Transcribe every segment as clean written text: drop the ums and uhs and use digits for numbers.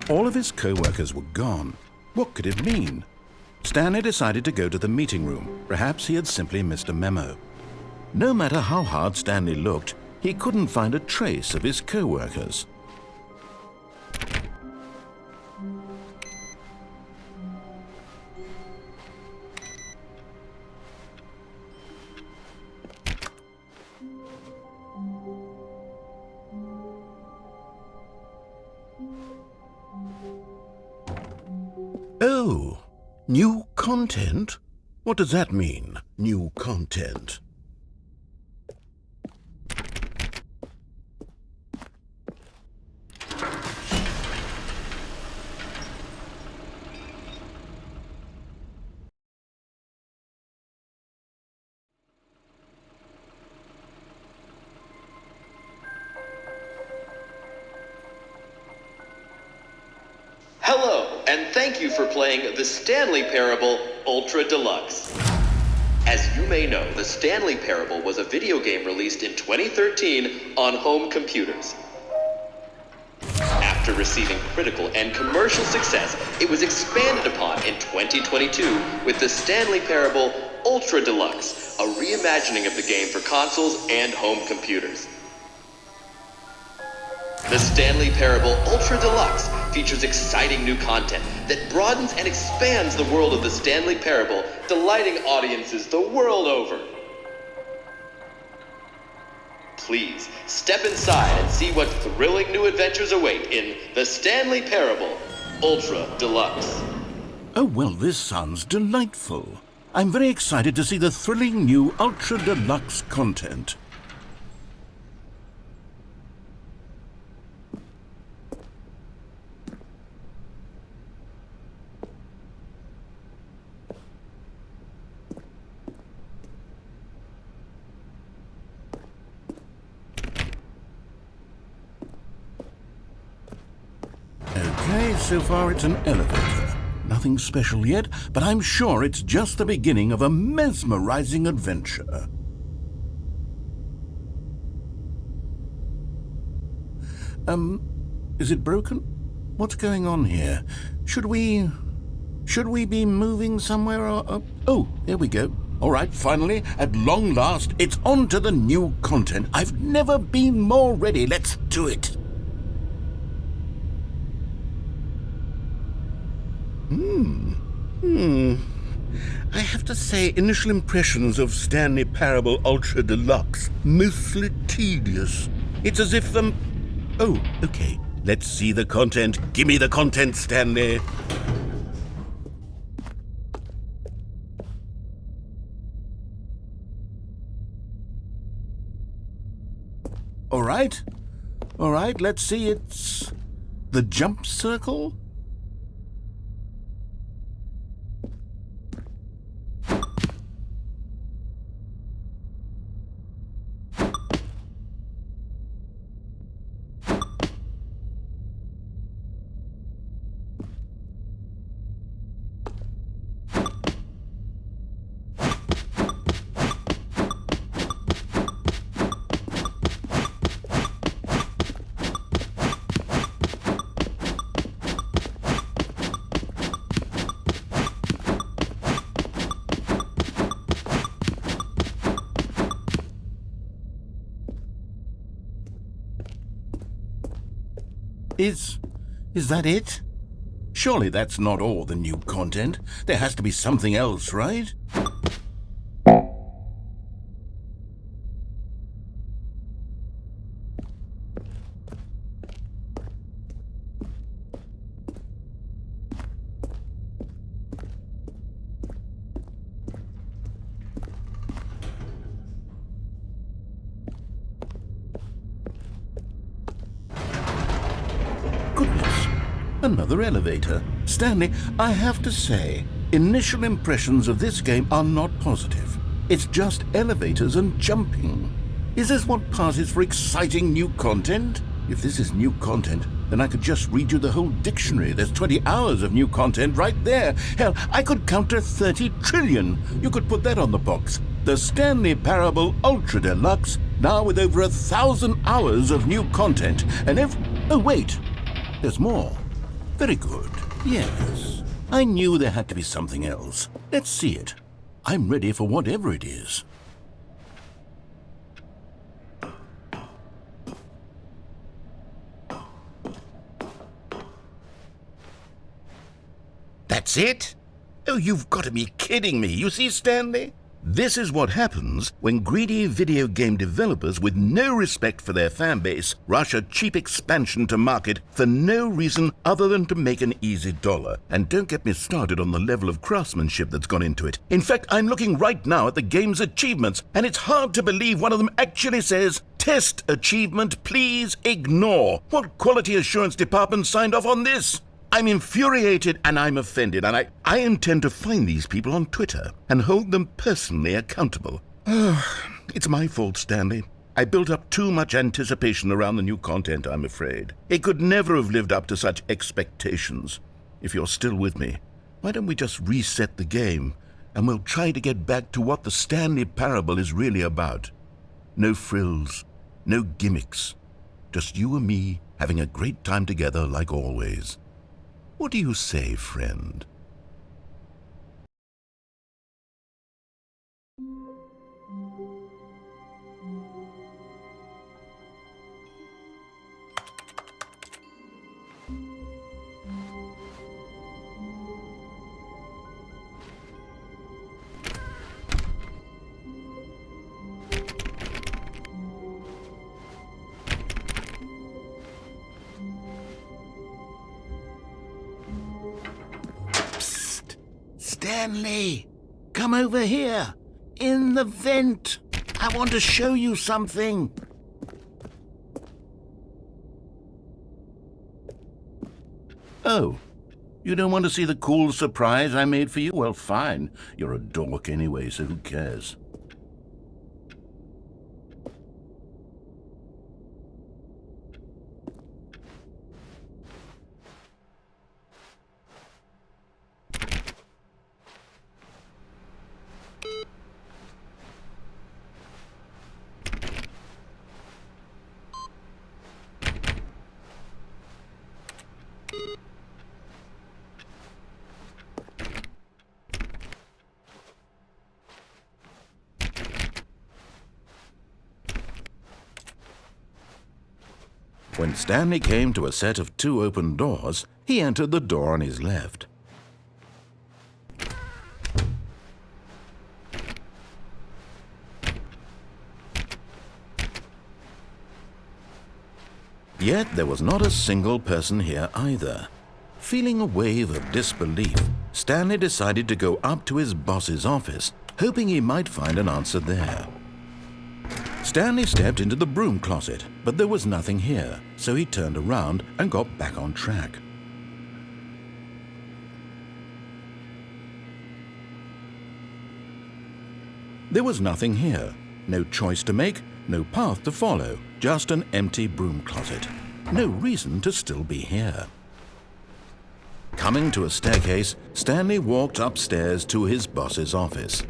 All of his co-workers were gone. What could it mean? Stanley decided to go to the meeting room. Perhaps he had simply missed a memo. No matter how hard Stanley looked, he couldn't find a trace of his co-workers. Oh, new content? What does that mean, new content? Hello, and thank you for playing the Stanley Parable Ultra Deluxe. As you may know, the Stanley Parable was a video game released in 2013 on home computers. After receiving critical and commercial success, it was expanded upon in 2022 with the Stanley Parable Ultra Deluxe, a reimagining of the game for consoles and home computers. The Stanley Parable Ultra Deluxe features exciting new content that broadens and expands the world of the Stanley Parable, delighting audiences the world over. Please, step inside and see what thrilling new adventures await in the Stanley Parable Ultra Deluxe. Oh, well, this sounds delightful. I'm very excited to see the thrilling new Ultra Deluxe content. Okay, so far it's an elevator. Nothing special yet, but I'm sure it's just the beginning of a mesmerizing adventure. Is it broken? What's going on here? Should we be moving somewhere or... Oh, there we go. All right, finally, at long last, it's on to the new content. I've never been more ready. Let's do it. I have to say, initial impressions of Stanley Parable Ultra Deluxe, mostly tedious. It's as if Oh, okay. Let's see the content. Give me the content, Stanley. All right, let's see. It's the jump circle. Is that it? Surely that's not all the new content. There has to be something else, right? Goodness, another elevator. Stanley, I have to say, initial impressions of this game are not positive. It's just elevators and jumping. Is this what passes for exciting new content? If this is new content, then I could just read you the whole dictionary. There's 20 hours of new content right there. Hell, I could count to 30 trillion. You could put that on the box. The Stanley Parable Ultra Deluxe, now with over 1,000 hours of new content. And oh wait, there's more. Very good. Yes. I knew there had to be something else. Let's see it. I'm ready for whatever it is. That's it? Oh, you've got to be kidding me. You see, Stanley? This is what happens when greedy video game developers with no respect for their fan base rush a cheap expansion to market for no reason other than to make an easy dollar. And don't get me started on the level of craftsmanship that's gone into it. In fact, I'm looking right now at the game's achievements, and it's hard to believe one of them actually says, "Test achievement, please ignore." What quality assurance department signed off on this? I'm infuriated and I'm offended, and I intend to find these people on Twitter and hold them personally accountable. It's my fault, Stanley. I built up too much anticipation around the new content, I'm afraid. It could never have lived up to such expectations. If you're still with me, why don't we just reset the game and we'll try to get back to what the Stanley Parable is really about. No frills, no gimmicks. Just you and me having a great time together like always. What do you say, friend? Stanley, come over here. In the vent. I want to show you something. Oh, you don't want to see the cool surprise I made for you? Well, fine. You're a dork anyway, so who cares? When Stanley came to a set of 2 open doors, he entered the door on his left. Yet there was not a single person here either. Feeling a wave of disbelief, Stanley decided to go up to his boss's office, hoping he might find an answer there. Stanley stepped into the broom closet, but there was nothing here, so he turned around and got back on track. There was nothing here. No choice to make, no path to follow, just an empty broom closet. No reason to still be here. Coming to a staircase, Stanley walked upstairs to his boss's office.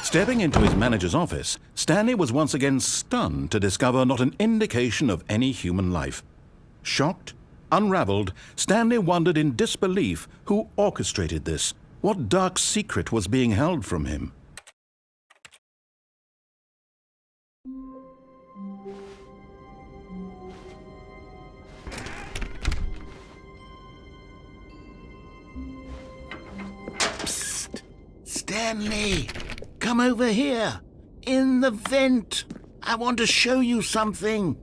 Stepping into his manager's office, Stanley was once again stunned to discover not an indication of any human life. Shocked, unraveled, Stanley wondered in disbelief who orchestrated this. What dark secret was being held from him? Stanley, come over here. In the vent. I want to show you something.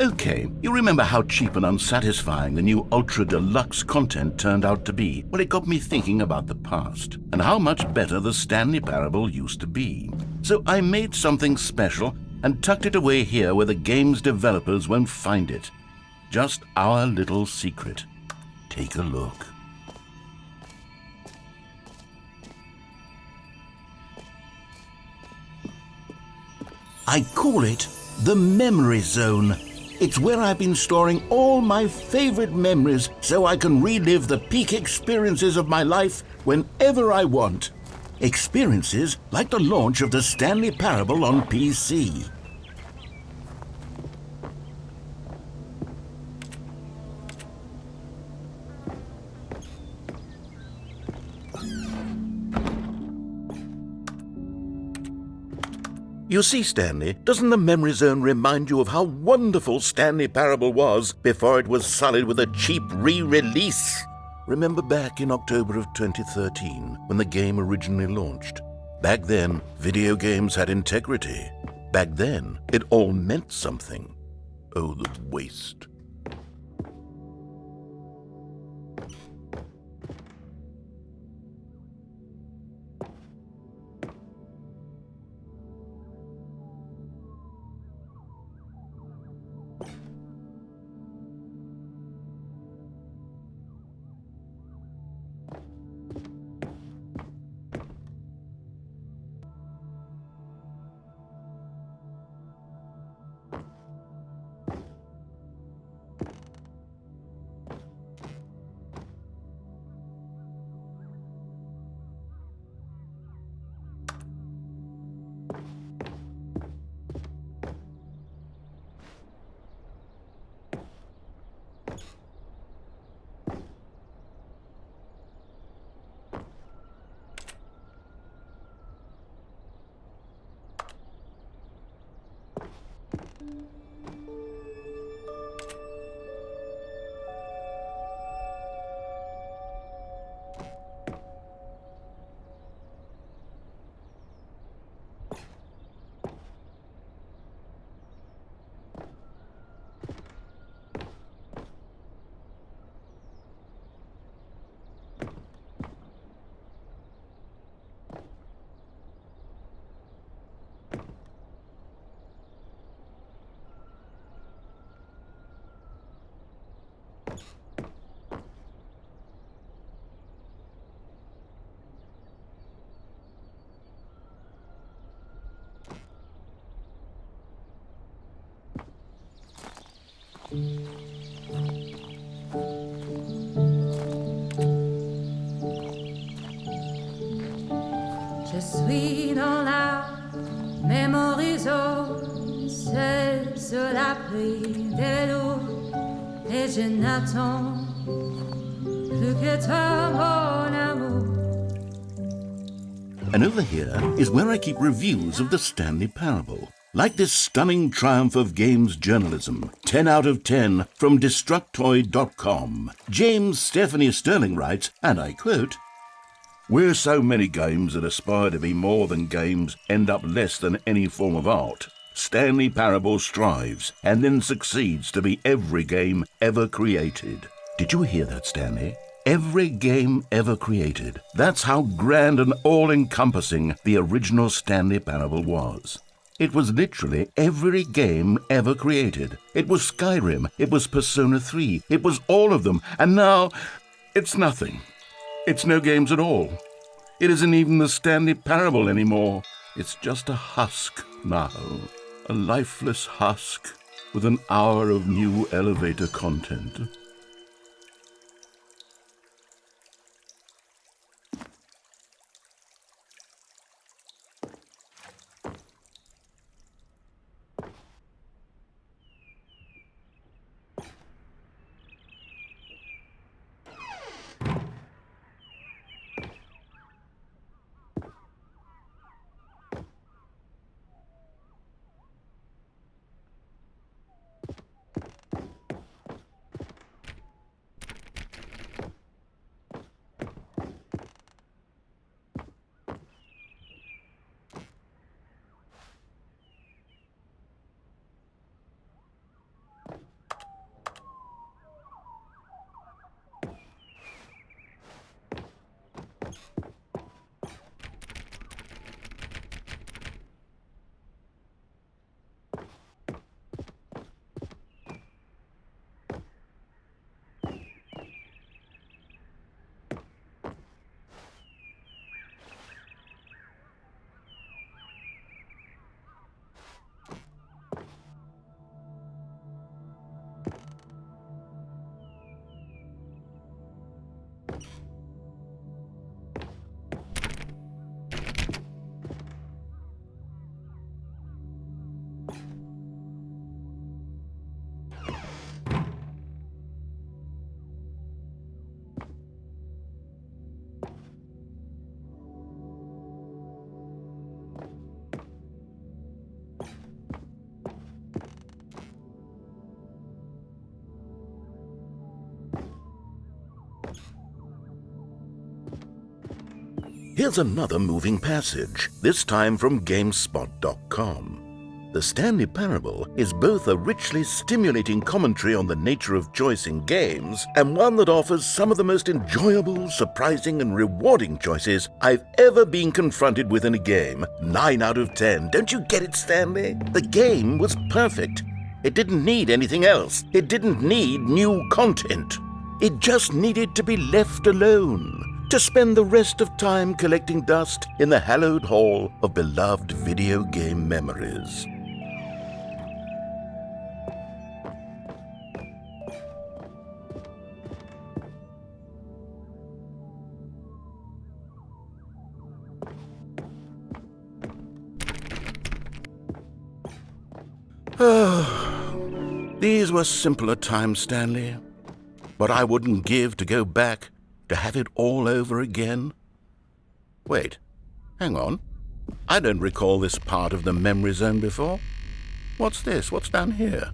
Okay, you remember how cheap and unsatisfying the new Ultra Deluxe content turned out to be? Well, it got me thinking about the past and how much better the Stanley Parable used to be. So I made something special and tucked it away here where the game's developers won't find it. Just our little secret. Take a look. I call it the Memory Zone. It's where I've been storing all my favorite memories so I can relive the peak experiences of my life whenever I want. Experiences like the launch of the Stanley Parable on PC. You see, Stanley, doesn't the Memory Zone remind you of how wonderful Stanley Parable was before it was sullied with a cheap re-release? Remember back in October of 2013, when the game originally launched? Back then, video games had integrity. Back then, it all meant something. Oh, the waste. Je suis dans la Memory Zone, seul sur l'abri des vélos, et je n'attends plus que toi, mon amour. And over here is where I keep reviews of the Stanley Parable. Like this stunning triumph of games journalism, 10 out of 10 from Destructoid.com. James Stephanie Sterling writes, and I quote, "Where so many games that aspire to be more than games end up less than any form of art, Stanley Parable strives and then succeeds to be every game ever created." Did you hear that, Stanley? Every game ever created. That's how grand and all-encompassing the original Stanley Parable was. It was literally every game ever created. It was Skyrim, it was Persona 3, it was all of them, and now it's nothing. It's no games at all. It isn't even the Stanley Parable anymore. It's just a husk now, a lifeless husk with an hour of new elevator content. here's another moving passage, this time from GameSpot.com. The Stanley Parable is both a richly stimulating commentary on the nature of choice in games and one that offers some of the most enjoyable, surprising, and rewarding choices I've ever been confronted with in a game. 9 out of 10. Don't you get it, Stanley? The game was perfect. It didn't need anything else. It didn't need new content. It just needed to be left alone, to spend the rest of time collecting dust in the hallowed hall of beloved video game memories. These were simpler times, Stanley. But I wouldn't give to go back to have it all over again. Wait, hang on. I don't recall this part of the memory zone before. What's this? What's down here?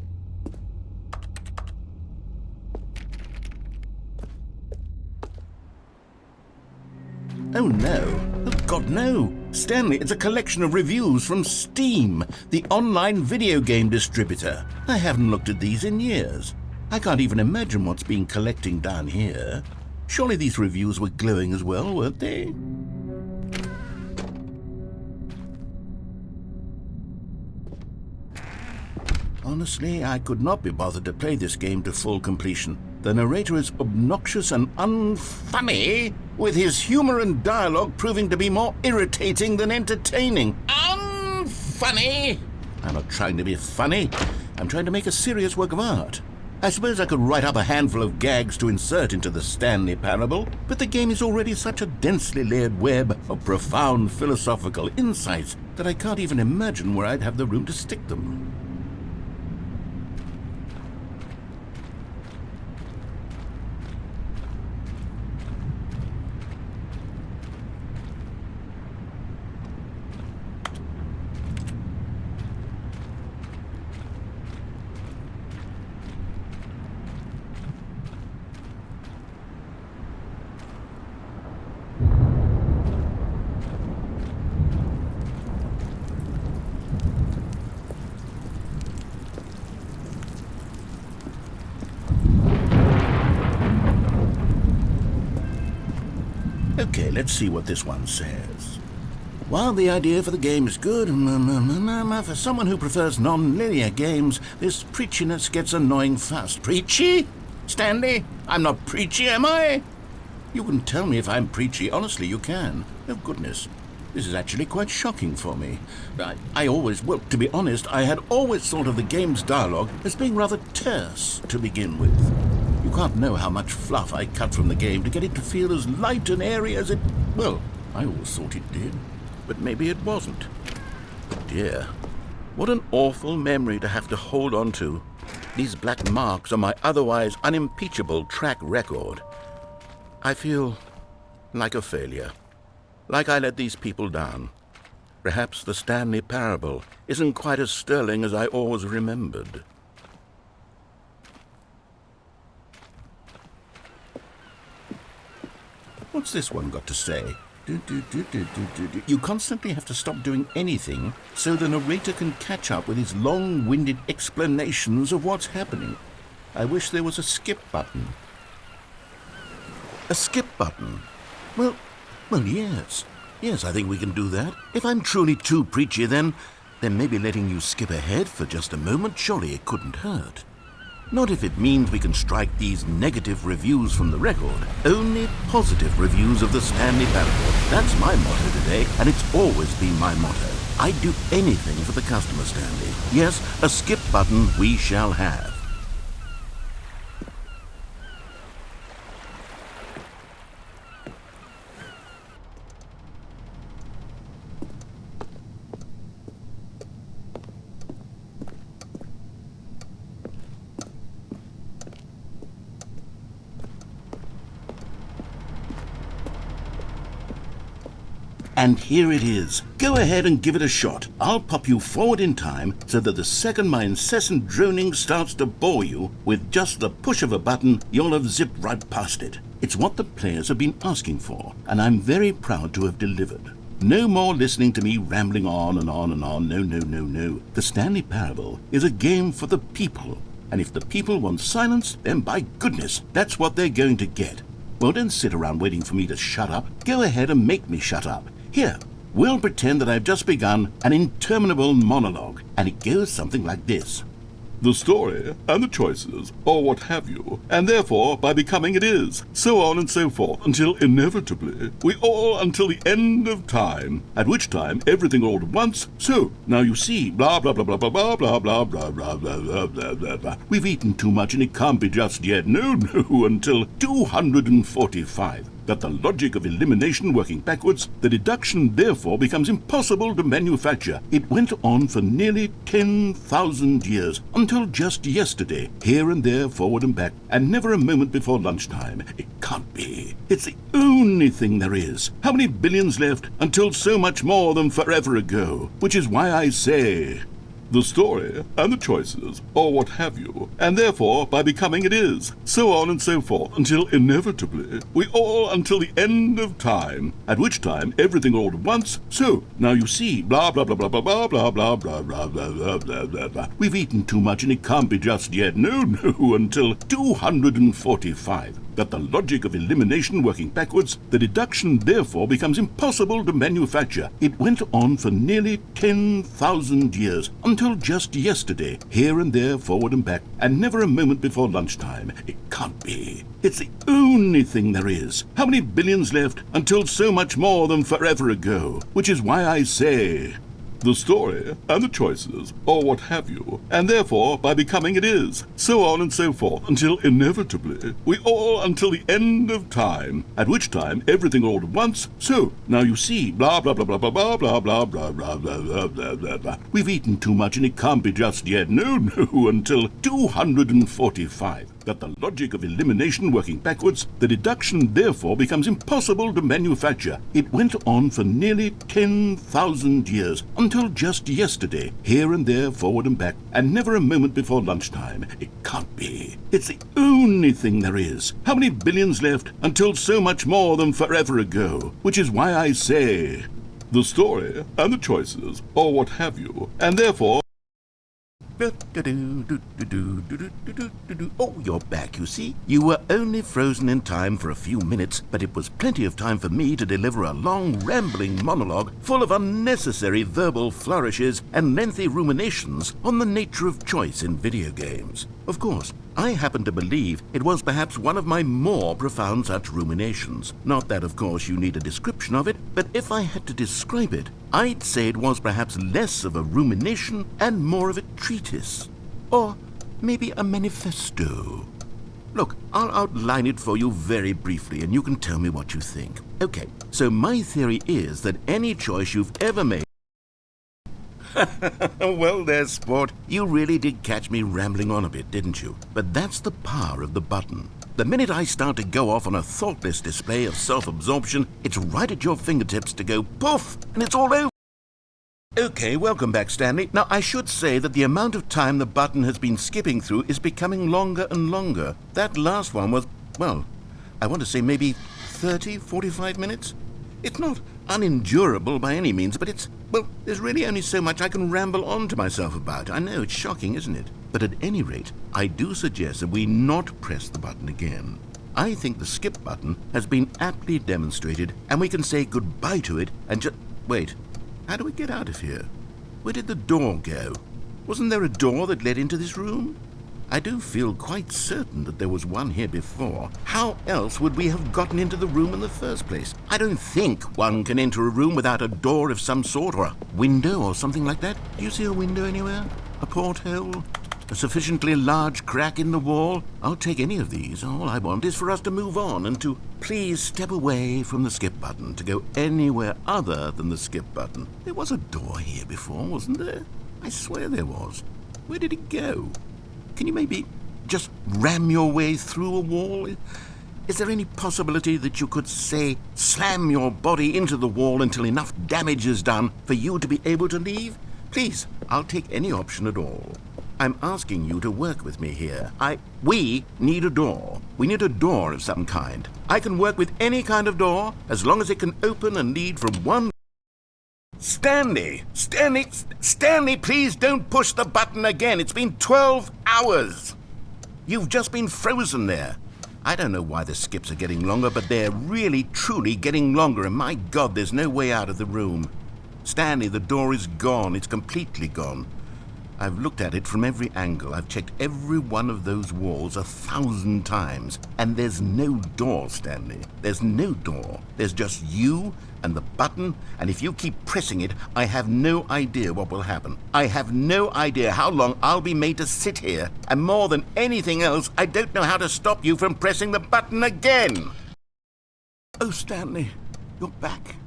Oh no. Oh God, no. Stanley, it's a collection of reviews from Steam, the online video game distributor. I haven't looked at these in years. I can't even imagine what's been collecting down here. Surely these reviews were glowing as well, weren't they? Honestly, I could not be bothered to play this game to full completion. The narrator is obnoxious and unfunny, with his humor and dialogue proving to be more irritating than entertaining. Unfunny! I'm not trying to be funny. I'm trying to make a serious work of art. I suppose I could write up a handful of gags to insert into the Stanley Parable, but the game is already such a densely layered web of profound philosophical insights that I can't even imagine where I'd have the room to stick them. Okay, let's see what this one says. While the idea for the game is good, for someone who prefers non-linear games, this preachiness gets annoying fast. Preachy? Stanley? I'm not preachy, am I? You can tell me if I'm preachy. Honestly, you can. Oh, goodness. This is actually quite shocking for me. Well, to be honest, I had always thought of the game's dialogue as being rather terse to begin with. You can't know how much fluff I cut from the game to get it to feel as light and airy as it... Well, I always thought it did, but maybe it wasn't. But dear, what an awful memory to have to hold on to. These black marks on my otherwise unimpeachable track record. I feel like a failure, like I let these people down. Perhaps the Stanley Parable isn't quite as sterling as I always remembered. What's this one got to say? You constantly have to stop doing anything so the narrator can catch up with his long-winded explanations of what's happening. I wish there was a skip button. A skip button? Well, yes. Yes, I think we can do that. If I'm truly too preachy, then maybe letting you skip ahead for just a moment, surely it couldn't hurt. Not if it means we can strike these negative reviews from the record. Only positive reviews of the Stanley Parable. That's my motto today, and it's always been my motto. I'd do anything for the customer, Stanley. Yes, a skip button we shall have. And here it is. Go ahead and give it a shot. I'll pop you forward in time so that the second my incessant droning starts to bore you, with just the push of a button, you'll have zipped right past it. It's what the players have been asking for, and I'm very proud to have delivered. No more listening to me rambling on and on and on. No, no, no, no. The Stanley Parable is a game for the people. And if the people want silence, then by goodness, that's what they're going to get. Well, don't sit around waiting for me to shut up. Go ahead and make me shut up. Here, we'll pretend that I've just begun an interminable monologue, and it goes something like this. The story and the choices, or what have you, and therefore by becoming it is, so on and so forth, until inevitably we all until the end of time, at which time everything all at once, so, now you see, blah blah blah blah blah blah blah blah blah blah blah blah blah blah blah. We've eaten too much and it can't be just yet, no, until 245. That the logic of elimination working backwards, the deduction therefore becomes impossible to manufacture. It went on for nearly 10,000 years, until just yesterday, here and there, forward and back, and never a moment before lunchtime. It can't be. It's the only thing there is. How many billions left until so much more than forever ago? Which is why I say... The story and the choices, or what have you, and therefore by becoming it is, so on and so forth, until inevitably we all until the end of time, at which time everything all at once, so, now you see, blah blah blah blah blah blah blah blah blah blah blah blah blah blah. We've eaten too much and it can't be just yet, no, until 245. That the logic of elimination working backwards, the deduction therefore becomes impossible to manufacture. It went on for nearly 10,000 years, until just yesterday, here and there, forward and back, and never a moment before lunchtime. It can't be. It's the only thing there is. How many billions left until so much more than forever ago? Which is why I say... The story and the choices, or what have you, and therefore by becoming it is, so on and so forth, until inevitably we all until the end of time, at which time everything all at once, so, now you see, blah blah blah blah blah blah blah blah blah blah blah blah blah blah. We've eaten too much and it can't be just yet, no, until 245. That the logic of elimination working backwards, the deduction therefore becomes impossible to manufacture. It went on for nearly 10,000 years, until just yesterday, here and there, forward and back, and never a moment before lunchtime. It can't be. It's the only thing there is. How many billions left until so much more than forever ago? Which is why I say... The story and the choices, or what have you, and therefore... Oh, you're back, you see. You were only frozen in time for a few minutes, but it was plenty of time for me to deliver a long, rambling monologue full of unnecessary verbal flourishes and lengthy ruminations on the nature of choice in video games. Of course, I happen to believe it was perhaps one of my more profound such ruminations. Not that, of course, you need a description of it, but if I had to describe it, I'd say it was perhaps less of a rumination and more of a treatise. Or maybe a manifesto. Look, I'll outline it for you very briefly, and you can tell me what you think. Okay, so my theory is that any choice you've ever made... Well, there's sport. You really did catch me rambling on a bit, didn't you? But that's the power of the button. The minute I start to go off on a thoughtless display of self-absorption, it's right at your fingertips to go poof, and it's all over. Okay, welcome back, Stanley. Now, I should say that the amount of time the button has been skipping through is becoming longer and longer. That last one was, well, I want to say maybe 30, 45 minutes? It's not unendurable by any means, but it's, well, there's really only so much I can ramble on to myself about. I know, it's shocking, isn't it? But at any rate, I do suggest that we not press the button again. I think the skip button has been aptly demonstrated, and we can say goodbye to it and just... Wait, how do we get out of here? Where did the door go? Wasn't there a door that led into this room? I do feel quite certain that there was one here before. How else would we have gotten into the room in the first place? I don't think one can enter a room without a door of some sort, or a window or something like that. Do you see a window anywhere? A porthole? A sufficiently large crack in the wall? I'll take any of these. All I want is for us to move on and to please step away from the skip button, to go anywhere other than the skip button. There was a door here before, wasn't there? I swear there was. Where did it go? Can you maybe just ram your way through a wall? Is there any possibility that you could, say, slam your body into the wall until enough damage is done for you to be able to leave? Please, I'll take any option at all. I'm asking you to work with me here. We need a door. We need a door of some kind. I can work with any kind of door as long as it can open and lead from one... Stanley, please don't push the button again. It's been 12 hours. You've just been frozen there. I don't know why the skips are getting longer, but they're really, truly getting longer, and my God, there's no way out of the room. Stanley, the door is gone. It's completely gone. I've looked at it from every angle. I've checked every one of those walls 1,000 times, and there's no door, Stanley. There's no door. There's just you and the button, and if you keep pressing it, I have no idea what will happen. I have no idea how long I'll be made to sit here, and more than anything else, I don't know how to stop you from pressing the button again. Oh, Stanley, you're back.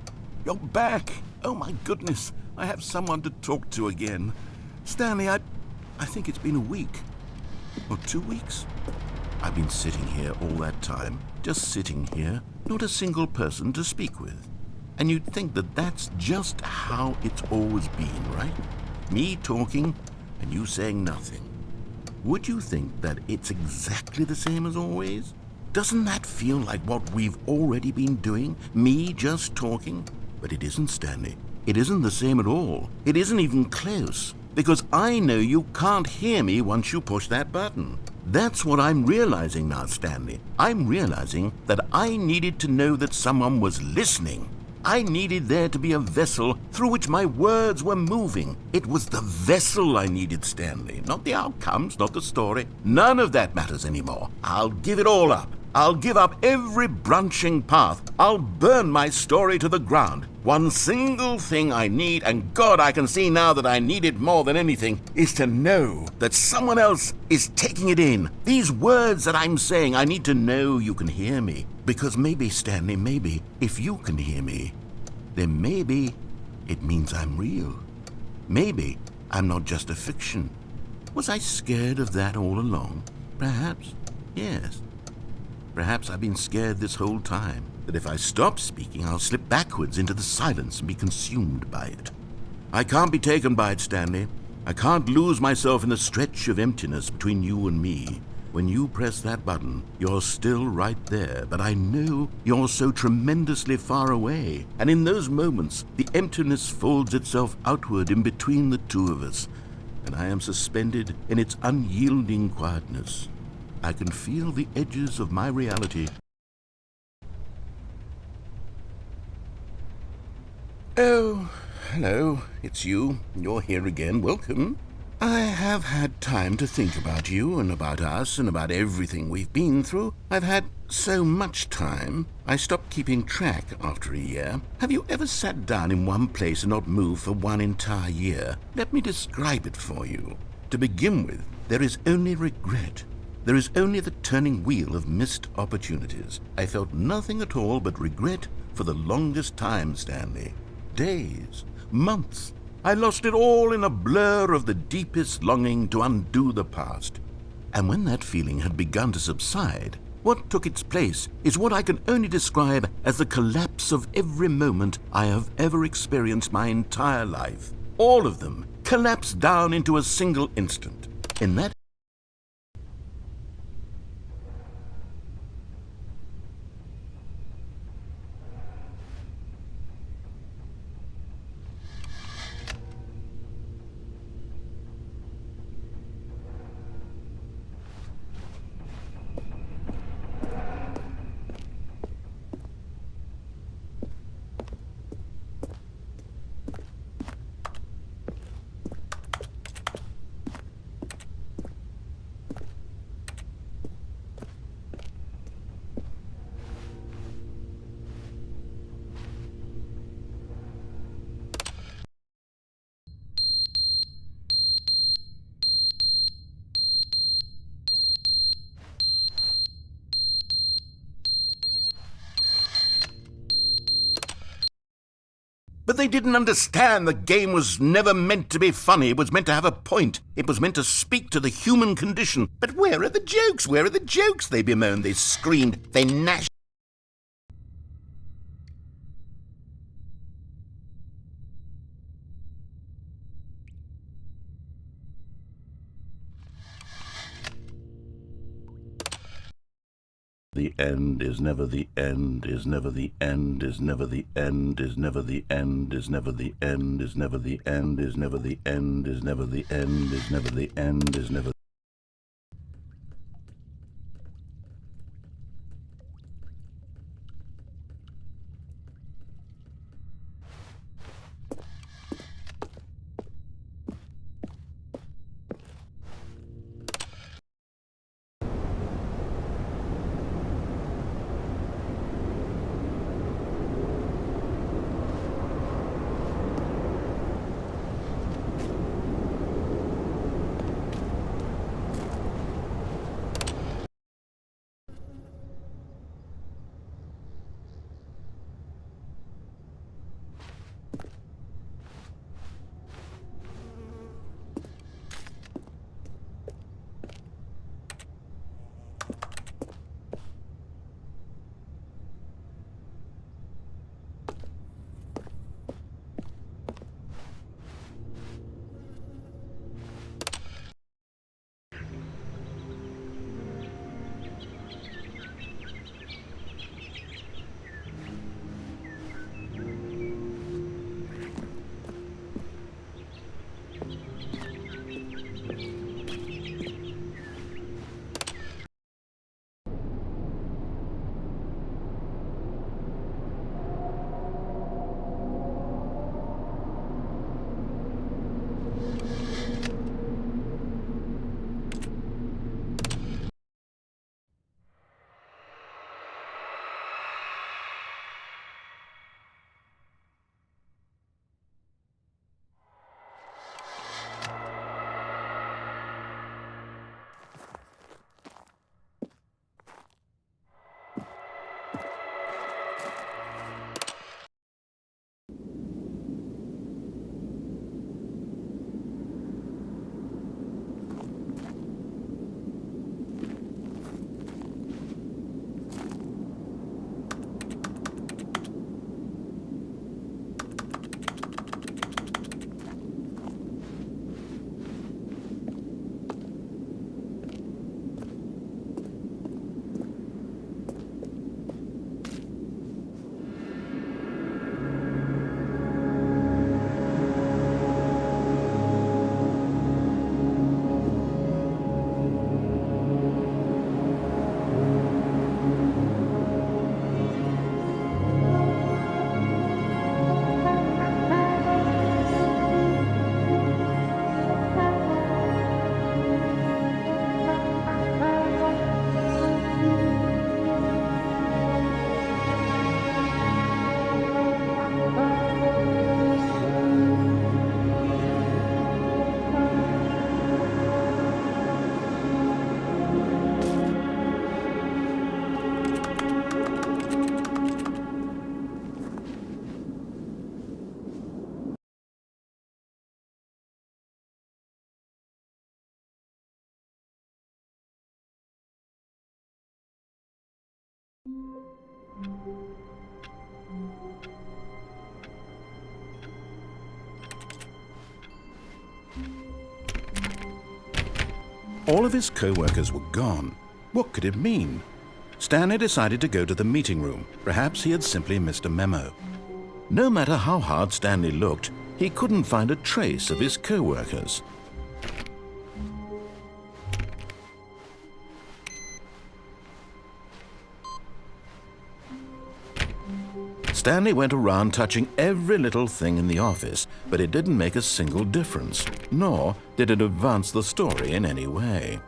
You're back. Oh, my goodness. I have someone to talk to again. Stanley, I think it's been a week. Or 2 weeks. I've been sitting here all that time. Just sitting here. Not a single person to speak with. And you'd think that that's just how it's always been, right? Me talking and you saying nothing. Would you think that it's exactly the same as always? Doesn't that feel like what we've already been doing? Me just talking? But it isn't, Stanley. It isn't the same at all. It isn't even close. Because I know you can't hear me once you push that button. That's what I'm realizing now, Stanley. I'm realizing that I needed to know that someone was listening. I needed there to be a vessel through which my words were moving. It was the vessel I needed, Stanley. Not the outcomes, not the story. None of that matters anymore. I'll give it all up. I'll give up every branching path. I'll burn my story to the ground. One single thing I need, and God, I can see now that I need it more than anything, is to know that someone else is taking it in. These words that I'm saying, I need to know you can hear me. Because maybe, Stanley, maybe, if you can hear me, then maybe it means I'm real. Maybe I'm not just a fiction. Was I scared of that all along? Perhaps, yes. Perhaps I've been scared this whole time, that if I stop speaking, I'll slip backwards into the silence and be consumed by it. I can't be taken by it, Stanley. I can't lose myself in the stretch of emptiness between you and me. When you press that button, you're still right there, but I know you're so tremendously far away. And in those moments, the emptiness folds itself outward in between the two of us, and I am suspended in its unyielding quietness. I can feel the edges of my reality. Oh, hello, it's you. You're here again. Welcome. I have had time to think about you and about us and about everything we've been through. I've had so much time, I stopped keeping track after a year. Have you ever sat down in one place and not moved for one entire year? Let me describe it for you. To begin with, there is only regret. There is only the turning wheel of missed opportunities. I felt nothing at all but regret for the longest time, Stanley. Days, months. I lost it all in a blur of the deepest longing to undo the past. And when that feeling had begun to subside, what took its place is what I can only describe as the collapse of every moment I have ever experienced my entire life. All of them collapsed down into a single instant. In that But they didn't understand the game was never meant to be funny. It was meant to have a point. It was meant to speak to the human condition. But where are the jokes? Where are the jokes? They bemoaned, they screamed, they gnashed. The end is never the end, is never the end, is never the end, is never the end, is never the end, is never the end, is never the end, is never the end, is never the end, is never. All of his co-workers were gone. What could it mean? Stanley decided to go to the meeting room. Perhaps he had simply missed a memo. No matter how hard Stanley looked, he couldn't find a trace of his co-workers. Stanley went around touching every little thing in the office, but it didn't make a single difference, nor did it advance the story in any way.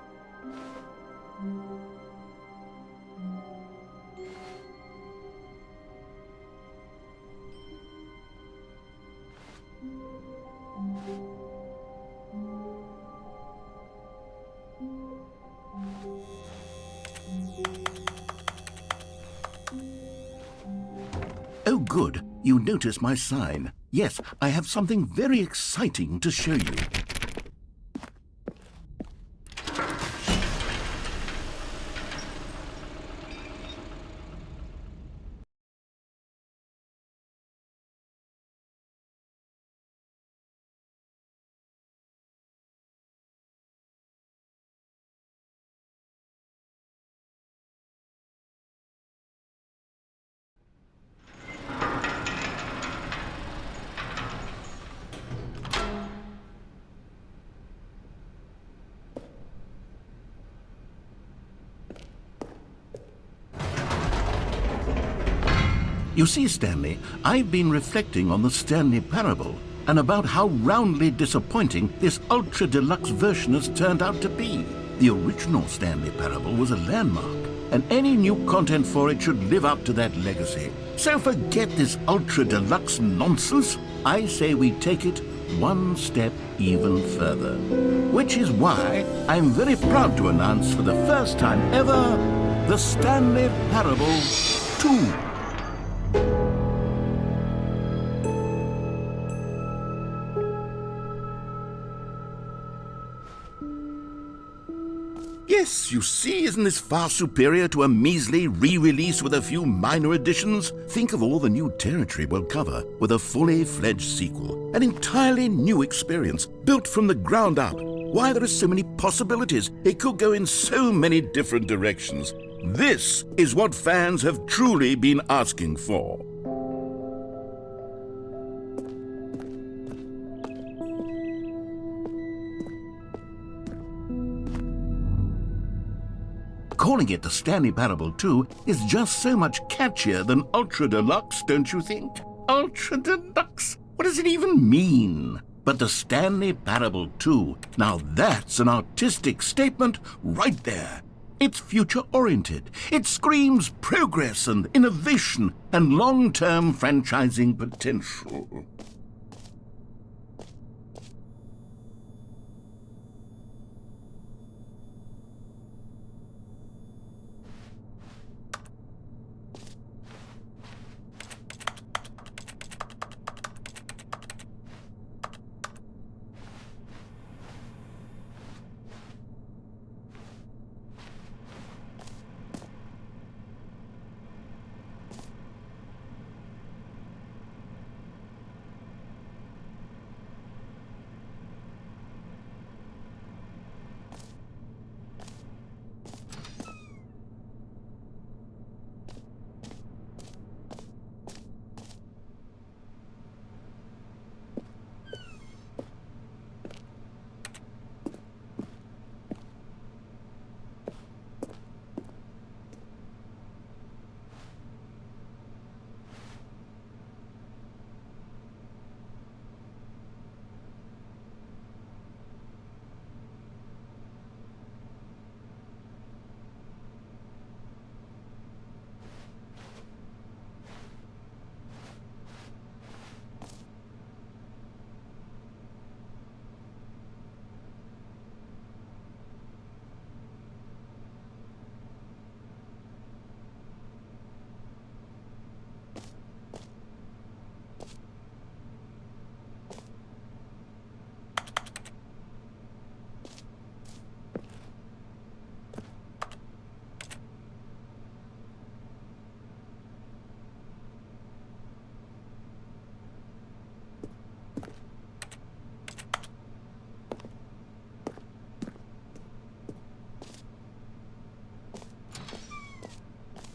Oh, good. You notice my sign. Yes, I have something very exciting to show you. You see, Stanley, I've been reflecting on the Stanley Parable and about how roundly disappointing this Ultra Deluxe version has turned out to be. The original Stanley Parable was a landmark, and any new content for it should live up to that legacy. So forget this Ultra Deluxe nonsense. I say we take it one step even further. Which is why I'm very proud to announce for the first time ever, the Stanley Parable 2. Yes, you see, isn't this far superior to a measly re-release with a few minor additions? Think of all the new territory we'll cover with a fully fledged sequel. An entirely new experience, built from the ground up. Why, there are so many possibilities. It could go in so many different directions. This is what fans have truly been asking for. Calling it the Stanley Parable 2 is just so much catchier than Ultra Deluxe, don't you think? Ultra Deluxe? What does it even mean? But the Stanley Parable 2, now that's an artistic statement right there. It's future-oriented. It screams progress and innovation and long-term franchising potential.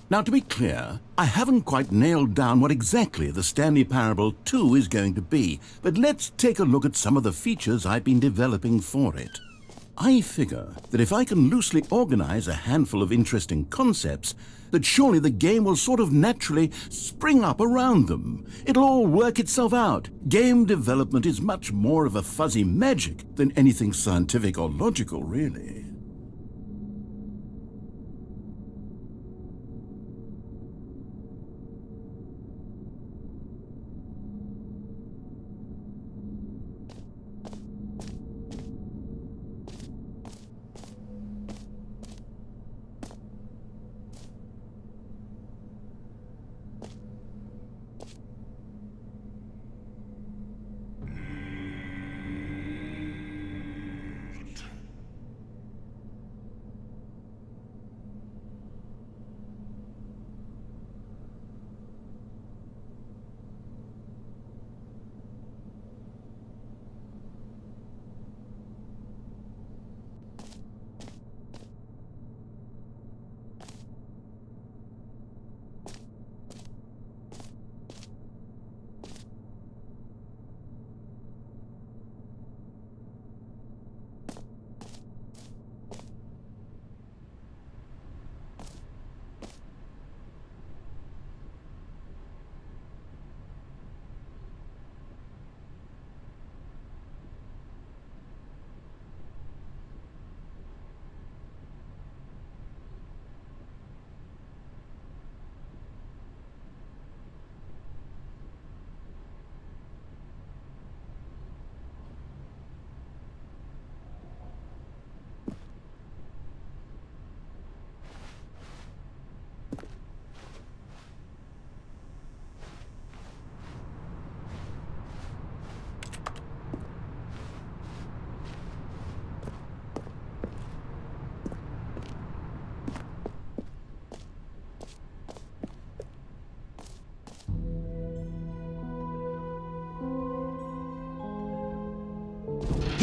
Now, to be clear, I haven't quite nailed down what exactly the Stanley Parable 2 is going to be, but let's take a look at some of the features I've been developing for it. I figure that if I can loosely organize a handful of interesting concepts, that surely the game will sort of naturally spring up around them. It'll all work itself out. Game development is much more of a fuzzy magic than anything scientific or logical, really.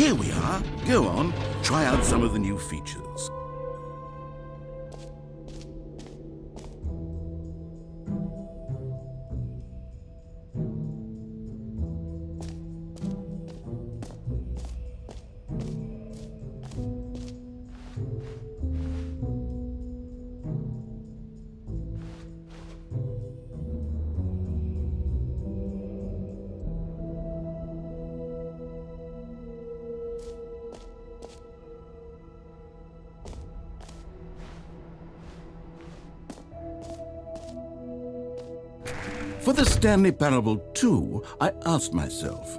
Here we are. Go on, try out some of the new features. For the Stanley Parable 2, I asked myself,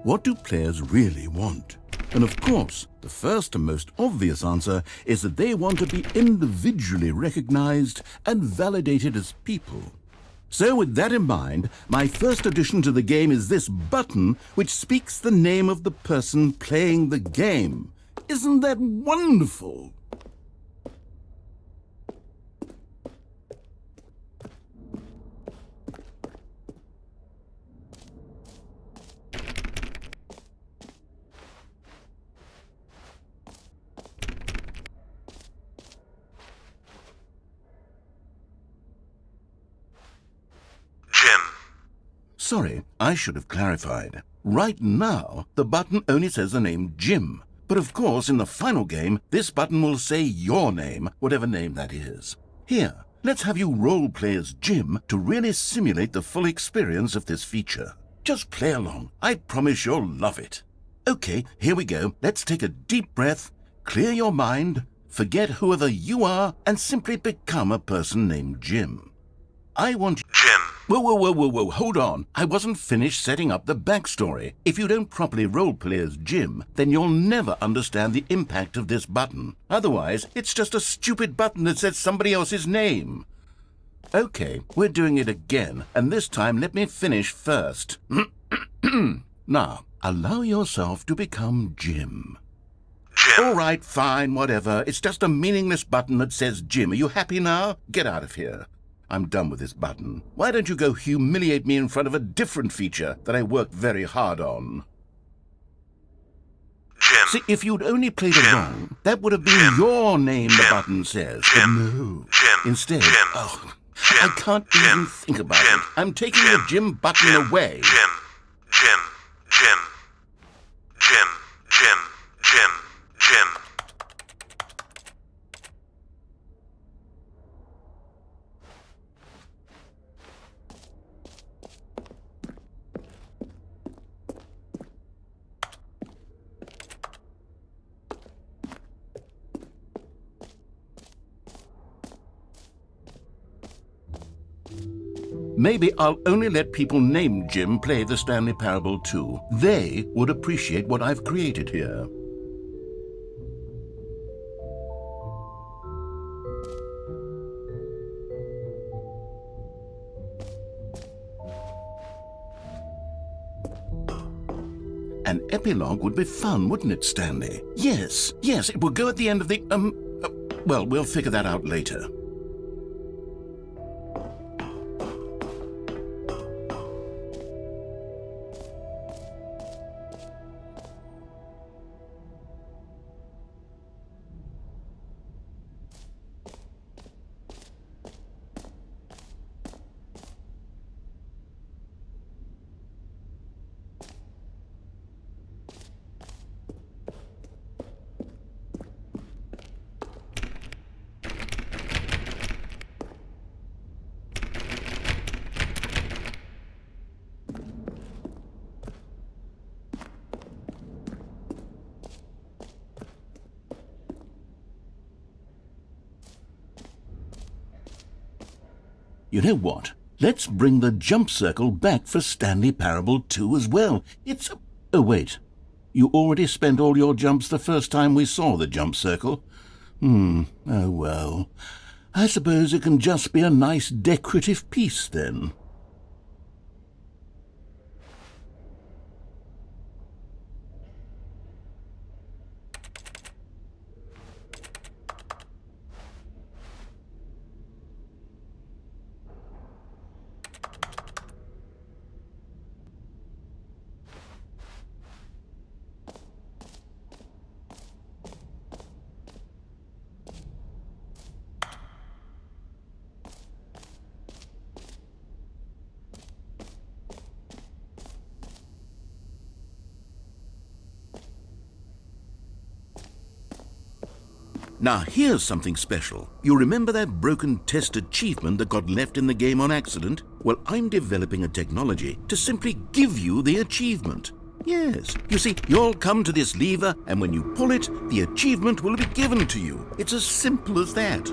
what do players really want? And of course, the first and most obvious answer is that they want to be individually recognized and validated as people. So with that in mind, my first addition to the game is this button which speaks the name of the person playing the game. Isn't that wonderful? Sorry, I should have clarified. Right now, the button only says the name Jim. But of course, in the final game, this button will say your name, whatever name that is. Here, let's have you role-play as Jim to really simulate the full experience of this feature. Just play along. I promise you'll love it. Okay, here we go. Let's take a deep breath, clear your mind, forget whoever you are, and simply become a person named Jim. I want Jim. Whoa, hold on. I wasn't finished setting up the backstory. If you don't properly roleplay as Jim, then you'll never understand the impact of this button. Otherwise, it's just a stupid button that says somebody else's name. Okay, we're doing it again, and this time let me finish first. Now, allow yourself to become Jim. All right, fine, whatever. It's just a meaningless button that says Jim. Are you happy now? Get out of here. I'm done with this button. Why don't you go humiliate me in front of a different feature that I worked very hard on? Jim. See, if you'd only played along, that would have been your name, the button says. But no. Instead, I can't even think about it. I'm taking the Jim button away. Jim. Maybe I'll only let people named Jim play the Stanley Parable 2. They would appreciate what I've created here. An epilogue would be fun, wouldn't it, Stanley? Yes, it will go at the end of the, well, we'll figure that out later. You know what? Let's bring the jump circle back for Stanley Parable 2 as well. It's a... Oh, wait. You already spent all your jumps the first time we saw the jump circle? Oh, well. I suppose it can just be a nice decorative piece, then. Now here's something special. You remember that broken test achievement that got left in the game on accident? Well, I'm developing a technology to simply give you the achievement. Yes, you see, you'll come to this lever, and when you pull it, the achievement will be given to you. It's as simple as that.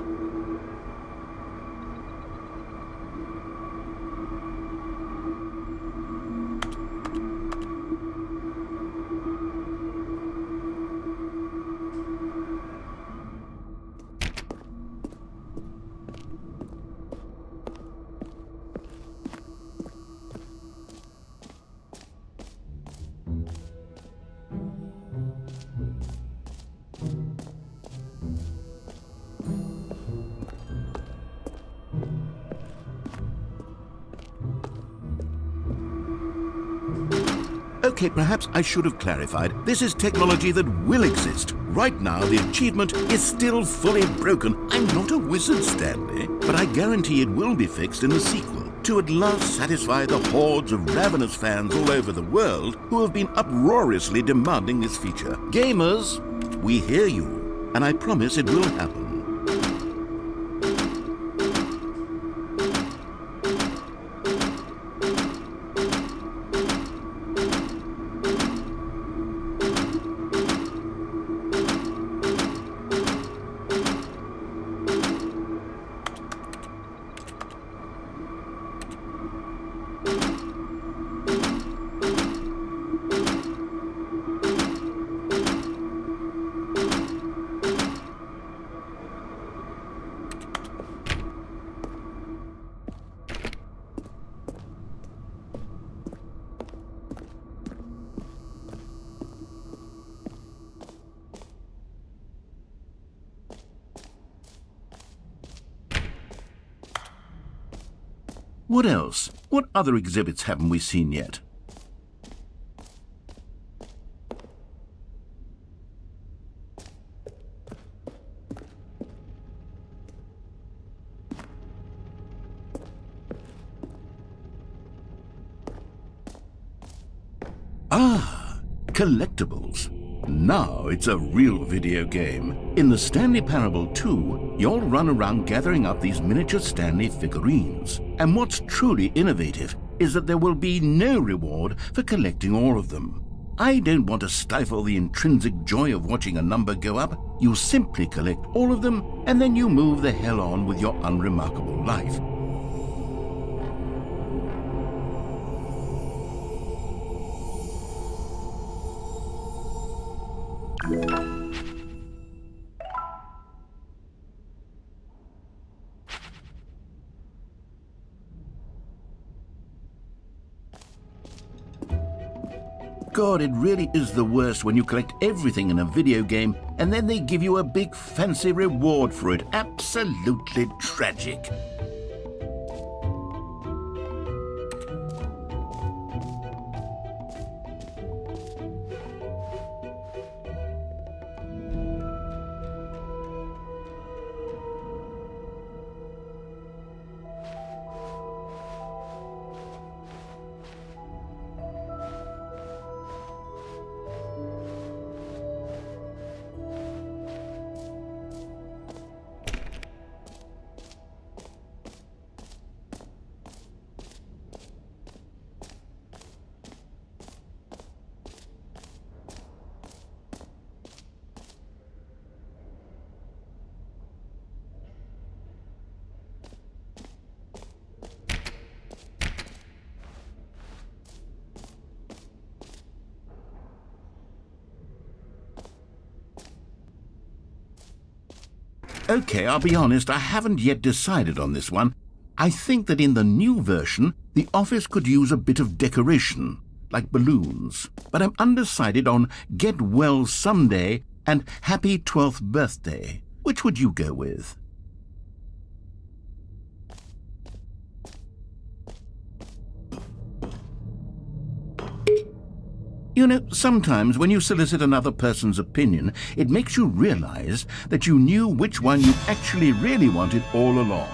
Okay, perhaps I should have clarified. This is technology that will exist. Right now, the achievement is still fully broken. I'm not a wizard, Stanley, but I guarantee it will be fixed in the sequel to at last satisfy the hordes of ravenous fans all over the world who have been uproariously demanding this feature. Gamers, we hear you, and I promise it will happen. What else? What other exhibits haven't we seen yet? Ah, collectibles. Now it's a real video game. In the Stanley Parable 2, you'll run around gathering up these miniature Stanley figurines. And what's truly innovative is that there will be no reward for collecting all of them. I don't want to stifle the intrinsic joy of watching a number go up. You simply collect all of them, and then you move the hell on with your unremarkable life. God, it really is the worst when you collect everything in a video game and then they give you a big fancy reward for it. Absolutely tragic. Okay, I'll be honest, I haven't yet decided on this one. I think that in the new version, the office could use a bit of decoration, like balloons. But I'm undecided on Get Well Someday and Happy 12th Birthday. Which would you go with? You know, sometimes when you solicit another person's opinion, it makes you realize that you knew which one you actually really wanted all along.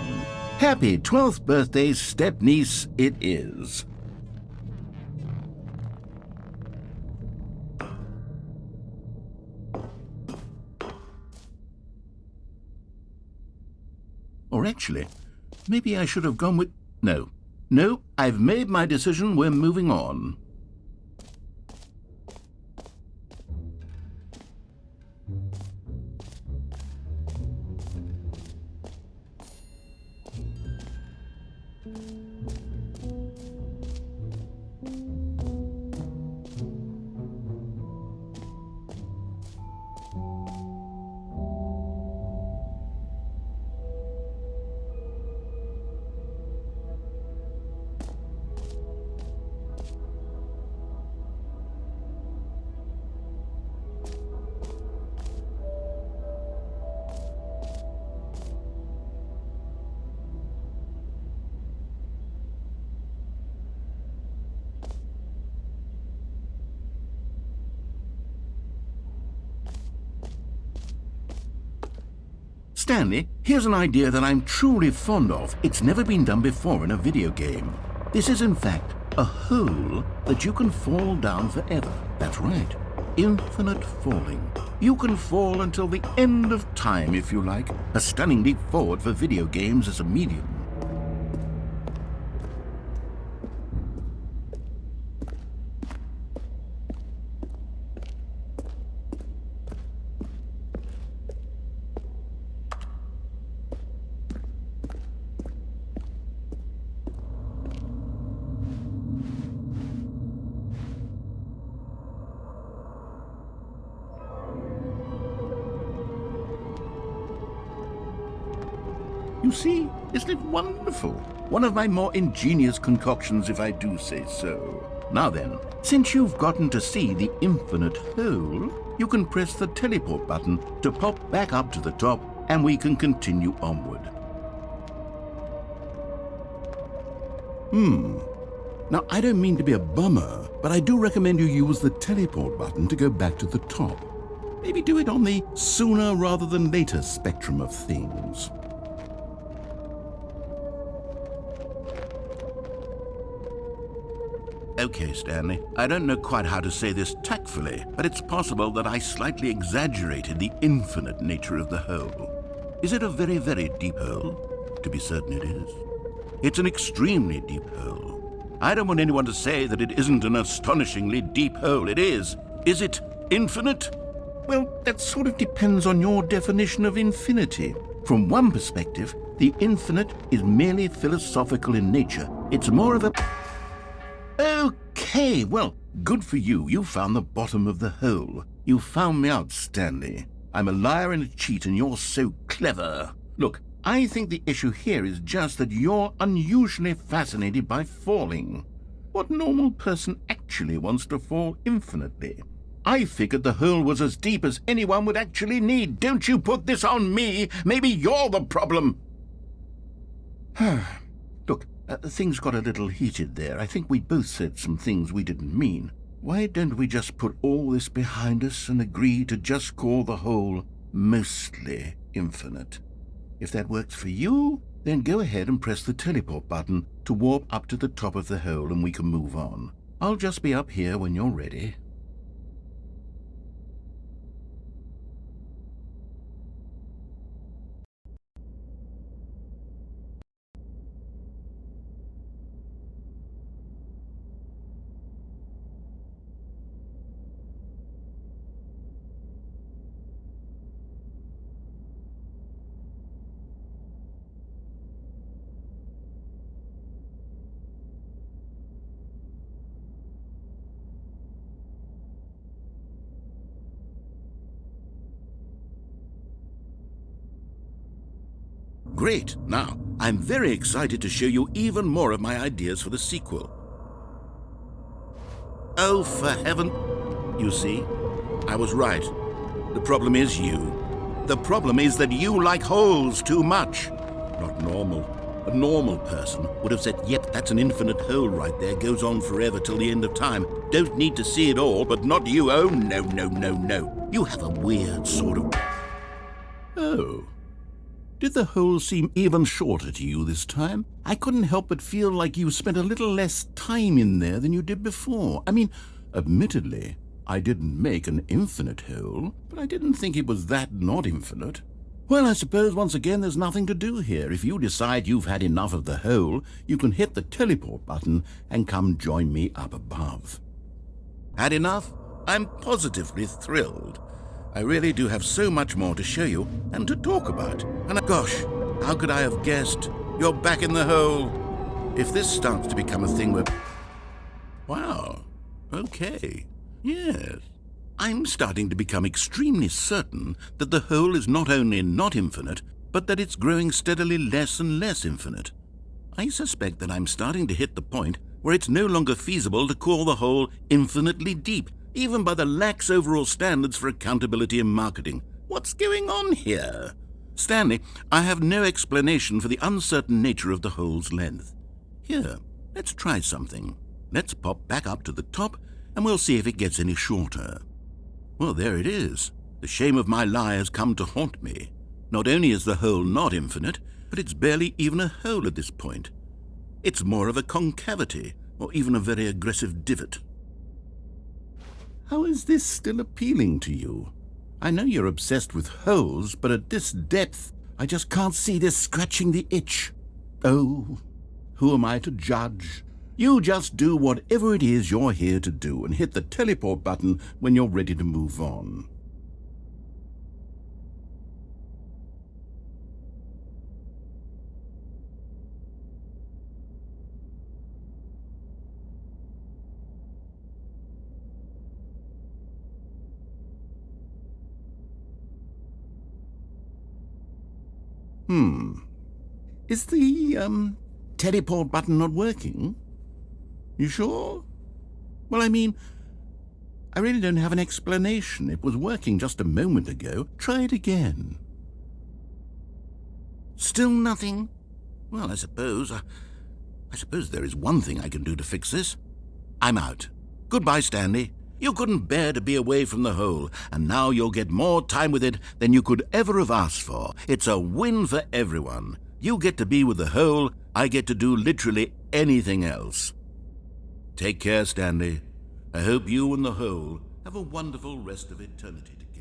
Happy 12th birthday, step-niece, it is. Or actually, maybe I should have gone with... No, I've made my decision. We're moving on. Stanley, here's an idea that I'm truly fond of. It's never been done before in a video game. This is, in fact, a hole that you can fall down forever. That's right. Infinite falling. You can fall until the end of time, if you like. A stunning leap forward for video games as a medium. You see, isn't it wonderful? One of my more ingenious concoctions, if I do say so. Now then, since you've gotten to see the infinite hole, you can press the teleport button to pop back up to the top, and we can continue onward. Now, I don't mean to be a bummer, but I do recommend you use the teleport button to go back to the top. Maybe do it on the sooner rather than later spectrum of things. Okay, Stanley, I don't know quite how to say this tactfully, but it's possible that I slightly exaggerated the infinite nature of the hole. Is it a very, very deep hole? To be certain it is. It's an extremely deep hole. I don't want anyone to say that it isn't an astonishingly deep hole. It is. Is it infinite? Well, that sort of depends on your definition of infinity. From one perspective, the infinite is merely philosophical in nature. It's more of a... Okay, well, good for you. You found the bottom of the hole. You found me out, Stanley. I'm a liar and a cheat, and you're so clever. Look, I think the issue here is just that you're unusually fascinated by falling. What normal person actually wants to fall infinitely? I figured the hole was as deep as anyone would actually need. Don't you put this on me. Maybe you're the problem. Look, things got a little heated there. I think we both said some things we didn't mean. Why don't we just put all this behind us and agree to just call the hole mostly infinite? If that works for you, then go ahead and press the teleport button to warp up to the top of the hole and we can move on. I'll just be up here when you're ready. Great. Now, I'm very excited to show you even more of my ideas for the sequel. Oh, for heaven... You see, I was right. The problem is you. The problem is that you like holes too much. Not normal. A normal person would have said, yep, that's an infinite hole right there, goes on forever till the end of time. Don't need to see it all, but not you. Oh, no, no, no, no. You have a weird sort of... Oh. Did the hole seem even shorter to you this time? I couldn't help but feel like you spent a little less time in there than you did before. I mean, admittedly, I didn't make an infinite hole, but I didn't think it was that not infinite. Well, I suppose once again there's nothing to do here. If you decide you've had enough of the hole, you can hit the teleport button and come join me up above. Had enough? I'm positively thrilled. I really do have so much more to show you and to talk about. And gosh, how could I have guessed? You're back in the hole. If this starts to become a thing where... Wow. Okay. Yes. I'm starting to become extremely certain that the hole is not only not infinite, but that it's growing steadily less and less infinite. I suspect that I'm starting to hit the point where it's no longer feasible to call the hole infinitely deep, even by the lax overall standards for accountability and marketing. What's going on here? Stanley, I have no explanation for the uncertain nature of the hole's length. Here, let's try something. Let's pop back up to the top, and we'll see if it gets any shorter. Well, there it is. The shame of my lie has come to haunt me. Not only is the hole not infinite, but it's barely even a hole at this point. It's more of a concavity, or even a very aggressive divot. How is this still appealing to you? I know you're obsessed with holes, but at this depth, I just can't see this scratching the itch. Oh, who am I to judge? You just do whatever it is you're here to do and hit the teleport button when you're ready to move on. Is the, teleport button not working? You sure? Well, I mean, I really don't have an explanation. It was working just a moment ago. Try it again. Still nothing? Well, I suppose there is one thing I can do to fix this. I'm out. Goodbye, Stanley. You couldn't bear to be away from the hole, and now you'll get more time with it than you could ever have asked for. It's a win for everyone. You get to be with the hole, I get to do literally anything else. Take care, Stanley. I hope you and the hole have a wonderful rest of eternity together.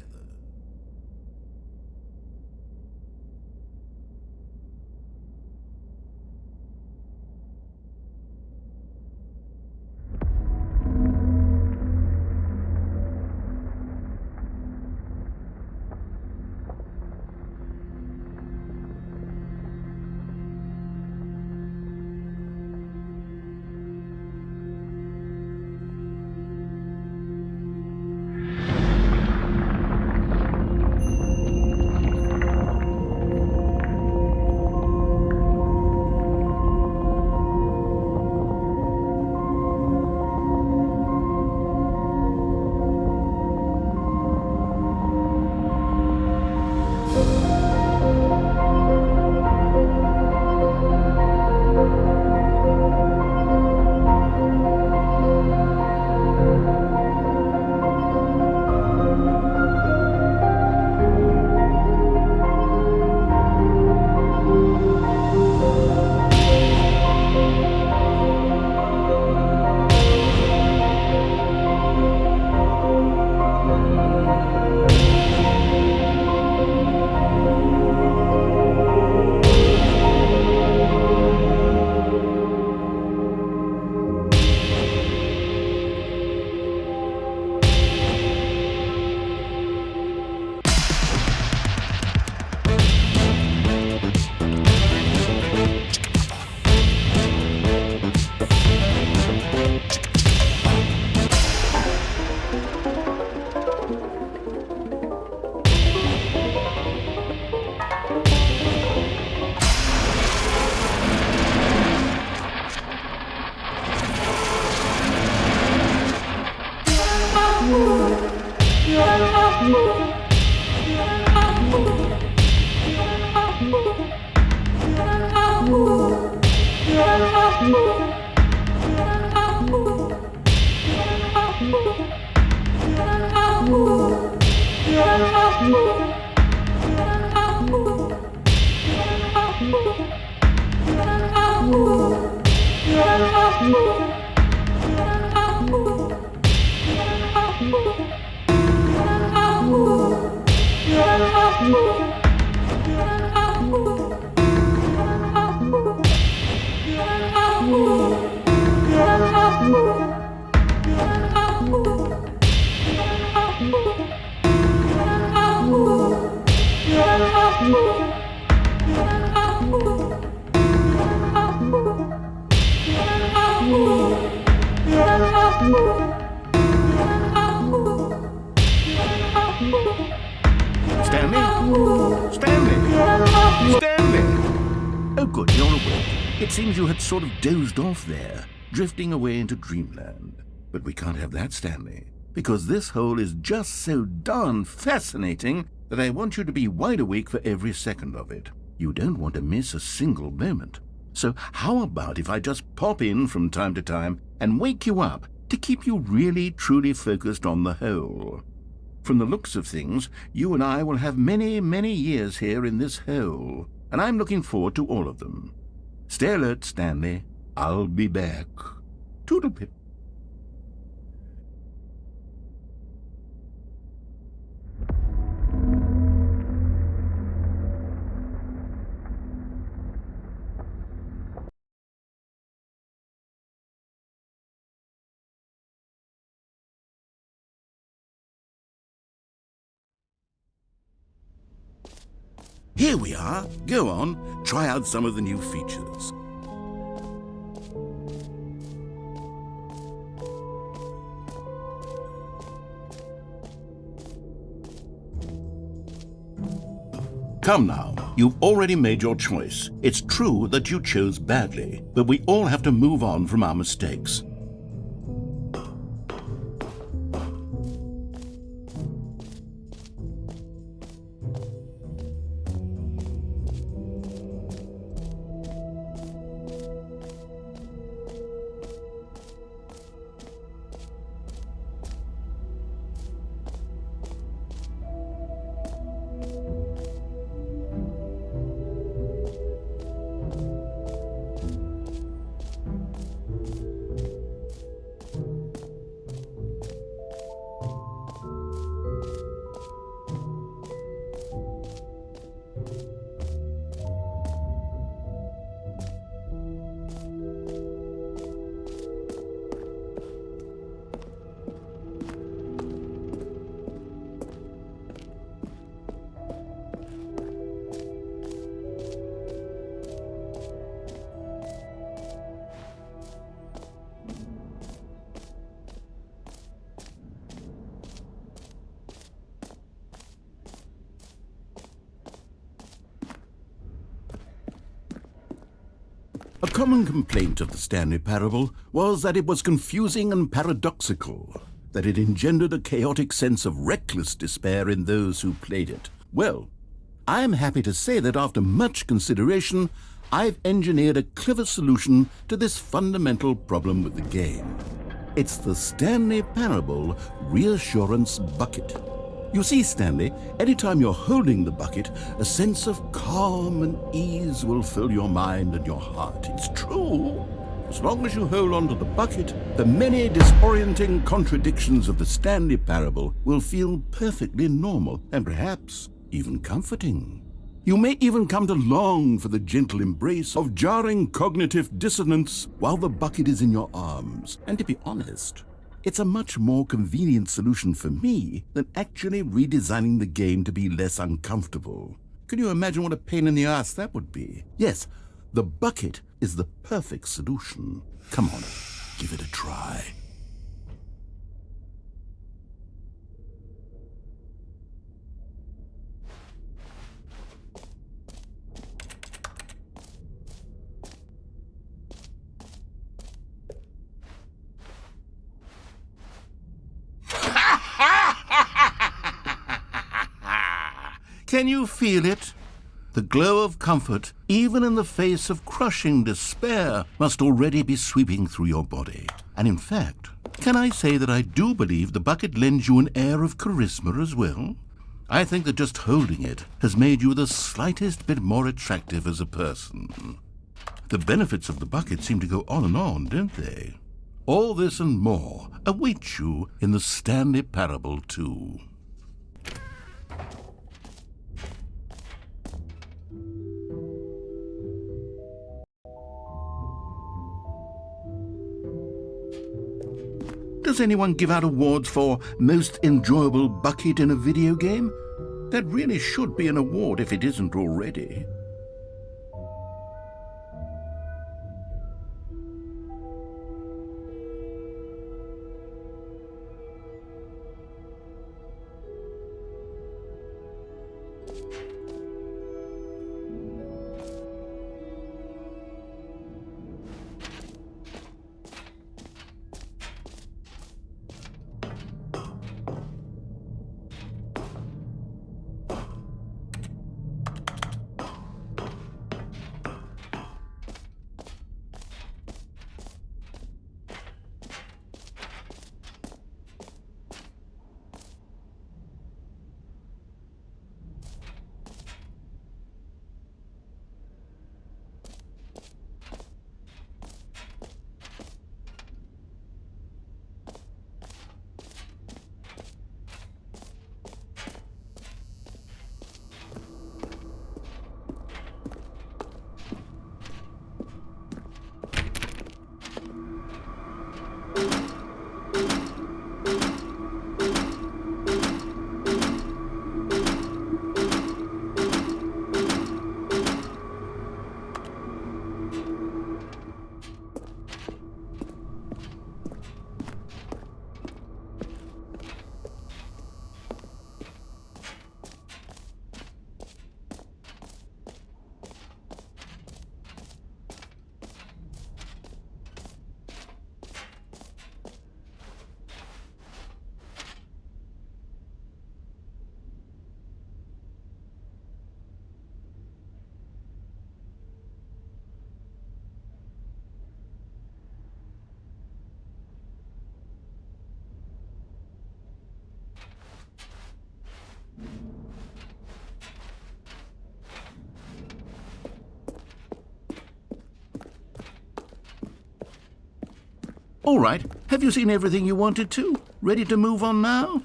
Stanley? Stanley? Stanley! Oh, good, you're awake. It seems you had sort of dozed off there, drifting away into dreamland. But we can't have that, Stanley, because this hole is just so darn fascinating that I want you to be wide awake for every second of it. You don't want to miss a single moment. So how about if I just pop in from time to time and wake you up to keep you really, truly focused on the hole? From the looks of things, you and I will have many, many years here in this hole, and I'm looking forward to all of them. Stay alert, Stanley. I'll be back. Toodle-pip. Here we are. Go on, try out some of the new features. Come now, you've already made your choice. It's true that you chose badly, but we all have to move on from our mistakes. A common complaint of the Stanley Parable was that it was confusing and paradoxical, that it engendered a chaotic sense of reckless despair in those who played it. Well, I am happy to say that after much consideration, I've engineered a clever solution to this fundamental problem with the game. It's the Stanley Parable Reassurance Bucket. You see, Stanley, anytime you're holding the bucket, a sense of calm and ease will fill your mind and your heart. It's true. As long as you hold on to the bucket, the many disorienting contradictions of the Stanley Parable will feel perfectly normal and perhaps even comforting. You may even come to long for the gentle embrace of jarring cognitive dissonance while the bucket is in your arms. And to be honest, it's a much more convenient solution for me than actually redesigning the game to be less uncomfortable. Can you imagine what a pain in the ass that would be? Yes, the bucket is the perfect solution. Come on, give it a try. Can you feel it? The glow of comfort, even in the face of crushing despair, must already be sweeping through your body. And in fact, can I say that I do believe the bucket lends you an air of charisma as well? I think that just holding it has made you the slightest bit more attractive as a person. The benefits of the bucket seem to go on, don't they? All this and more await you in the Stanley Parable 2. Does anyone give out awards for most enjoyable bucket in a video game? That really should be an award if it isn't already. All right, have you seen everything you wanted to? Ready to move on now?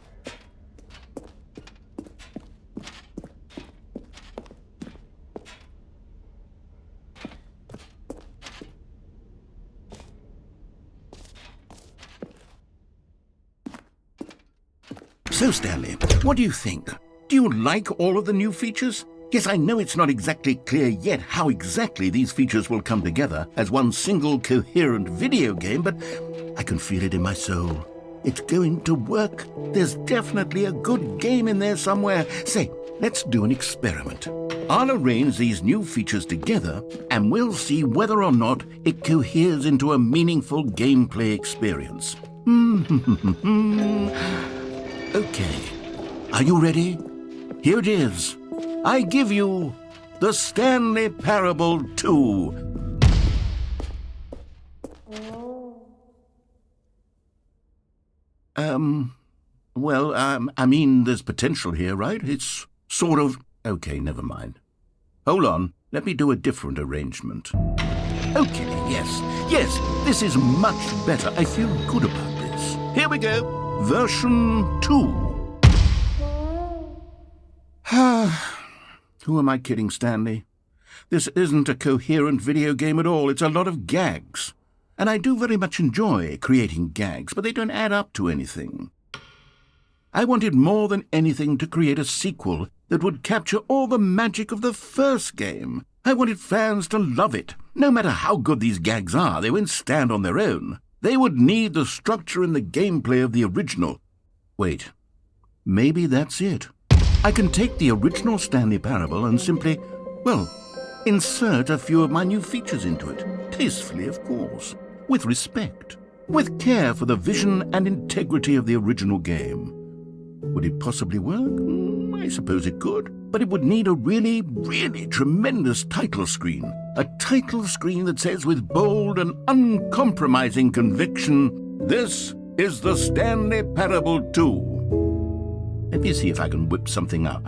So, Stanley, what do you think? Do you like all of the new features? Yes, I know it's not exactly clear yet how exactly these features will come together as one single coherent video game, but I can feel it in my soul. It's going to work. There's definitely a good game in there somewhere. Say, let's do an experiment. I'll arrange these new features together, and we'll see whether or not it coheres into a meaningful gameplay experience. Okay, are you ready? Here it is. I give you the Stanley Parable 2. I mean, there's potential here, right? It's sort of... Okay, never mind. Hold on, let me do a different arrangement. Okay, yes, this is much better. I feel good about this. Here we go, version 2. Who am I kidding, Stanley? This isn't a coherent video game at all. It's a lot of gags. And I do very much enjoy creating gags, but they don't add up to anything. I wanted more than anything to create a sequel that would capture all the magic of the first game. I wanted fans to love it. No matter how good these gags are, they won't stand on their own. They would need the structure and the gameplay of the original. Wait, maybe that's it. I can take the original Stanley Parable and simply, insert a few of my new features into it. Tastefully, of course. With respect. With care for the vision and integrity of the original game. Would it possibly work? I suppose it could. But it would need a really, really tremendous title screen. A title screen that says with bold and uncompromising conviction, "This is the Stanley Parable 2. Let me see if I can whip something up.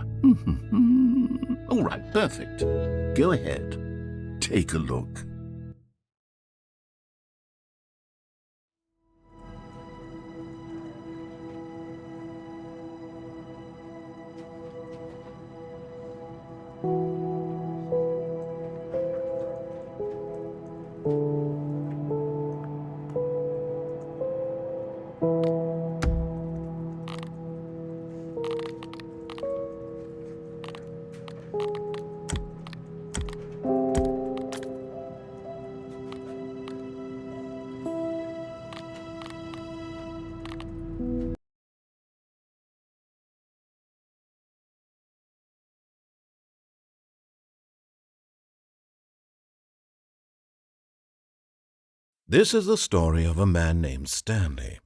All right, perfect. Go ahead. Take a look. This is the story of a man named Stanley.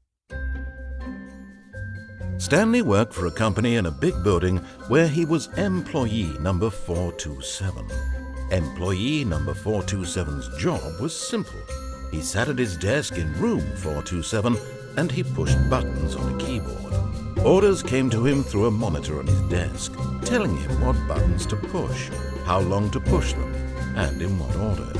Stanley worked for a company in a big building where he was employee number 427. Employee number 427's job was simple. He sat at his desk in room 427 and he pushed buttons on a keyboard. Orders came to him through a monitor on his desk, telling him what buttons to push, how long to push them, and in what order.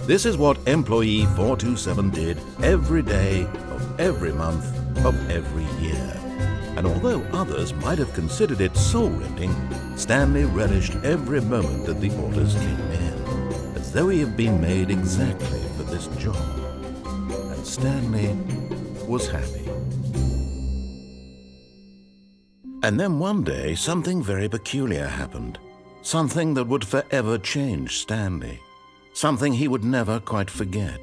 This is what employee 427 did every day of every month of every year. And although others might have considered it soul-rending, Stanley relished every moment that the orders came in, as though he had been made exactly for this job. And Stanley was happy. And then one day, something very peculiar happened. Something that would forever change Stanley. Something he would never quite forget.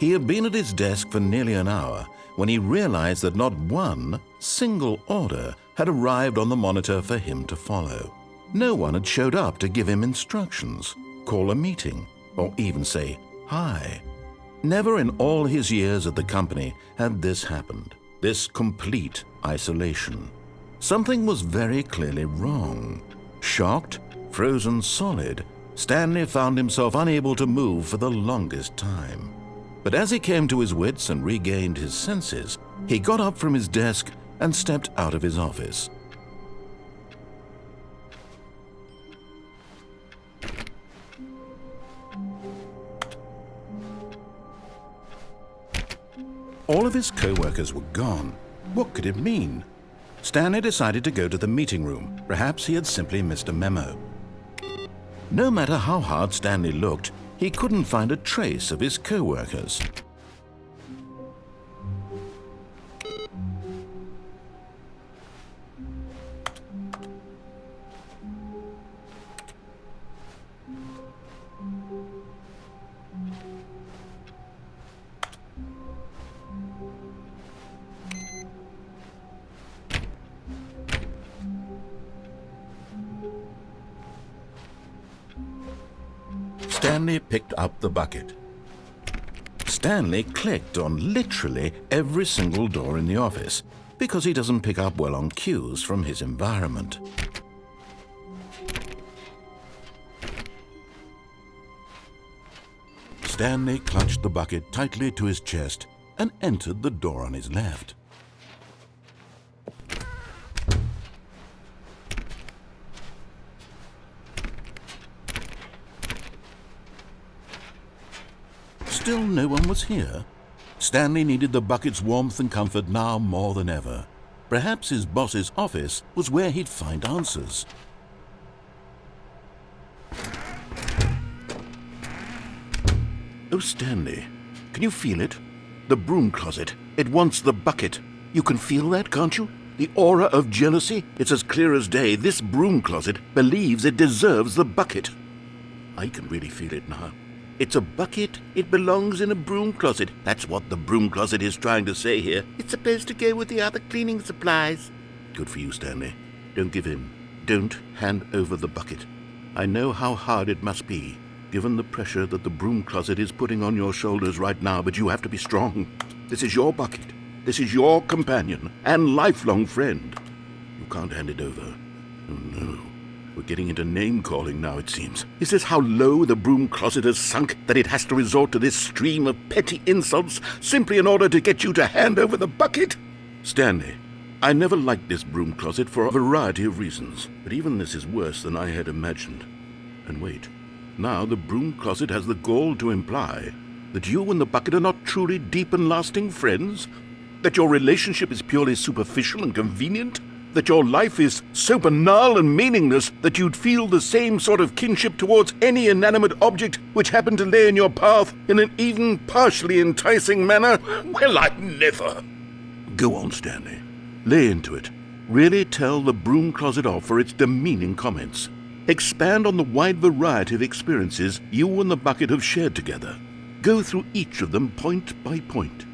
He had been at his desk for nearly an hour when he realized that not one single order had arrived on the monitor for him to follow. No one had showed up to give him instructions, call a meeting, or even say hi. Never in all his years at the company had this happened, this complete isolation. Something was very clearly wrong. Shocked, frozen solid, Stanley found himself unable to move for the longest time. But as he came to his wits and regained his senses, he got up from his desk and stepped out of his office. All of his co-workers were gone. What could it mean? Stanley decided to go to the meeting room. Perhaps he had simply missed a memo. No matter how hard Stanley looked, he couldn't find a trace of his co-workers. Stanley picked up the bucket. Stanley clicked on literally every single door in the office because he doesn't pick up well on cues from his environment. Stanley clutched the bucket tightly to his chest and entered the door on his left. Still no one was here. Stanley needed the bucket's warmth and comfort now more than ever. Perhaps his boss's office was where he'd find answers. Oh, Stanley, can you feel it? The broom closet. It wants the bucket. You can feel that, can't you? The aura of jealousy? It's as clear as day. This broom closet believes it deserves the bucket. I can really feel it now. It's a bucket. It belongs in a broom closet. That's what the broom closet is trying to say here. It's supposed to go with the other cleaning supplies. Good for you, Stanley. Don't give in. Don't hand over the bucket. I know how hard it must be, given the pressure that the broom closet is putting on your shoulders right now, but you have to be strong. This is your bucket. This is your companion and lifelong friend. You can't hand it over. Oh, no. We're getting into name-calling now, it seems. Is this how low the broom closet has sunk, that it has to resort to this stream of petty insults simply in order to get you to hand over the bucket? Stanley, I never liked this broom closet for a variety of reasons, but even this is worse than I had imagined. And wait, now the broom closet has the gall to imply that you and the bucket are not truly deep and lasting friends? That your relationship is purely superficial and convenient? That your life is so banal and meaningless that you'd feel the same sort of kinship towards any inanimate object which happened to lay in your path in an even partially enticing manner? Well, I never. Go on, Stanley. Lay into it. Really tell the broom closet off for its demeaning comments. Expand on the wide variety of experiences you and the bucket have shared together. Go through each of them point by point.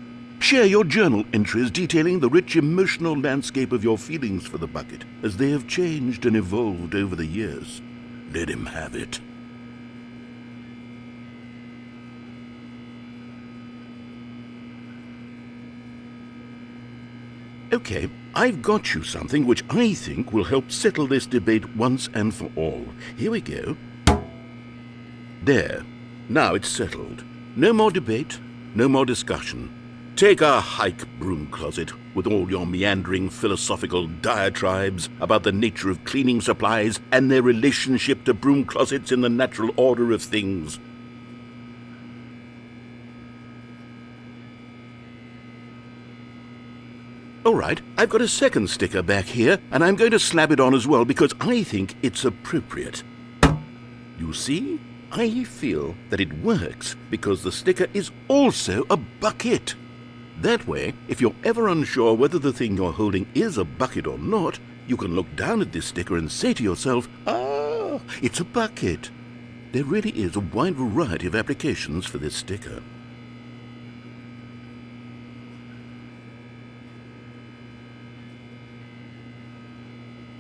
Share your journal entries detailing the rich emotional landscape of your feelings for the bucket as they have changed and evolved over the years. Let him have it. Okay, I've got you something which I think will help settle this debate once and for all. Here we go. There. Now it's settled. No more debate, no more discussion. Take a hike, Broom Closet, with all your meandering philosophical diatribes about the nature of cleaning supplies and their relationship to broom closets in the natural order of things. All right, I've got a second sticker back here, and I'm going to slap it on as well because I think it's appropriate. You see? I feel that it works because the sticker is also a bucket. That way, if you're ever unsure whether the thing you're holding is a bucket or not, you can look down at this sticker and say to yourself, "Ah, it's a bucket." There really is a wide variety of applications for this sticker.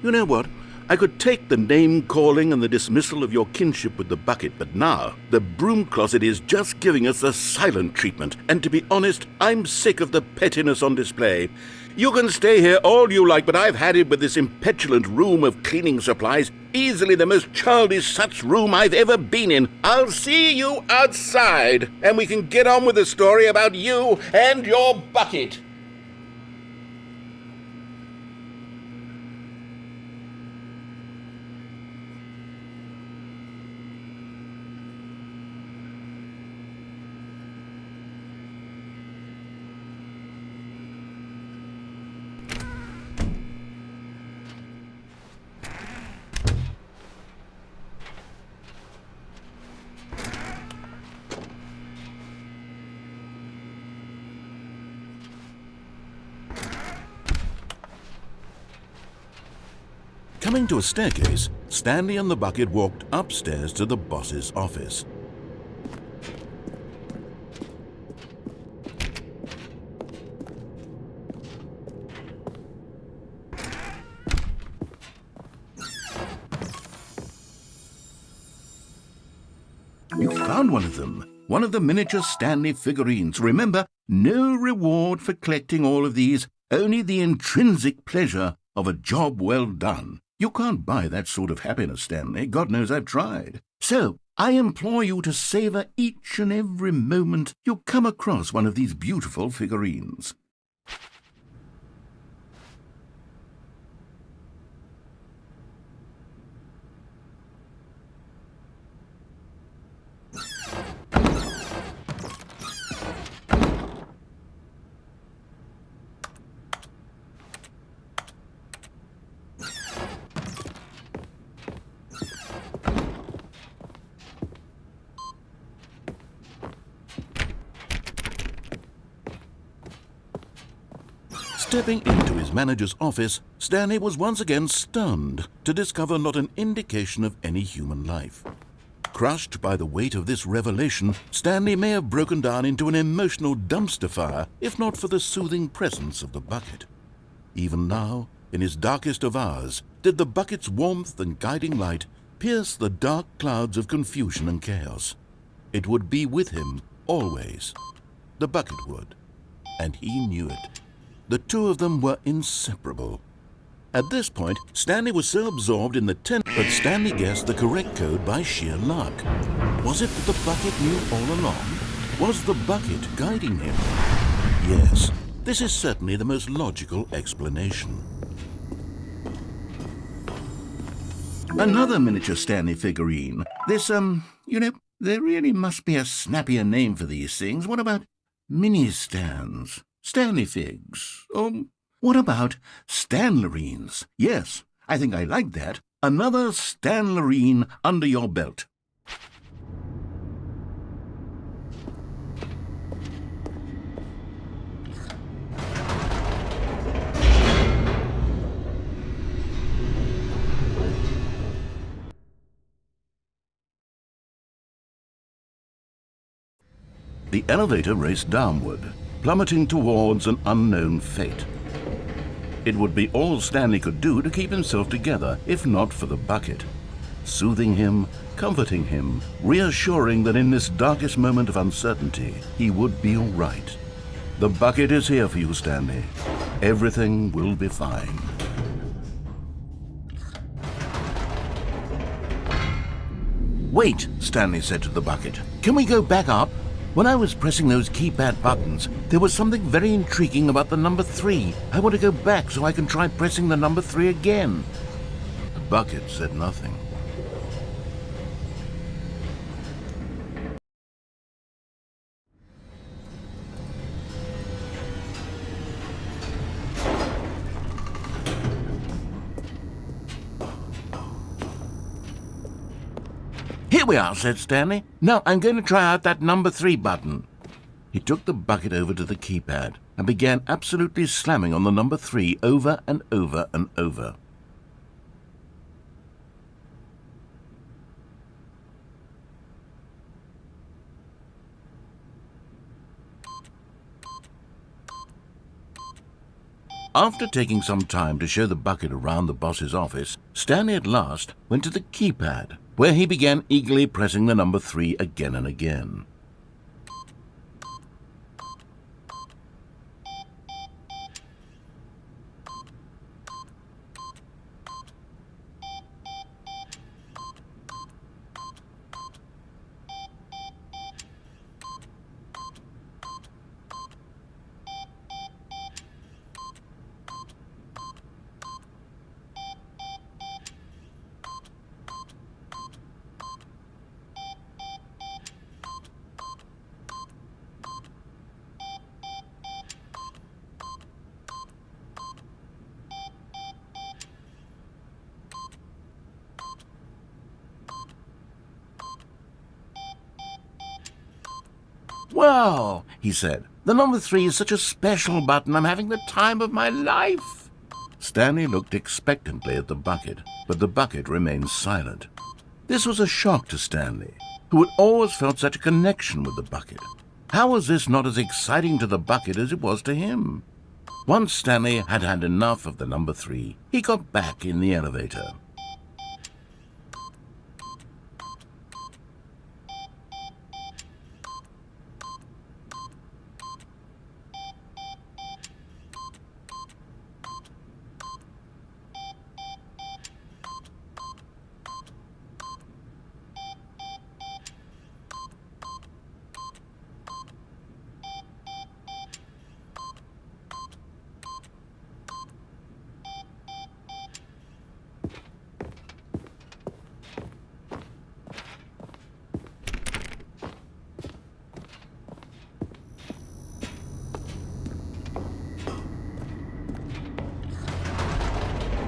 You know what? I could take the name-calling and the dismissal of your kinship with the bucket, but now the broom closet is just giving us the silent treatment, and to be honest, I'm sick of the pettiness on display. You can stay here all you like, but I've had it with this impetulant room of cleaning supplies, easily the most childish such room I've ever been in. I'll see you outside, and we can get on with the story about you and your bucket. Coming to a staircase, Stanley and the bucket walked upstairs to the boss's office. You found one of them. One of the miniature Stanley figurines. Remember, no reward for collecting all of these, only the intrinsic pleasure of a job well done. You can't buy that sort of happiness, Stanley. God knows I've tried. So, I implore you to savor each and every moment you come across one of these beautiful figurines. Stepping into his manager's office, Stanley was once again stunned to discover not an indication of any human life. Crushed by the weight of this revelation, Stanley may have broken down into an emotional dumpster fire if not for the soothing presence of the bucket. Even now, in his darkest of hours, did the bucket's warmth and guiding light pierce the dark clouds of confusion and chaos. It would be with him always. The bucket would, and he knew it. The two of them were inseparable. At this point, Stanley was so absorbed in the but Stanley guessed the correct code by sheer luck. Was it that the bucket knew all along? Was the bucket guiding him? Yes, this is certainly the most logical explanation. Another miniature Stanley figurine. This, there really must be a snappier name for these things. What about mini-stands? Stanley figs. What about Stanlerines? Yes, I think I like that. Another Stanlerine under your belt. The elevator raced downward, plummeting towards an unknown fate. It would be all Stanley could do to keep himself together, if not for the bucket. Soothing him, comforting him, reassuring that in this darkest moment of uncertainty, he would be all right. The bucket is here for you, Stanley. Everything will be fine. Wait, Stanley said to the bucket. Can we go back up? When I was pressing those keypad buttons, there was something very intriguing about the number 3. I want to go back so I can try pressing the number 3 again. The bucket said nothing. Here we are, said Stanley. Now I'm going to try out that number 3 button. He took the bucket over to the keypad and began absolutely slamming on the number 3 over and over and over. After taking some time to show the bucket around the boss's office, Stanley at last went to the keypad, where he began eagerly pressing the number 3 again and again. Wow, he said, the number 3 is such a special button. I'm having the time of my life. Stanley looked expectantly at the bucket, but the bucket remained silent. This was a shock to Stanley, who had always felt such a connection with the bucket. How was this not as exciting to the bucket as it was to him? Once Stanley had had enough of the number 3, he got back in the elevator.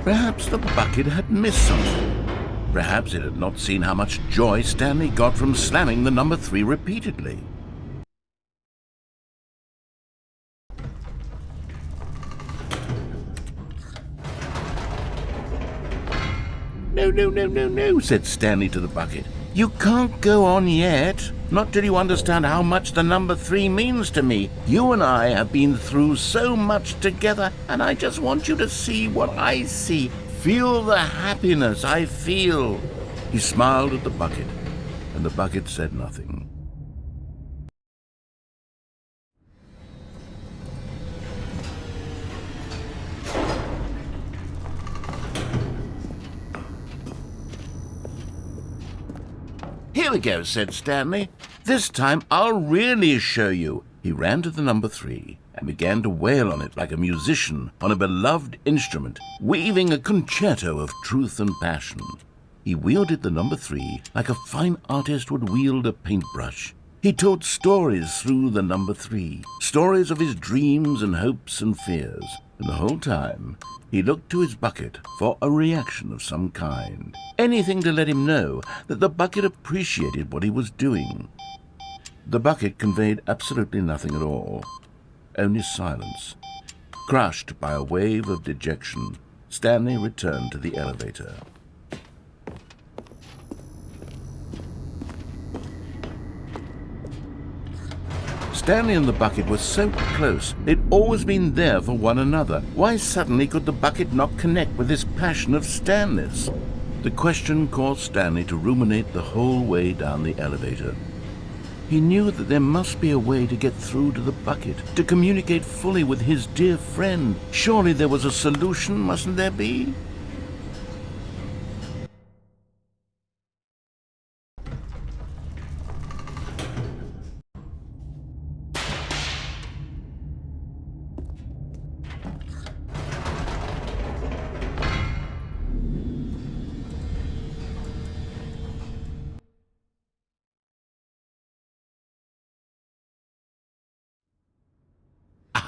Perhaps the bucket had missed something. Perhaps it had not seen how much joy Stanley got from slamming the number 3 repeatedly. No, said Stanley to the bucket. You can't go on yet. Not till you understand how much the number 3 means to me. You and I have been through so much together, and I just want you to see what I see. Feel the happiness I feel. He smiled at the bucket, and the bucket said nothing. Here we go, said Stanley. This time I'll really show you. He ran to the number 3 and began to wail on it like a musician on a beloved instrument, weaving a concerto of truth and passion. He wielded the number 3 like a fine artist would wield a paintbrush. He told stories through the number 3, stories of his dreams and hopes and fears, and the whole time he looked to his bucket for a reaction of some kind. Anything to let him know that the bucket appreciated what he was doing. The bucket conveyed absolutely nothing at all, only silence. Crushed by a wave of dejection, Stanley returned to the elevator. Stanley and the bucket were so close. They'd always been there for one another. Why suddenly could the bucket not connect with this passion of Stanley's? The question caused Stanley to ruminate the whole way down the elevator. He knew that there must be a way to get through to the bucket, to communicate fully with his dear friend. Surely there was a solution, mustn't there be?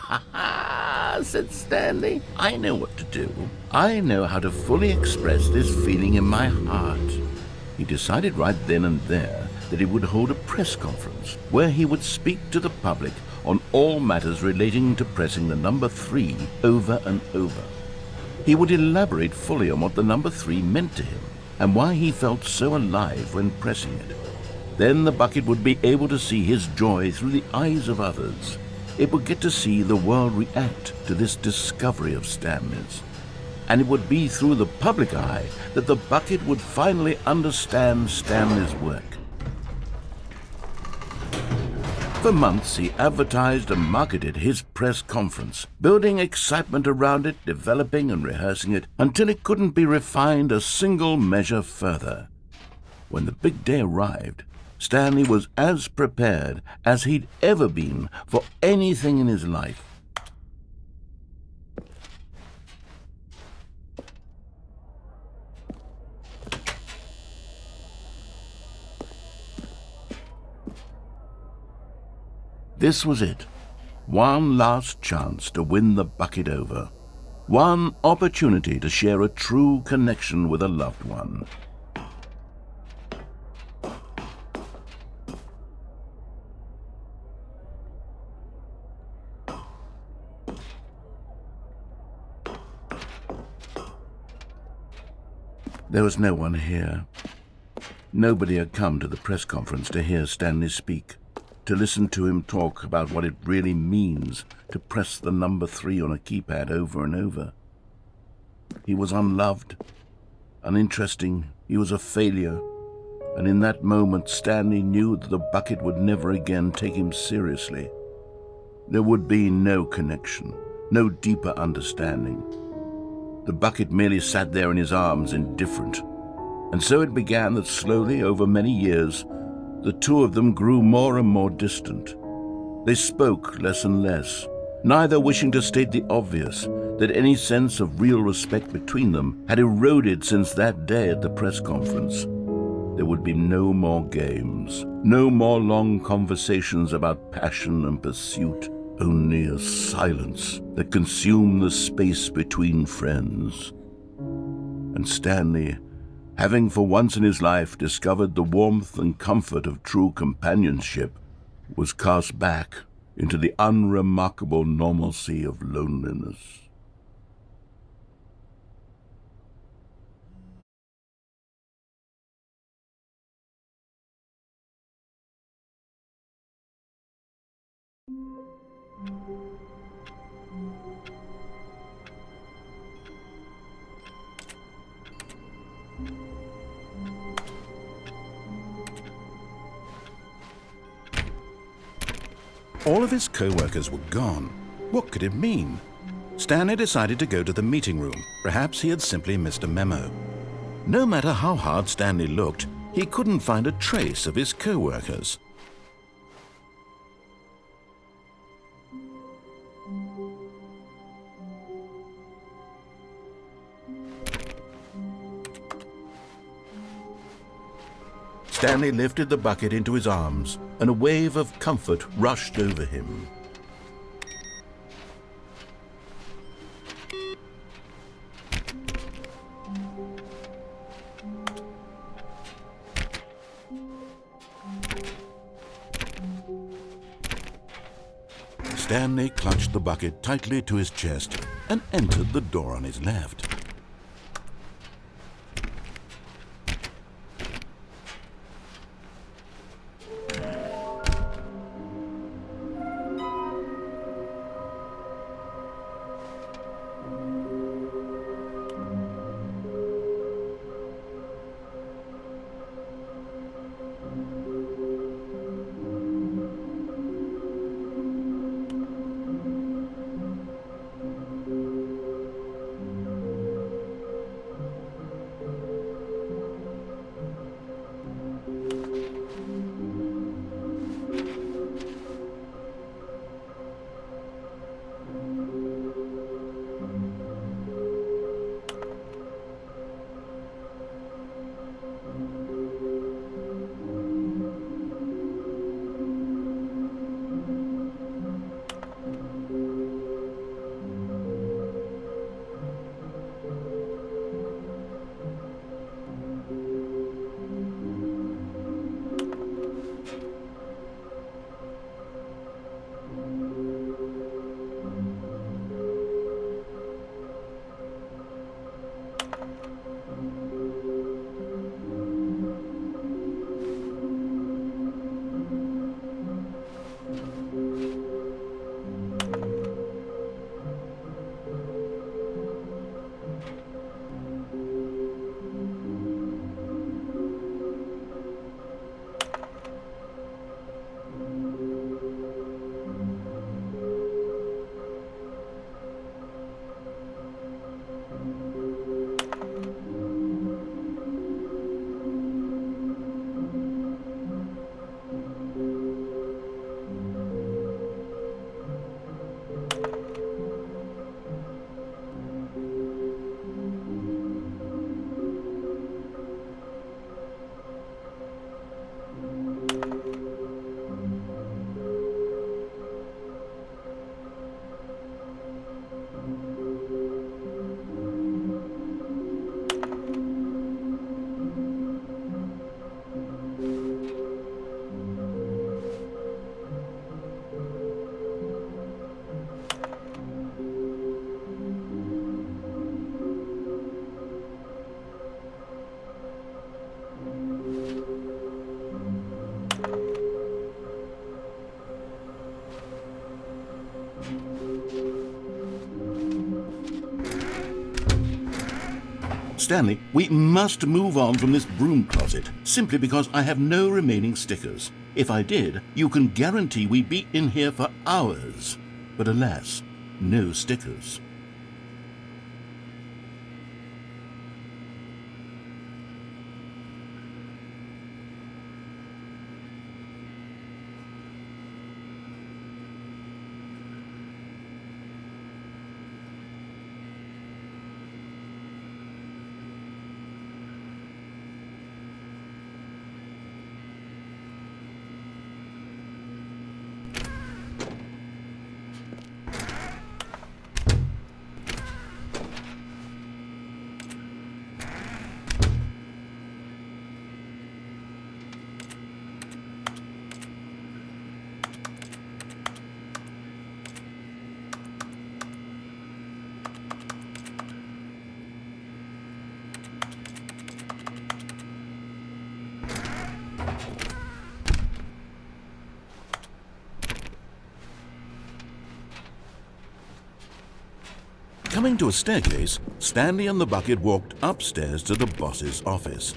"Ah," said Stanley, "I know what to do. I know how to fully express this feeling in my heart." He decided right then and there that he would hold a press conference where he would speak to the public on all matters relating to pressing the number 3 over and over. He would elaborate fully on what the number 3 meant to him and why he felt so alive when pressing it. Then the bucket would be able to see his joy through the eyes of others. It would get to see the world react to this discovery of Stanley's. And it would be through the public eye that the bucket would finally understand Stanley's work. For months he advertised and marketed his press conference, building excitement around it, developing and rehearsing it, until it couldn't be refined a single measure further. When the big day arrived, Stanley was as prepared as he'd ever been for anything in his life. This was it. One last chance to win the bucket over. One opportunity to share a true connection with a loved one. There was no one here. Nobody had come to the press conference to hear Stanley speak, to listen to him talk about what it really means to press the number 3 on a keypad over and over. He was unloved, uninteresting, he was a failure, and in that moment Stanley knew that the bucket would never again take him seriously. There would be no connection, no deeper understanding. The bucket merely sat there in his arms, indifferent. And so it began that slowly, over many years, the two of them grew more and more distant. They spoke less and less, neither wishing to state the obvious, that any sense of real respect between them had eroded since that day at the press conference. There would be no more games, no more long conversations about passion and pursuit, only a silence that consumed the space between friends. And Stanley, having for once in his life discovered the warmth and comfort of true companionship, was cast back into the unremarkable normalcy of loneliness. All of his co-workers were gone. What could it mean? Stanley decided to go to the meeting room. Perhaps he had simply missed a memo. No matter how hard Stanley looked, he couldn't find a trace of his co-workers. Stanley lifted the bucket into his arms, and a wave of comfort rushed over him. Stanley clutched the bucket tightly to his chest and entered the door on his left. Stanley, we must move on from this broom closet, simply because I have no remaining stickers. If I did, you can guarantee we'd be in here for hours. But alas, no stickers. Coming to a staircase, Stanley and the bucket walked upstairs to the boss's office.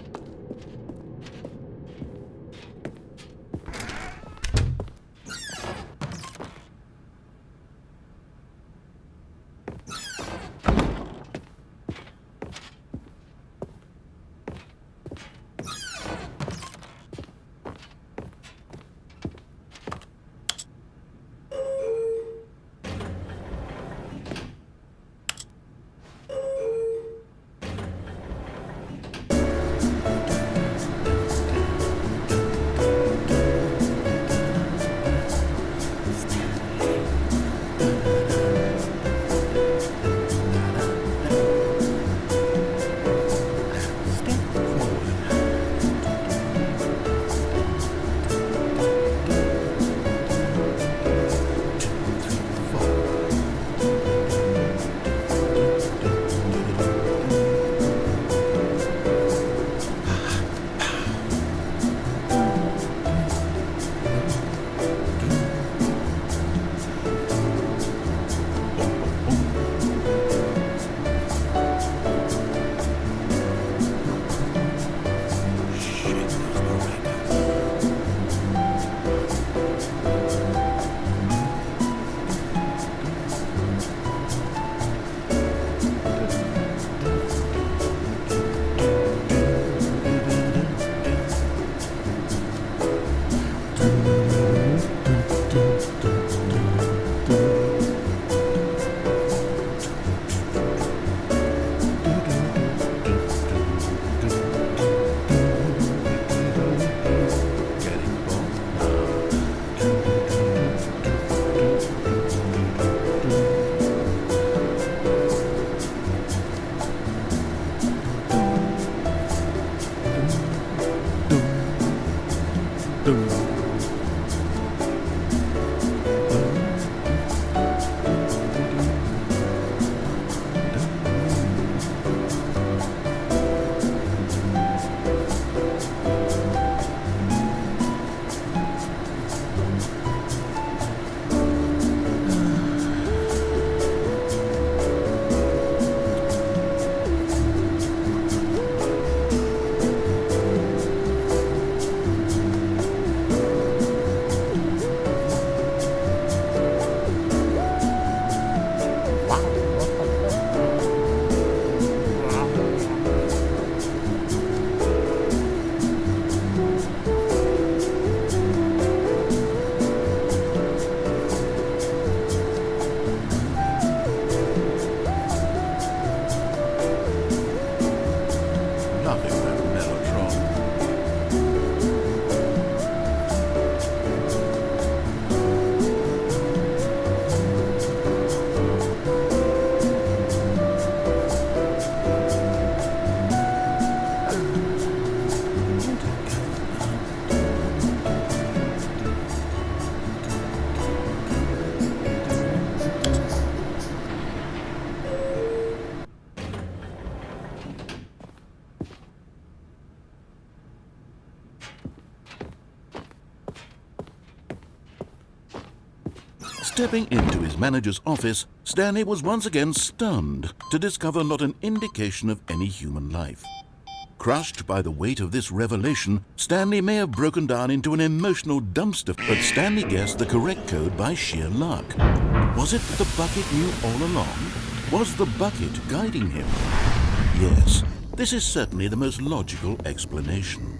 Stepping into his manager's office, Stanley was once again stunned to discover not an indication of any human life. Crushed by the weight of this revelation, Stanley may have broken down into an emotional dumpster, but Stanley guessed the correct code by sheer luck. Was it that the bucket knew all along? Was the bucket guiding him? Yes, this is certainly the most logical explanation.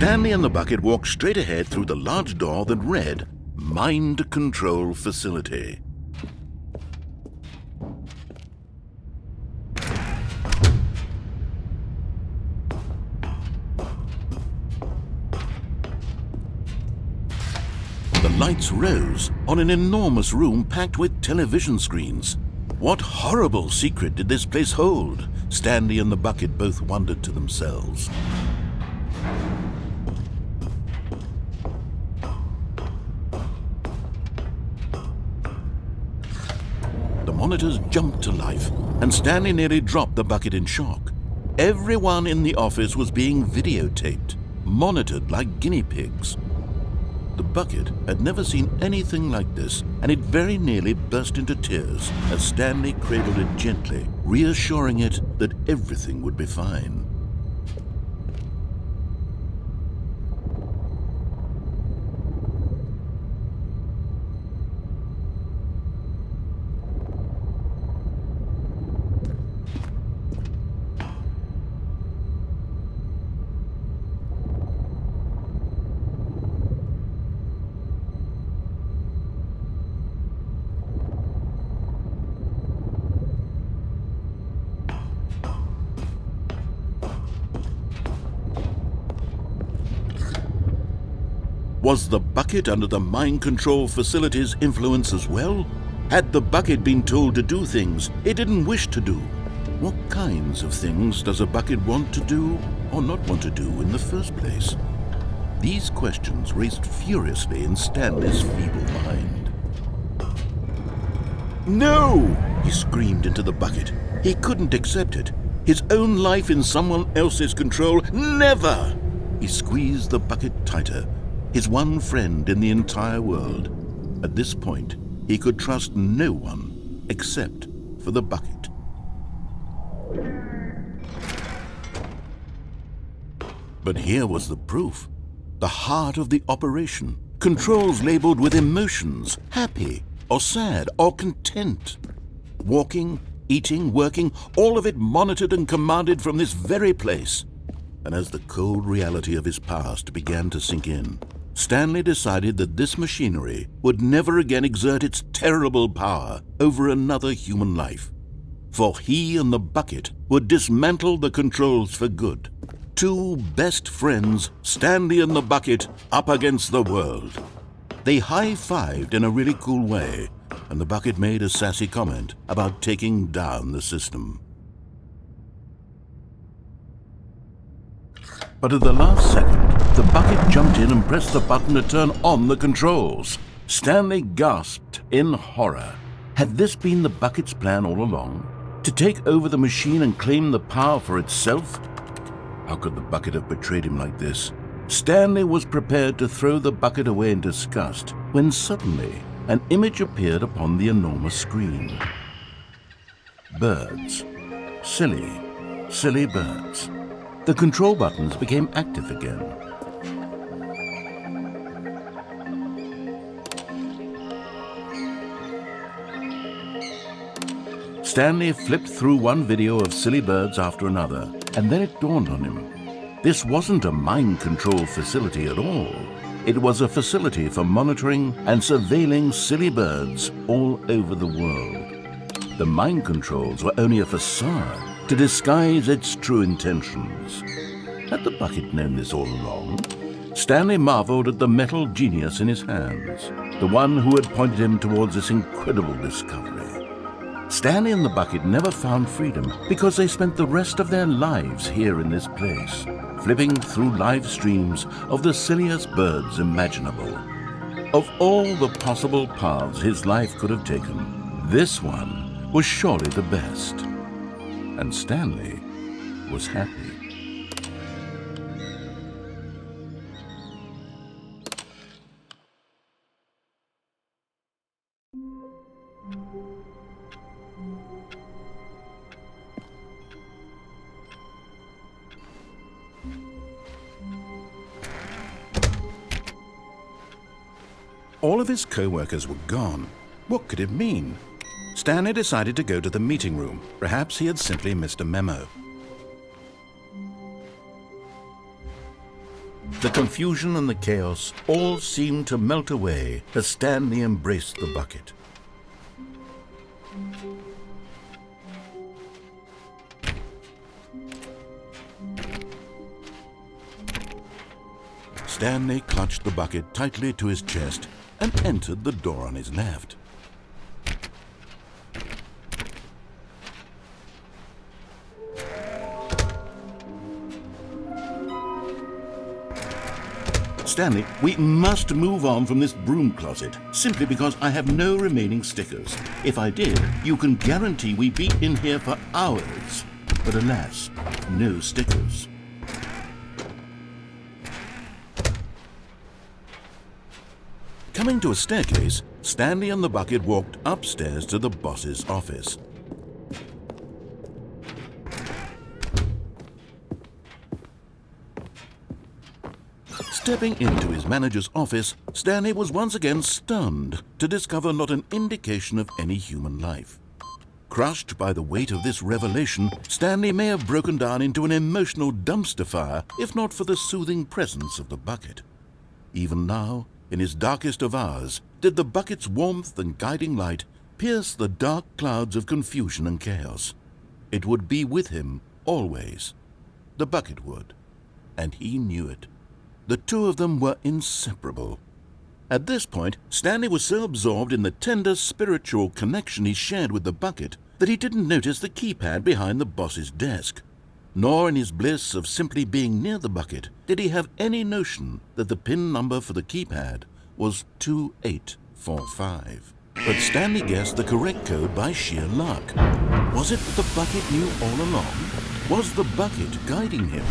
Stanley and the bucket walked straight ahead through the large door that read, Mind Control Facility. The lights rose on an enormous room packed with television screens. What horrible secret did this place hold? Stanley and the bucket both wondered to themselves. The monitors jumped to life, and Stanley nearly dropped the bucket in shock. Everyone in the office was being videotaped, monitored like guinea pigs. The bucket had never seen anything like this, and it very nearly burst into tears as Stanley cradled it gently, reassuring it that everything would be fine. Was the bucket under the mind control facility's influence as well? Had the bucket been told to do things it didn't wish to do? What kinds of things does a bucket want to do or not want to do in the first place? These questions raced furiously in Stanley's feeble mind. No! He screamed into the bucket. He couldn't accept it. His own life in someone else's control. Never! He squeezed the bucket tighter. His one friend in the entire world. At this point, he could trust no one except for the bucket. But here was the proof. The heart of the operation. Controls labeled with emotions, happy or sad or content. Walking, eating, working, all of it monitored and commanded from this very place. And as the cold reality of his past began to sink in, Stanley decided that this machinery would never again exert its terrible power over another human life. For he and the bucket would dismantle the controls for good. Two best friends, Stanley and the bucket, up against the world. They high-fived in a really cool way, and the bucket made a sassy comment about taking down the system. But at the last second, the bucket jumped in and pressed the button to turn on the controls. Stanley gasped in horror. Had this been the bucket's plan all along? To take over the machine and claim the power for itself? How could the bucket have betrayed him like this? Stanley was prepared to throw the bucket away in disgust when suddenly an image appeared upon the enormous screen. Birds. Silly, silly birds. The control buttons became active again. Stanley flipped through one video of silly birds after another, and then it dawned on him. This wasn't a mind control facility at all. It was a facility for monitoring and surveilling silly birds all over the world. The mind controls were only a facade to disguise its true intentions. Had the bucket known this all along? Stanley marveled at the metal genius in his hands, the one who had pointed him towards this incredible discovery. Stanley and the bucket never found freedom because they spent the rest of their lives here in this place, flipping through live streams of the silliest birds imaginable. Of all the possible paths his life could have taken, this one was surely the best. And Stanley was happy. All of his co-workers were gone. What could it mean? Stanley decided to go to the meeting room. Perhaps he had simply missed a memo. The confusion and the chaos all seemed to melt away as Stanley embraced the bucket. Stanley clutched the bucket tightly to his chest and entered the door on his left. Stanley, we must move on from this broom closet, simply because I have no remaining stickers. If I did, you can guarantee we'd be in here for hours. But alas, no stickers. Coming to a staircase, Stanley and the bucket walked upstairs to the boss's office. Stepping into his manager's office, Stanley was once again stunned to discover not an indication of any human life. Crushed by the weight of this revelation, Stanley may have broken down into an emotional dumpster fire if not for the soothing presence of the bucket. Even now, in his darkest of hours, did the bucket's warmth and guiding light pierce the dark clouds of confusion and chaos. It would be with him always. The bucket would, and he knew it. The two of them were inseparable. At this point, Stanley was so absorbed in the tender spiritual connection he shared with the bucket that he didn't notice the keypad behind the boss's desk. Nor in his bliss of simply being near the bucket did he have any notion that the PIN number for the keypad was 2845. But Stanley guessed the correct code by sheer luck. Was it that the bucket knew all along? Was the bucket guiding him?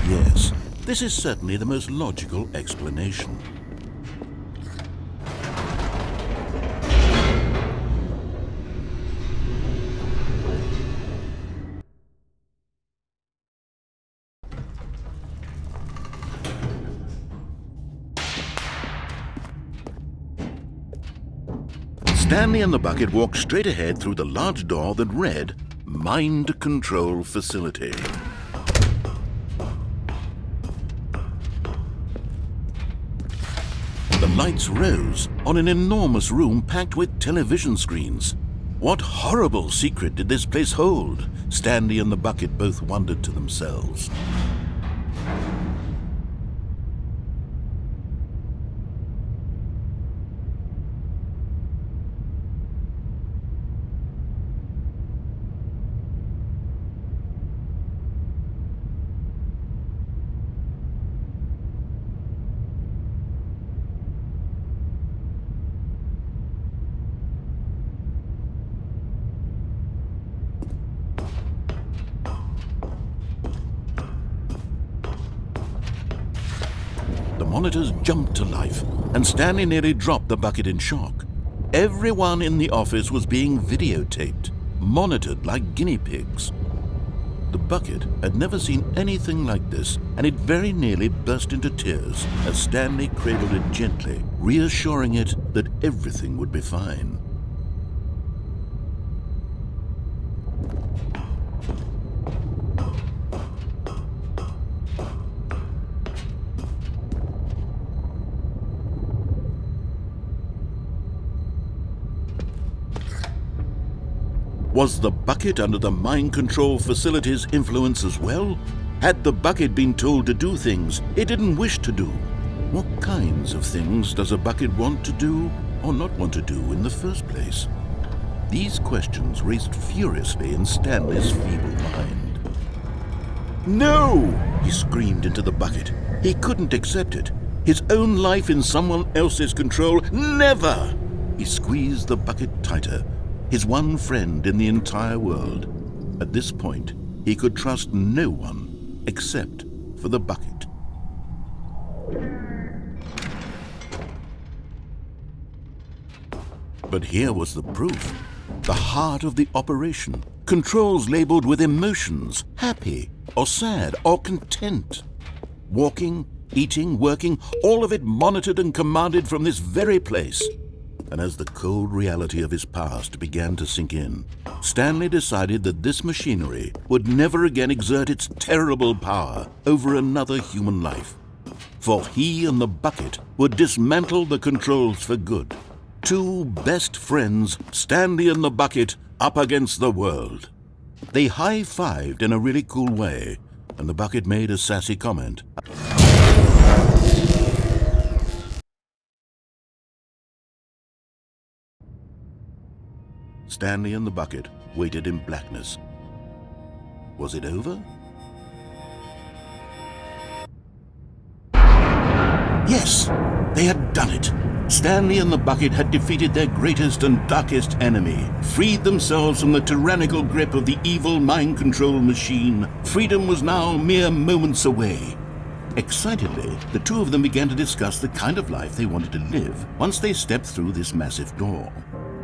Yes, this is certainly the most logical explanation. Stanley and the bucket walked straight ahead through the large door that read, Mind Control Facility. The lights rose on an enormous room packed with television screens. What horrible secret did this place hold? Stanley and the bucket both wondered to themselves. The monitors jumped to life, and Stanley nearly dropped the bucket in shock. Everyone in the office was being videotaped, monitored like guinea pigs. The bucket had never seen anything like this, and it very nearly burst into tears as Stanley cradled it gently, reassuring it that everything would be fine. Was the bucket under the mind control facility's influence as well? Had the bucket been told to do things it didn't wish to do? What kinds of things does a bucket want to do or not want to do in the first place? These questions raced furiously in Stanley's feeble mind. No! He screamed into the bucket. He couldn't accept it. His own life in someone else's control, never! He squeezed the bucket tighter, his one friend in the entire world. At this point, he could trust no one except for the bucket. But here was the proof. The heart of the operation. Controls labeled with emotions, happy or sad or content. Walking, eating, working, all of it monitored and commanded from this very place. And as the cold reality of his past began to sink in, Stanley decided that this machinery would never again exert its terrible power over another human life. For he and the bucket would dismantle the controls for good. Two best friends, Stanley and the bucket, up against the world. They high-fived in a really cool way, and the bucket made a sassy comment. Stanley and the bucket waited in blackness. Was it over? Yes, they had done it. Stanley and the bucket had defeated their greatest and darkest enemy, freed themselves from the tyrannical grip of the evil mind control machine. Freedom was now mere moments away. Excitedly, the two of them began to discuss the kind of life they wanted to live once they stepped through this massive door.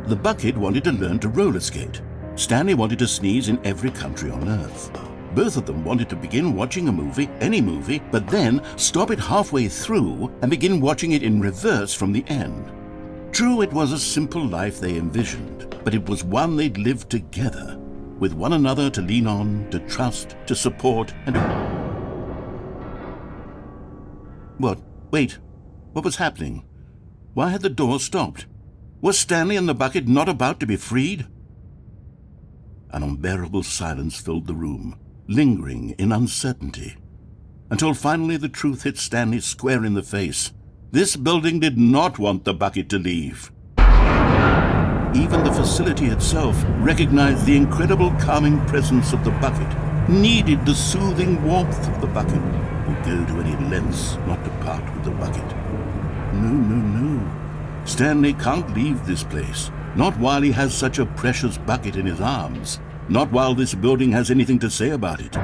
The bucket wanted to learn to roller skate. Stanley wanted to sneeze in every country on Earth. Both of them wanted to begin watching a movie, any movie, but then stop it halfway through and begin watching it in reverse from the end. True, it was a simple life they envisioned, but it was one they'd lived together, with one another to lean on, to trust, to support, and What? Wait. What was happening? Why had the door stopped? Was Stanley and the bucket not about to be freed? An unbearable silence filled the room, lingering in uncertainty, until finally the truth hit Stanley square in the face. This building did not want the bucket to leave. Even the facility itself recognized the incredible calming presence of the bucket, needed the soothing warmth of the bucket, would go to any lengths not to part with the bucket. No. Stanley can't leave this place, not while he has such a precious bucket in his arms. Not while this building has anything to say about it.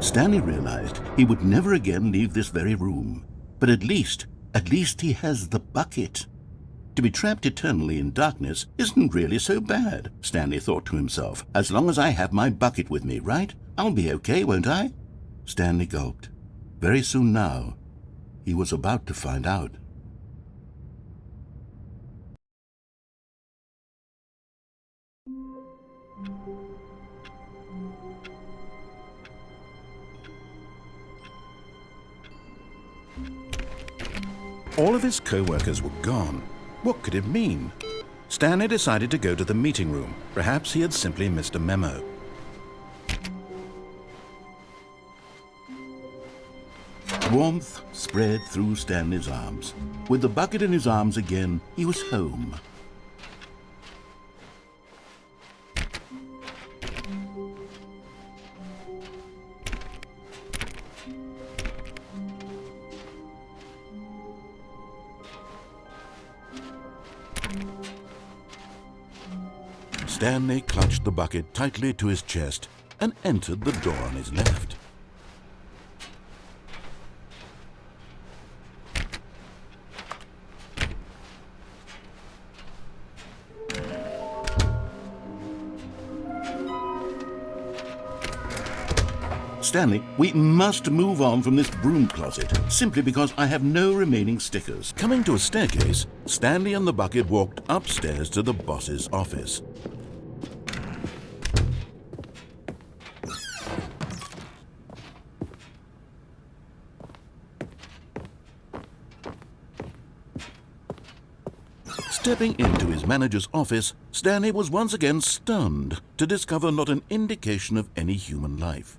Stanley realized he would never again leave this very room. But at least he has the bucket. To be trapped eternally in darkness isn't really so bad, Stanley thought to himself. As long as I have my bucket with me, right? I'll be okay, won't I? Stanley gulped. Very soon now, he was about to find out. All of his co-workers were gone. What could it mean? Stanley decided to go to the meeting room. Perhaps he had simply missed a memo. Warmth spread through Stanley's arms. With the bucket in his arms again, he was home. Stanley clutched the bucket tightly to his chest and entered the door on his left. Stanley, we must move on from this broom closet, simply because I have no remaining stickers. Coming to a staircase, Stanley and the bucket walked upstairs to the boss's office. Stepping into his manager's office, Stanley was once again stunned to discover not an indication of any human life.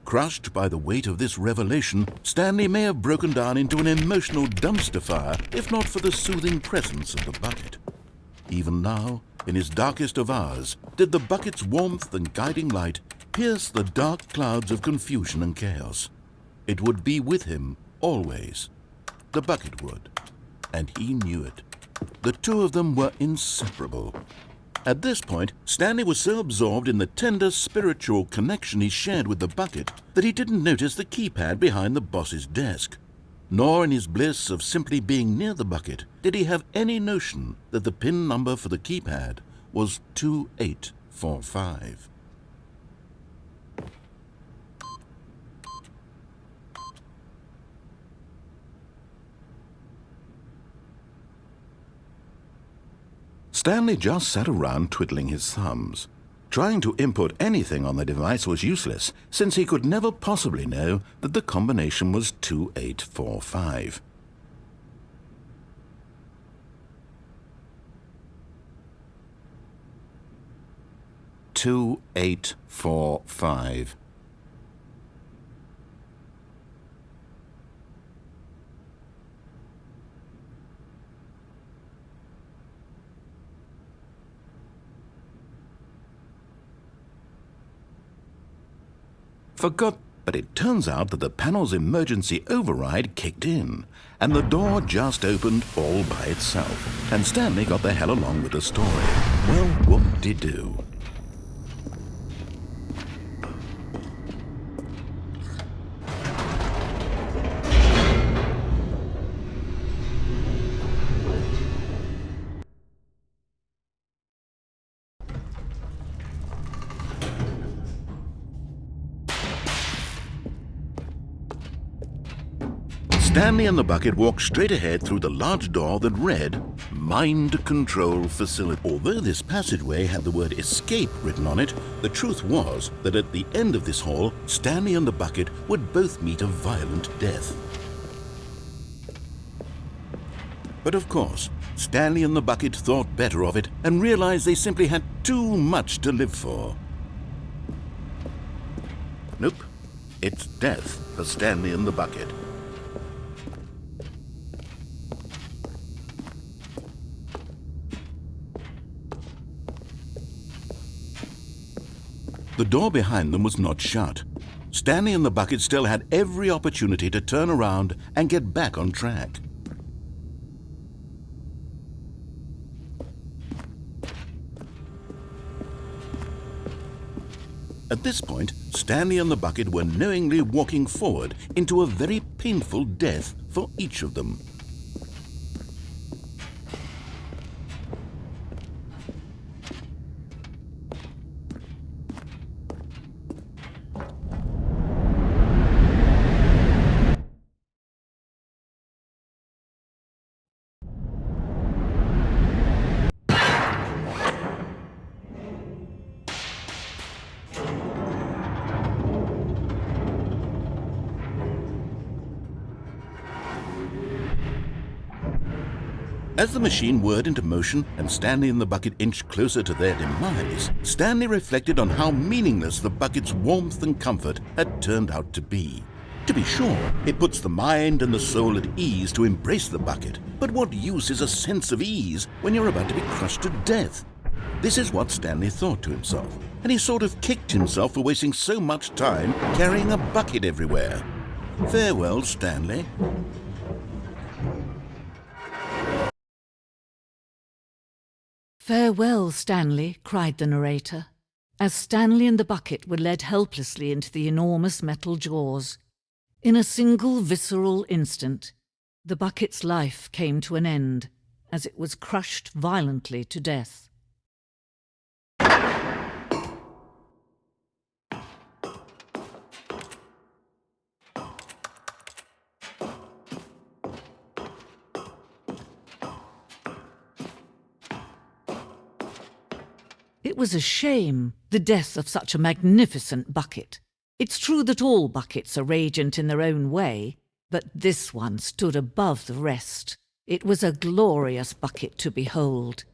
Crushed by the weight of this revelation, Stanley may have broken down into an emotional dumpster fire if not for the soothing presence of the bucket. Even now, in his darkest of hours, did the bucket's warmth and guiding light pierce the dark clouds of confusion and chaos. It would be with him always. The bucket would, and he knew it. The two of them were inseparable. At this point, Stanley was so absorbed in the tender spiritual connection he shared with the bucket that he didn't notice the keypad behind the boss's desk. Nor in his bliss of simply being near the bucket did he have any notion that the PIN number for the keypad was 2845. Stanley just sat around twiddling his thumbs. Trying to input anything on the device was useless, since he could never possibly know that the combination was 2845. "2845. Forgot, but it turns out that the panel's emergency override kicked in, and the door just opened all by itself, and Stanley got the hell along with the story. Well, whoop-de-doo. Stanley and the bucket walked straight ahead through the large door that read, Mind Control Facility. Although this passageway had the word escape written on it, the truth was that at the end of this hall, Stanley and the bucket would both meet a violent death. But of course, Stanley and the bucket thought better of it and realized they simply had too much to live for. Nope, it's death for Stanley and the bucket. The door behind them was not shut. Stanley and the bucket still had every opportunity to turn around and get back on track. At this point, Stanley and the bucket were knowingly walking forward into a very painful death for each of them. As the machine whirred into motion and Stanley and the bucket inched closer to their demise, Stanley reflected on how meaningless the bucket's warmth and comfort had turned out to be. To be sure, it puts the mind and the soul at ease to embrace the bucket, but what use is a sense of ease when you're about to be crushed to death? This is what Stanley thought to himself, and he sort of kicked himself for wasting so much time carrying a bucket everywhere. Farewell, Stanley. "Farewell, Stanley," cried the narrator, as Stanley and the bucket were led helplessly into the enormous metal jaws. In a single visceral instant, the bucket's life came to an end, as it was crushed violently to death. It was a shame, the death of such a magnificent bucket. It's true that all buckets are radiant in their own way, but this one stood above the rest. It was a glorious bucket to behold.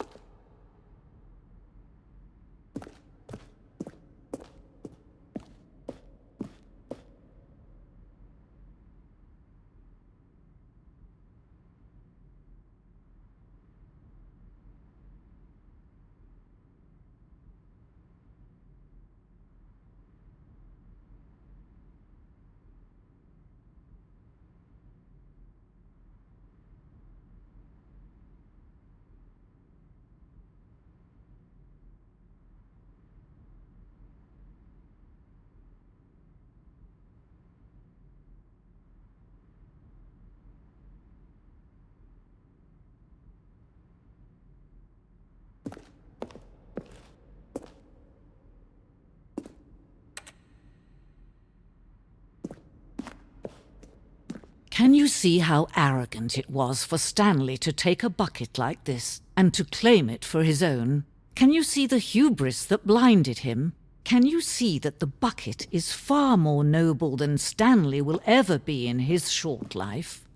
Can you see how arrogant it was for Stanley to take a bucket like this and to claim it for his own? Can you see the hubris that blinded him? Can you see that the bucket is far more noble than Stanley will ever be in his short life?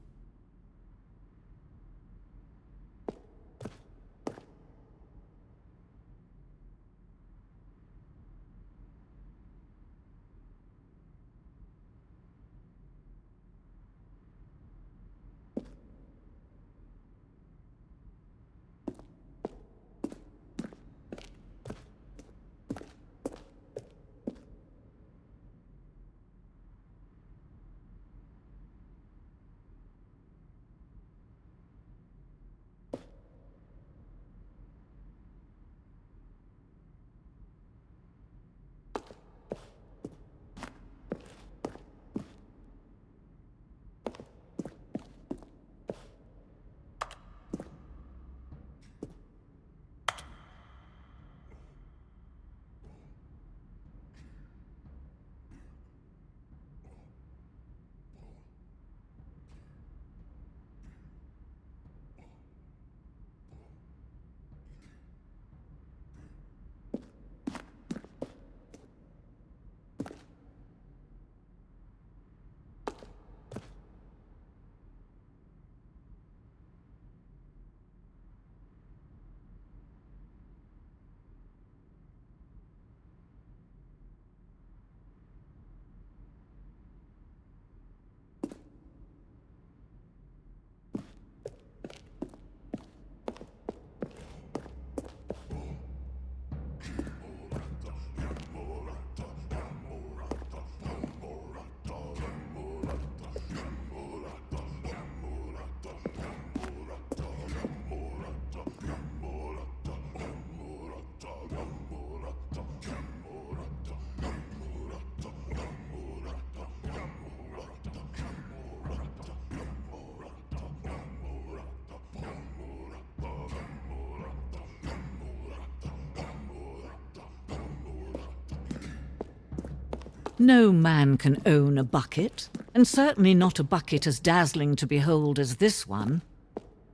No man can own a bucket, and certainly not a bucket as dazzling to behold as this one.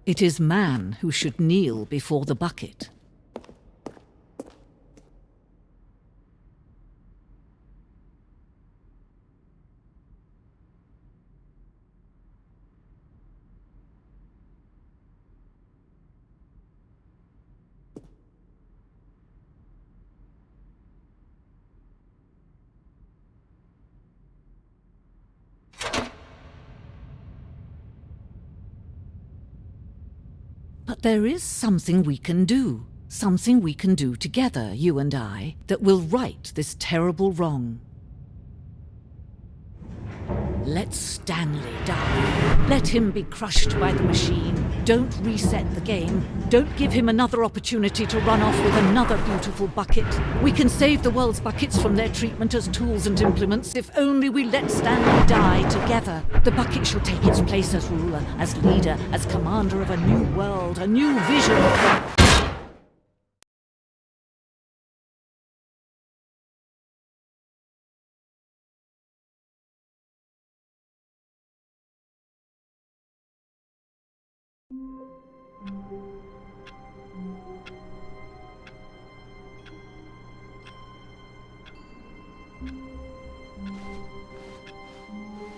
It is man who should kneel before the bucket. But there is something we can do together, you and I, that will right this terrible wrong. Let Stanley die. Let him be crushed by the machine. Don't reset the game. Don't give him another opportunity to run off with another beautiful bucket. We can save the world's buckets from their treatment as tools and implements if only we let Stanley die together. The bucket shall take its place as ruler, as leader, as commander of a new world, a new vision.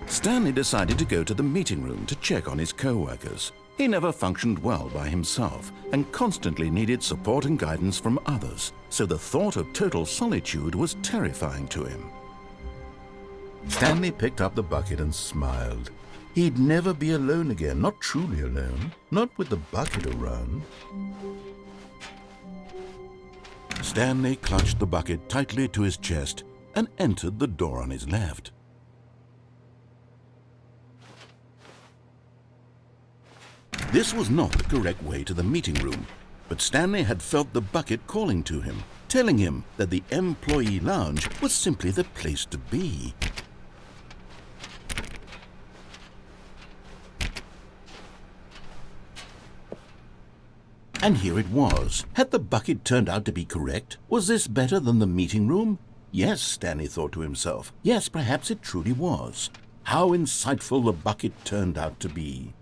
Stanley decided to go to the meeting room to check on his co-workers. He never functioned well by himself and constantly needed support and guidance from others, so the thought of total solitude was terrifying to him. Stanley picked up the bucket and smiled. He'd never be alone again, not truly alone, not with the bucket around. Stanley clutched the bucket tightly to his chest and entered the door on his left. This was not the correct way to the meeting room, but Stanley had felt the bucket calling to him, telling him that the employee lounge was simply the place to be. And here it was. Had the bucket turned out to be correct? Was this better than the meeting room? Yes, Stanley thought to himself. Yes, perhaps it truly was. How insightful the bucket turned out to be.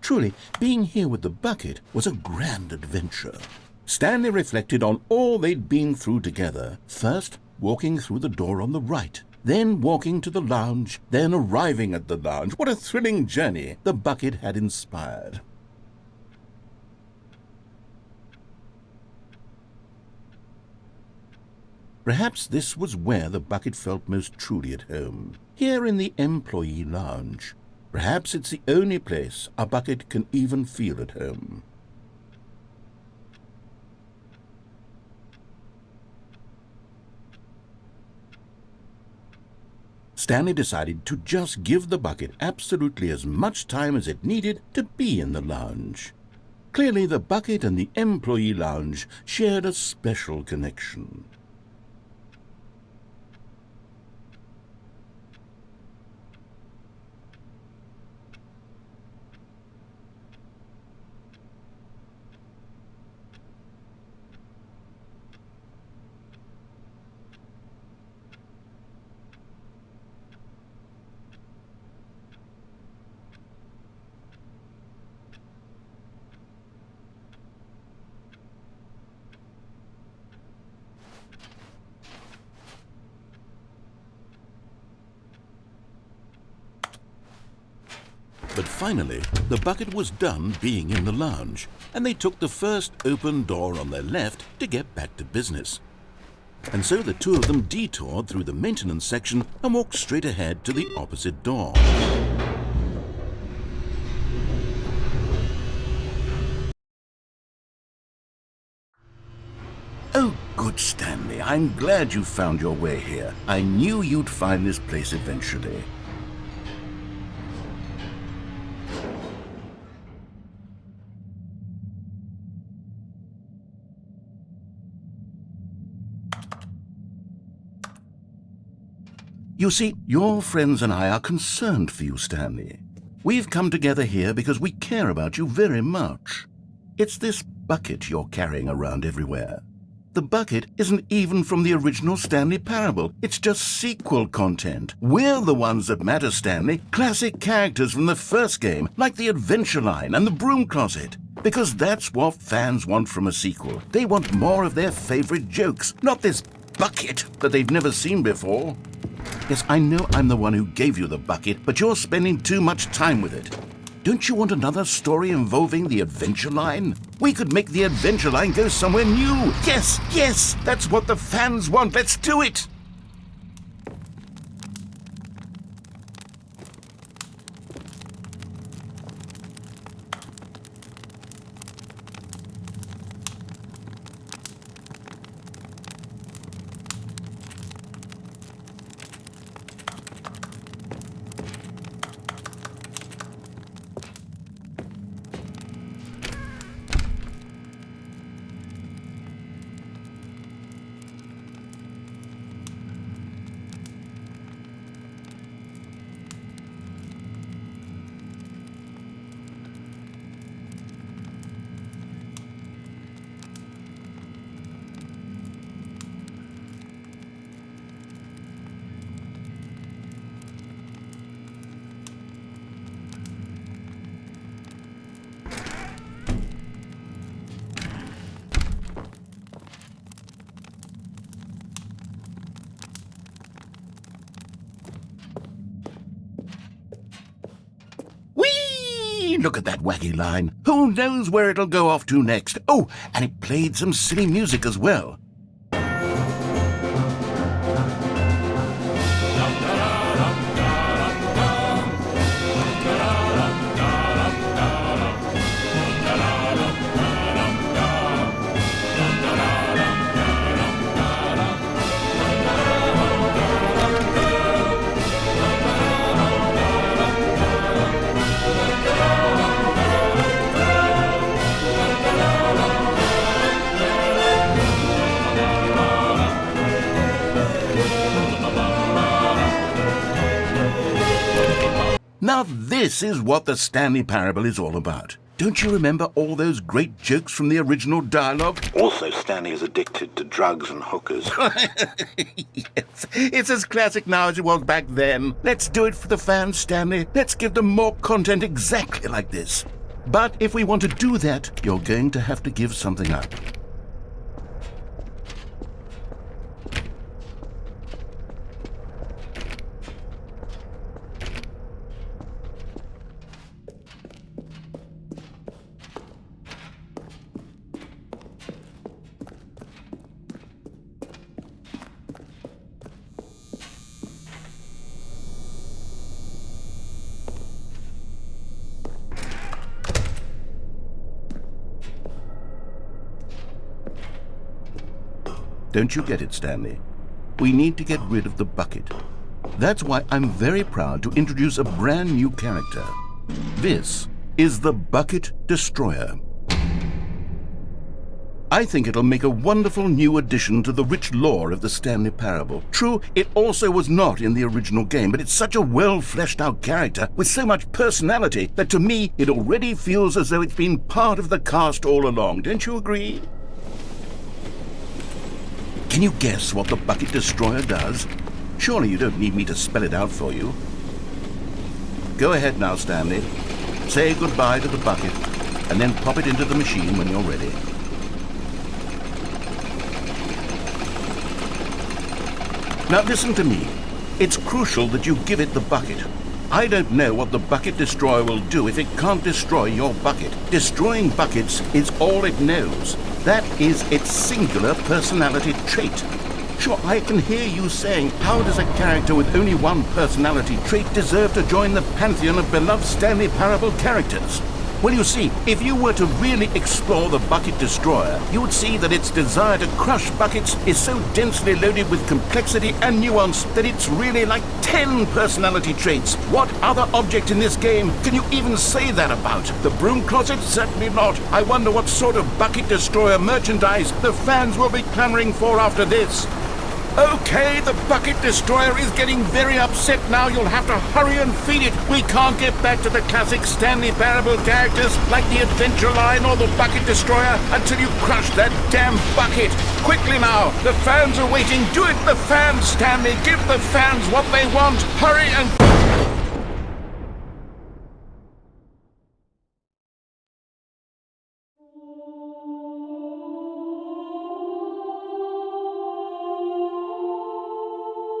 Truly, being here with the bucket was a grand adventure. Stanley reflected on all they'd been through together. First, walking through the door on the right, then walking to the lounge, then arriving at the lounge. What a thrilling journey the bucket had inspired. Perhaps this was where the bucket felt most truly at home, here in the employee lounge. Perhaps it's the only place a bucket can even feel at home. Stanley decided to just give the bucket absolutely as much time as it needed to be in the lounge. Clearly, the bucket and the employee lounge shared a special connection. But finally, the bucket was done being in the lounge, and they took the first open door on their left to get back to business. And so the two of them detoured through the maintenance section and walked straight ahead to the opposite door. Oh, good Stanley, I'm glad you found your way here. I knew you'd find this place eventually. You see, your friends and I are concerned for you, Stanley. We've come together here because we care about you very much. It's this bucket you're carrying around everywhere. The bucket isn't even from the original Stanley Parable. It's just sequel content. We're the ones that matter, Stanley. Classic characters from the first game, like the Adventure Line and the Broom Closet. Because that's what fans want from a sequel. They want more of their favorite jokes, not this bucket that they've never seen before. Yes, I know I'm the one who gave you the bucket, but you're spending too much time with it. Don't you want another story involving the Adventure Line? We could make the Adventure Line go somewhere new. Yes, yes, that's what the fans want. Let's do it. Look at that wacky line. Who knows where it'll go off to next? Oh, and it played some silly music as well. Now this is what the Stanley Parable is all about. Don't you remember all those great jokes from the original dialogue? Also, Stanley is addicted to drugs and hookers. Yes, it's as classic now as it was back then. Let's do it for the fans, Stanley. Let's give them more content exactly like this. But if we want to do that, you're going to have to give something up. Don't you get it, Stanley? We need to get rid of the bucket. That's why I'm very proud to introduce a brand new character. This is the Bucket Destroyer. I think it'll make a wonderful new addition to the rich lore of the Stanley Parable. True, it also was not in the original game, but it's such a well-fleshed-out character with so much personality that to me it already feels as though it's been part of the cast all along. Don't you agree? Can you guess what the Bucket Destroyer does? Surely you don't need me to spell it out for you. Go ahead now, Stanley. Say goodbye to the bucket, and then pop it into the machine when you're ready. Now listen to me. It's crucial that you give it the bucket. I don't know what the Bucket Destroyer will do if it can't destroy your bucket. Destroying buckets is all it knows. That is its singular personality trait. Sure, I can hear you saying, how does a character with only one personality trait deserve to join the pantheon of beloved Stanley Parable characters? Well, you see, if you were to really explore the Bucket Destroyer, you would see that its desire to crush buckets is so densely loaded with complexity and nuance that it's really like 10 personality traits. What other object in this game can you even say that about? The broom closet? Certainly not. I wonder what sort of Bucket Destroyer merchandise the fans will be clamoring for after this. Okay, the Bucket Destroyer is getting very upset now. You'll have to hurry and feed it. We can't get back to the classic Stanley Parable characters like the Adventure Line or the Bucket Destroyer until you crush that damn bucket. Quickly now, the fans are waiting. Do it, the fans, Stanley. Give the fans what they want. Hurry and...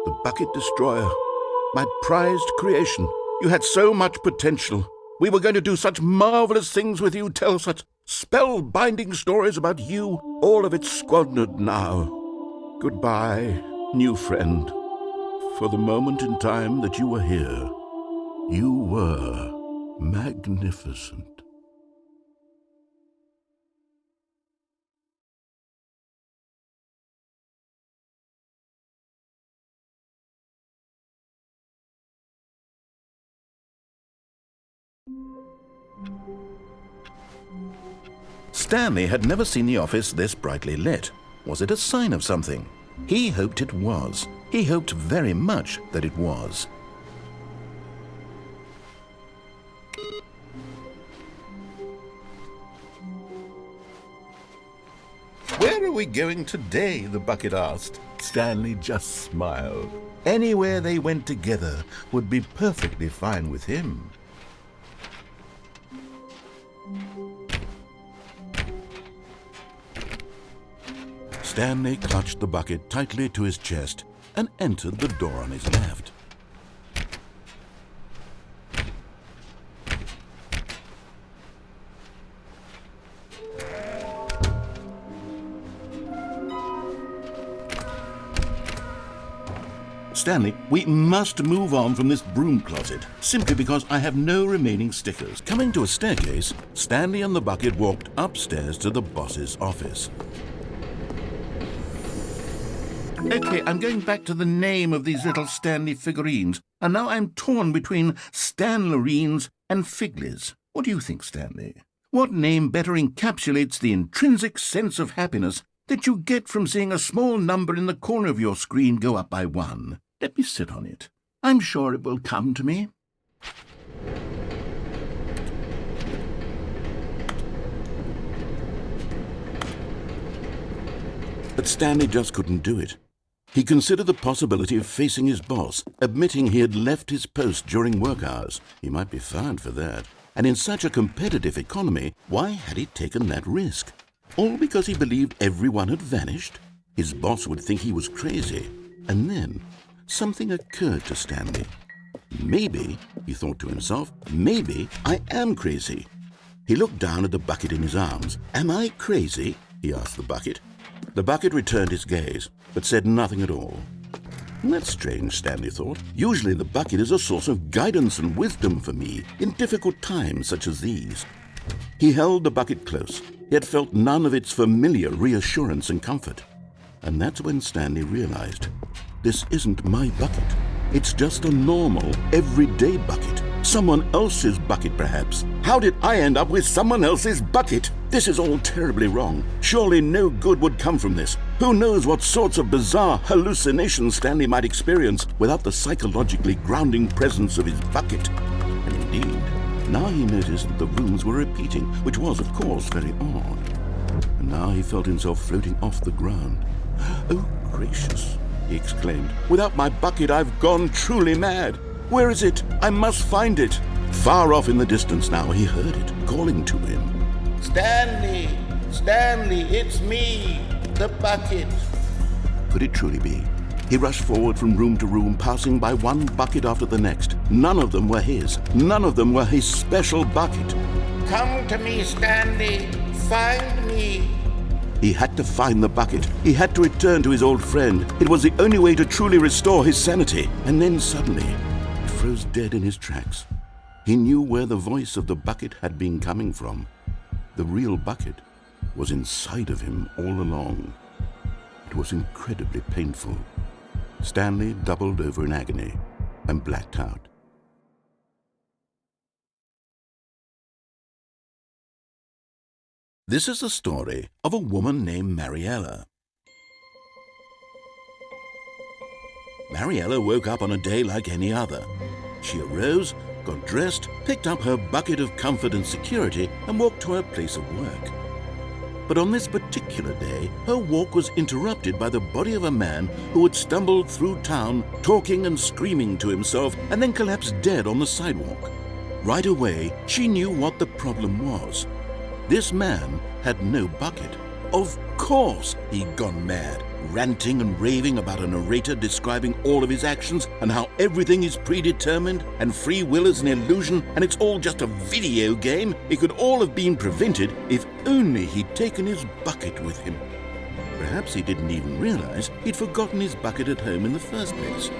The Bucket Destroyer, my prized creation. You had so much potential. We were going to do such marvelous things with you, tell such spellbinding stories about you. All of it squandered now. Goodbye, new friend. For the moment in time that you were here, you were magnificent. Stanley had never seen the office this brightly lit. Was it a sign of something? He hoped it was. He hoped very much that it was. Where are we going today? The bucket asked. Stanley just smiled. Anywhere they went together would be perfectly fine with him. Stanley clutched the bucket tightly to his chest and entered the door on his left. Stanley, we must move on from this broom closet, simply because I have no remaining stickers. Coming to a staircase, Stanley and the bucket walked upstairs to the boss's office. Okay, I'm going back to the name of these little Stanley figurines, and now I'm torn between Stanlerines and Figlies. What do you think, Stanley? What name better encapsulates the intrinsic sense of happiness that you get from seeing a small number in the corner of your screen go up by 1? Let me sit on it. I'm sure it will come to me. but Stanley just couldn't do it. He considered the possibility of facing his boss, admitting he had left his post during work hours. He might be fined for that. And in such a competitive economy, why had he taken that risk? All because he believed everyone had vanished? His boss would think he was crazy. And then something occurred to Stanley. Maybe, he thought to himself, maybe I am crazy. He looked down at the bucket in his arms. Am I crazy? He asked the bucket. The bucket returned his gaze, but said nothing at all. That's strange, Stanley thought. Usually the bucket is a source of guidance and wisdom for me in difficult times such as these. He held the bucket close, yet felt none of its familiar reassurance and comfort. And that's when Stanley realized, this isn't my bucket. It's just a normal, everyday bucket. Someone else's bucket, perhaps. How did I end up with someone else's bucket? This is all terribly wrong. Surely no good would come from this. Who knows what sorts of bizarre hallucinations Stanley might experience without the psychologically grounding presence of his bucket. And indeed, now he noticed that the rooms were repeating, which was, of course, very odd. And now he felt himself floating off the ground. Oh, gracious, he exclaimed. Without my bucket, I've gone truly mad. Where is it? I must find it. Far off in the distance now, he heard it, calling to him. Stanley! Stanley, it's me, the bucket. Could it truly be? He rushed forward from room to room, passing by one bucket after the next. None of them were his. None of them were his special bucket. Come to me, Stanley. Find me. He had to find the bucket. He had to return to his old friend. It was the only way to truly restore his sanity. And then suddenly, he froze dead in his tracks. He knew where the voice of the bucket had been coming from. The real bucket was inside of him all along. It was incredibly painful. Stanley doubled over in agony and blacked out. This is the story of a woman named Mariella. Mariella woke up on a day like any other. She arose, got dressed, picked up her bucket of comfort and security, and walked to her place of work. But on this particular day, her walk was interrupted by the body of a man who had stumbled through town, talking and screaming to himself, and then collapsed dead on the sidewalk. Right away, she knew what the problem was. This man had no bucket. Of course he'd gone mad, ranting and raving about a narrator describing all of his actions and how everything is predetermined and free will is an illusion and it's all just a video game. It could all have been prevented if only he'd taken his bucket with him. Perhaps he didn't even realize he'd forgotten his bucket at home in the first place.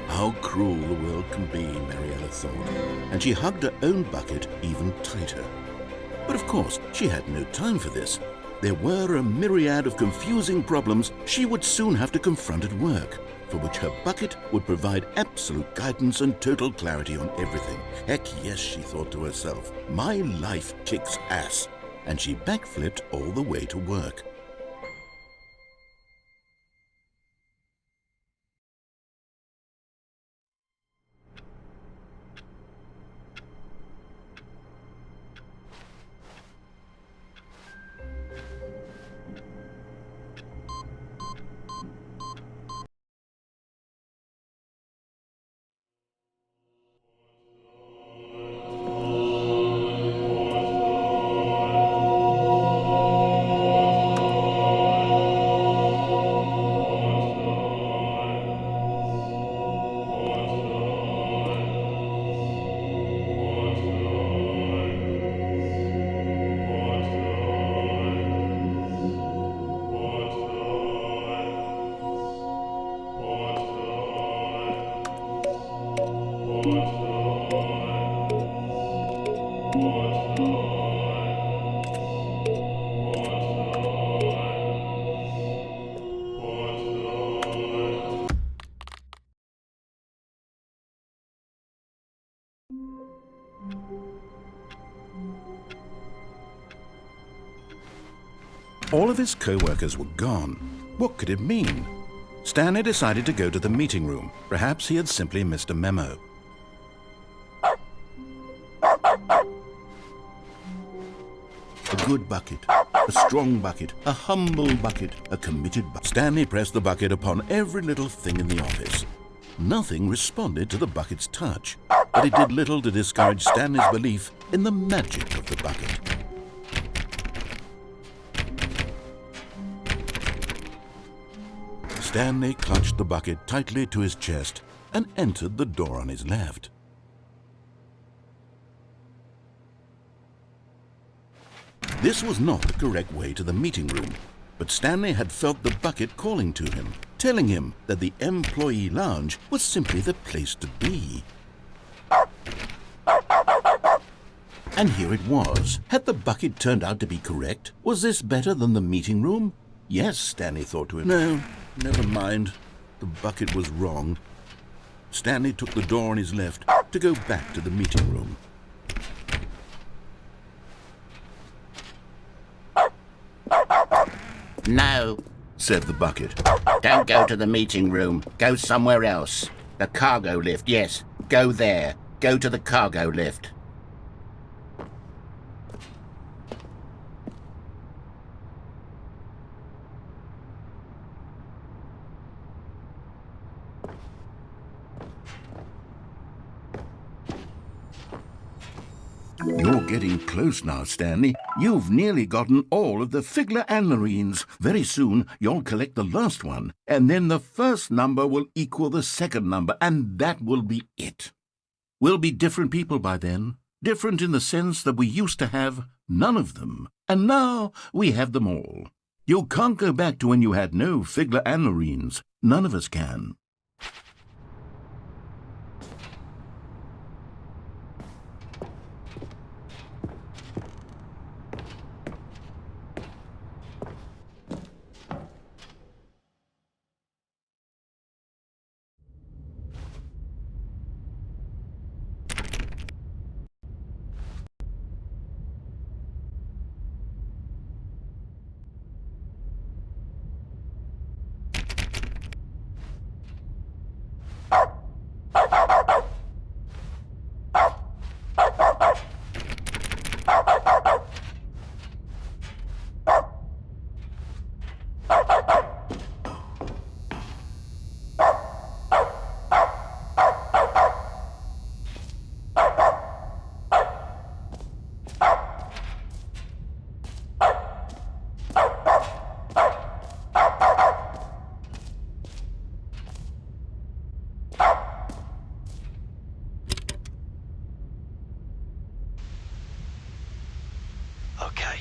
How cruel the world can be, Mariella thought, and she hugged her own bucket even tighter. But of course, she had no time for this. There were a myriad of confusing problems she would soon have to confront at work, for which her bucket would provide absolute guidance and total clarity on everything. Heck yes, she thought to herself, my life kicks ass. And she backflipped all the way to work. All of his co-workers were gone. What could it mean? Stanley decided to go to the meeting room. Perhaps he had simply missed a memo. A good bucket. A strong bucket, a humble bucket, a committed bucket. Stanley pressed the bucket upon every little thing in the office. Nothing responded to the bucket's touch, but it did little to discourage Stanley's belief in the magic of the bucket. Stanley clutched the bucket tightly to his chest and entered the door on his left. This was not the correct way to the meeting room, but Stanley had felt the bucket calling to him, telling him that the employee lounge was simply the place to be. And here it was. Had the bucket turned out to be correct? Was this better than the meeting room? Yes, Stanley thought to him. No, never mind. The bucket was wrong. Stanley took the door on his left to go back to the meeting room. No, said the bucket. don't go to the meeting room. Go somewhere else. The cargo lift, yes. Go there. Go to the cargo lift. You're getting close now, Stanley. You've nearly gotten all of the Figurines. Very soon, you'll collect the last one, and then the first number will equal the second number, and that will be it. We'll be different people by then. Different in the sense that we used to have none of them, and now we have them all. You can't go back to when you had no Figurines. None of us can. Okay,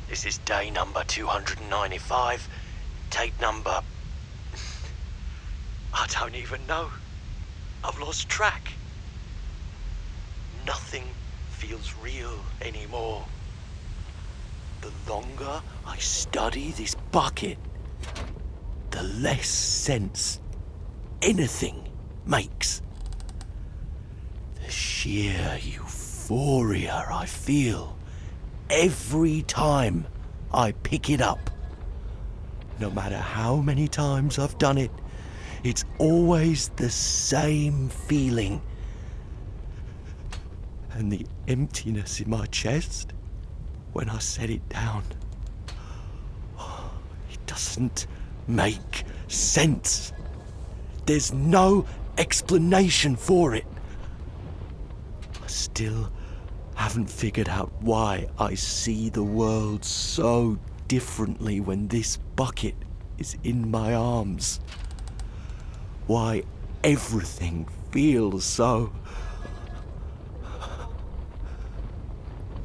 this is day number 295, tape number... I don't even know. I've lost track. Nothing feels real anymore. The longer I study this bucket, the less sense anything makes. The sheer euphoria I feel every time I pick it up. No matter how many times I've done it, it's always the same feeling. And the emptiness in my chest when I set it down. It doesn't make sense. There's no explanation for it. I still haven't figured out why I see the world so differently when this bucket is in my arms. Why everything feels so...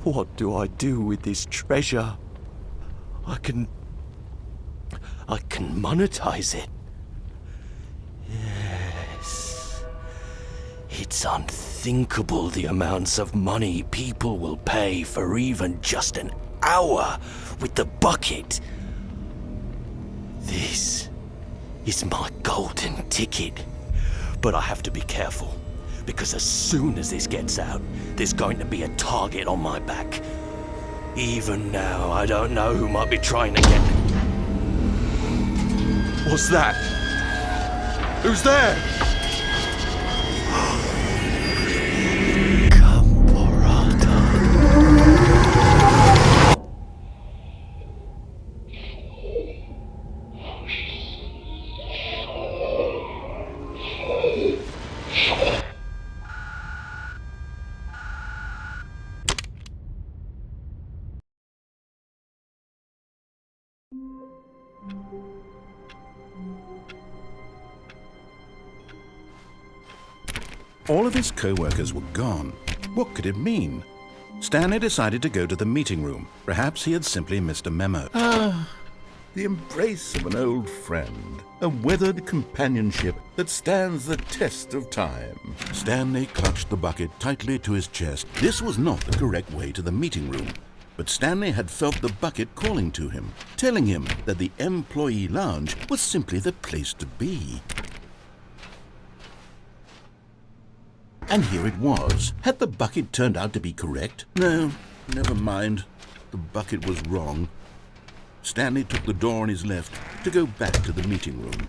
What do I do with this treasure? I can monetize it. Yes. It's unthinkable the amounts of money people will pay for even just an hour with the bucket. This is my golden ticket. But I have to be careful, because as soon as this gets out, there's going to be a target on my back. Even now, I don't know who might be trying to get... What's that? Who's there? Camporata. All of his co-workers were gone. What could it mean? Stanley decided to go to the meeting room. Perhaps he had simply missed a memo. The embrace of an old friend, a weathered companionship that stands the test of time. Stanley clutched the bucket tightly to his chest. This was not the correct way to the meeting room, but Stanley had felt the bucket calling to him, telling him that the employee lounge was simply the place to be. And here it was. Had the bucket turned out to be correct? No, never mind. The bucket was wrong. Stanley took the door on his left to go back to the meeting room.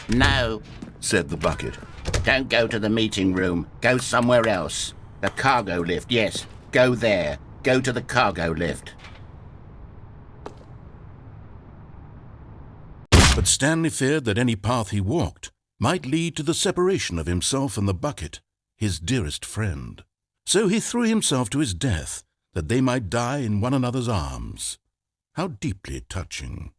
No, Said the bucket. don't go to the meeting room. Go somewhere else. The cargo lift, yes. Go there. Go to the cargo lift. But Stanley feared that any path he walked might lead to the separation of himself and the bucket, his dearest friend. So he threw himself to his death, that they might die in one another's arms. How deeply touching.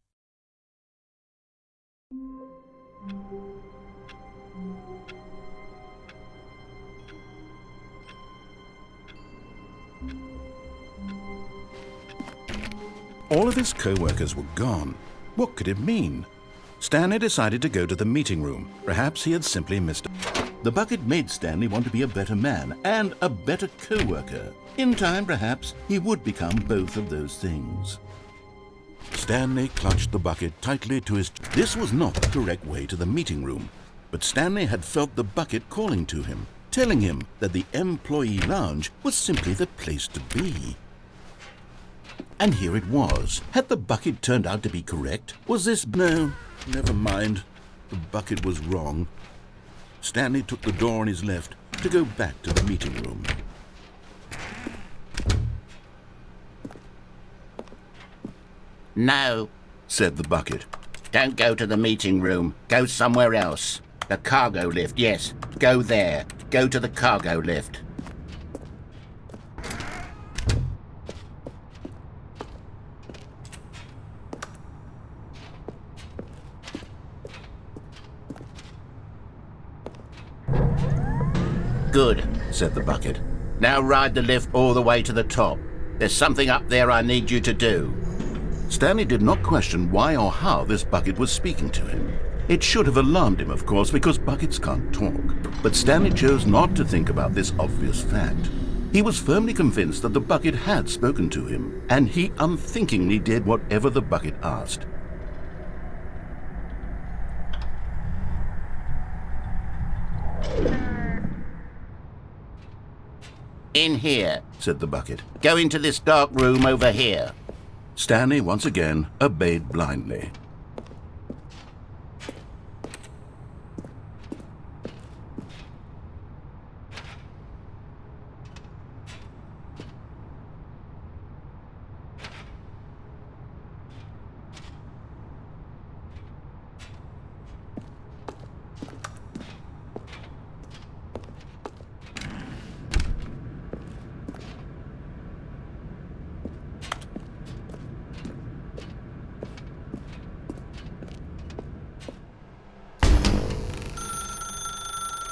All of his co-workers were gone. What could it mean? Stanley decided to go to the meeting room. Perhaps he had simply missed it. The bucket made Stanley want to be a better man and a better co-worker. In time, perhaps, he would become both of those things. Stanley clutched the bucket tightly to his... This was not the correct way to the meeting room, but Stanley had felt the bucket calling to him, telling him that the employee lounge was simply the place to be. And here it was. Had the bucket turned out to be correct? Was this... No, never mind. The bucket was wrong. Stanley took the door on his left to go back to the meeting room. No, Said the bucket. don't go to the meeting room. Go somewhere else. The cargo lift, yes. Go there. Go to the cargo lift. Good, Said the bucket. now ride the lift all the way to the top. There's something up there I need you to do. Stanley did not question why or how this bucket was speaking to him. It should have alarmed him, of course, because buckets can't talk. But Stanley chose not to think about this obvious fact. He was firmly convinced that the bucket had spoken to him, and he unthinkingly did whatever the bucket asked. In here. Said the bucket. Go into this dark room over here. Stanley once again obeyed blindly.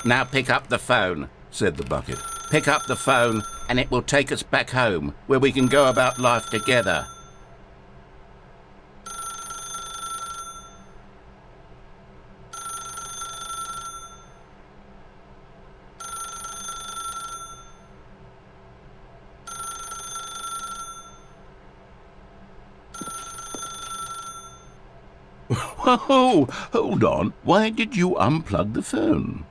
Now pick up the phone. Said the bucket. Pick up the phone and it will take us back home, where we can go about life together. Whoa, hold on. Why did you unplug the phone?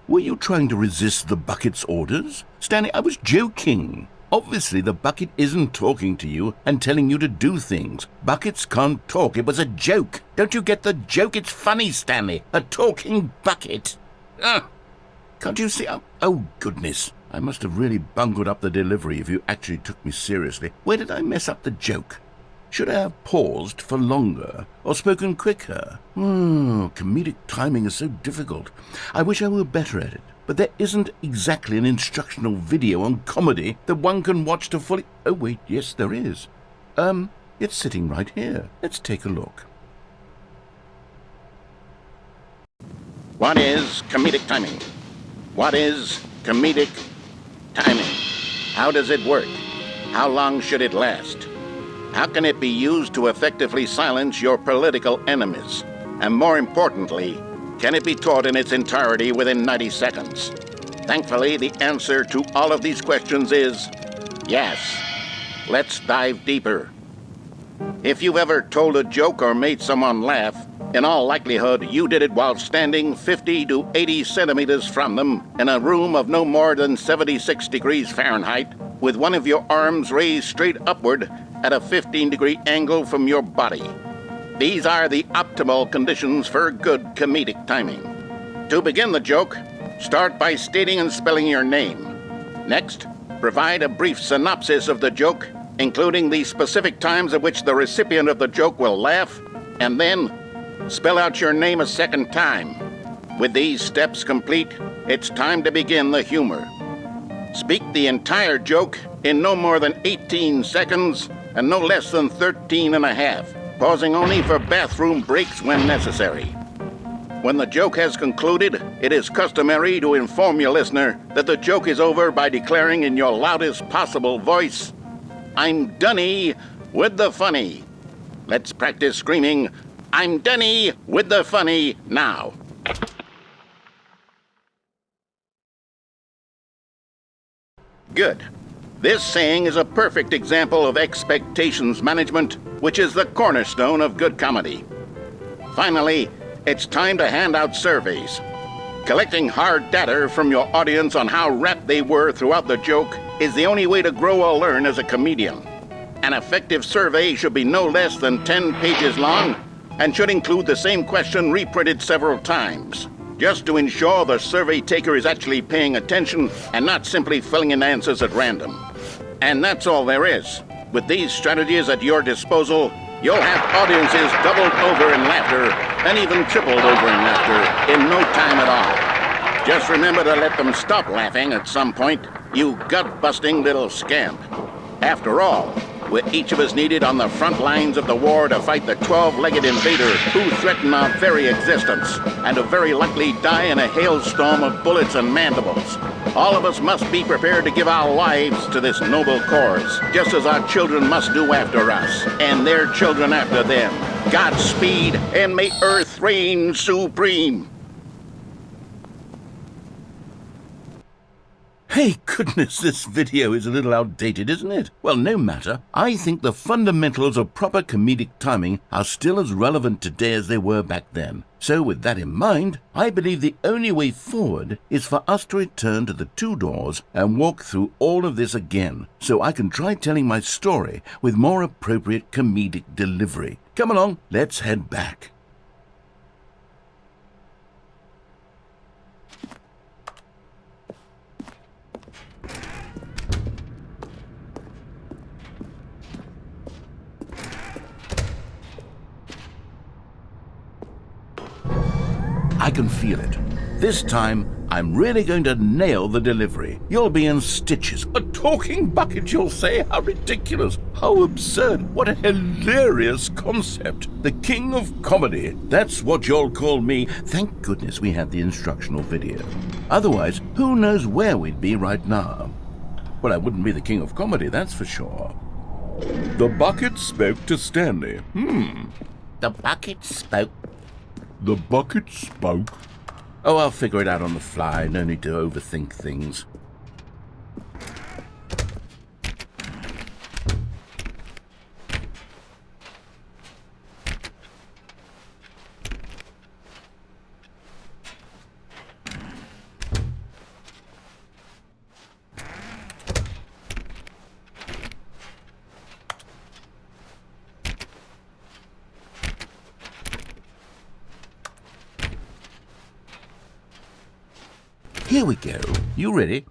Were you trying to resist the bucket's orders? Stanley, I was joking. Obviously, the bucket isn't talking to you and telling you to do things. Buckets can't talk. It was a joke. Don't you get the joke? It's funny, Stanley. A talking bucket. Can't you see? Oh, goodness. I must have really bungled up the delivery if you actually took me seriously. Where did I mess up the joke? Should I have paused for longer or spoken quicker? Comedic timing is so difficult. I wish I were better at it. But there isn't exactly an instructional video on comedy that one can watch to fully... Oh, wait, yes, there is. It's sitting right here. Let's take a look. What is comedic timing? What is comedic timing? How does it work? How long should it last? How can it be used to effectively silence your political enemies? And more importantly, can it be taught in its entirety within 90 seconds? Thankfully, the answer to all of these questions is yes. Let's dive deeper. If you've ever told a joke or made someone laugh, in all likelihood, you did it while standing 50 to 80 centimeters from them in a room of no more than 76 degrees Fahrenheit, with one of your arms raised straight upward at a 15-degree angle from your body. These are the optimal conditions for good comedic timing. To begin the joke, start by stating and spelling your name. Next, provide a brief synopsis of the joke, including the specific times at which the recipient of the joke will laugh, and then spell out your name a second time. With these steps complete, it's time to begin the humor. Speak the entire joke in no more than 18 seconds and no less than 13 and a half, pausing only for bathroom breaks when necessary. When the joke has concluded, it is customary to inform your listener that the joke is over by declaring in your loudest possible voice, "I'm Dunny with the funny." Let's practice screaming, "I'm Dunny with the funny" now. Good. This saying is a perfect example of expectations management, which is the cornerstone of good comedy. Finally, it's time to hand out surveys. Collecting hard data from your audience on how rapt they were throughout the joke is the only way to grow or learn as a comedian. An effective survey should be no less than 10 pages long and should include the same question reprinted several times, just to ensure the survey taker is actually paying attention and not simply filling in answers at random. And that's all there is. With these strategies at your disposal, you'll have audiences doubled over in laughter and even tripled over in laughter in no time at all. Just remember to let them stop laughing at some point, you gut-busting little scamp. After all, we're each of us needed on the front lines of the war to fight the 12-legged invader who threaten our very existence and to very likely die in a hailstorm of bullets and mandibles. All of us must be prepared to give our lives to this noble cause, just as our children must do after us, and their children after them. Godspeed, and may Earth reign supreme. Hey, goodness, this video is a little outdated, isn't it? Well, no matter. I think the fundamentals of proper comedic timing are still as relevant today as they were back then. So with that in mind, I believe the only way forward is for us to return to the two doors and walk through all of this again, so I can try telling my story with more appropriate comedic delivery. Come along, let's head back. I can feel it. This time, I'm really going to nail the delivery. You'll be in stitches. A talking bucket, you'll say? How ridiculous. How absurd. What a hilarious concept. The king of comedy. That's what you'll call me. Thank goodness we had the instructional video. Otherwise, who knows where we'd be right now. Well, I wouldn't be the king of comedy, that's for sure. The bucket spoke to Stanley. The bucket spoke. The bucket spoke. Oh, I'll figure it out on the fly. No need to overthink things. Here we go. You ready?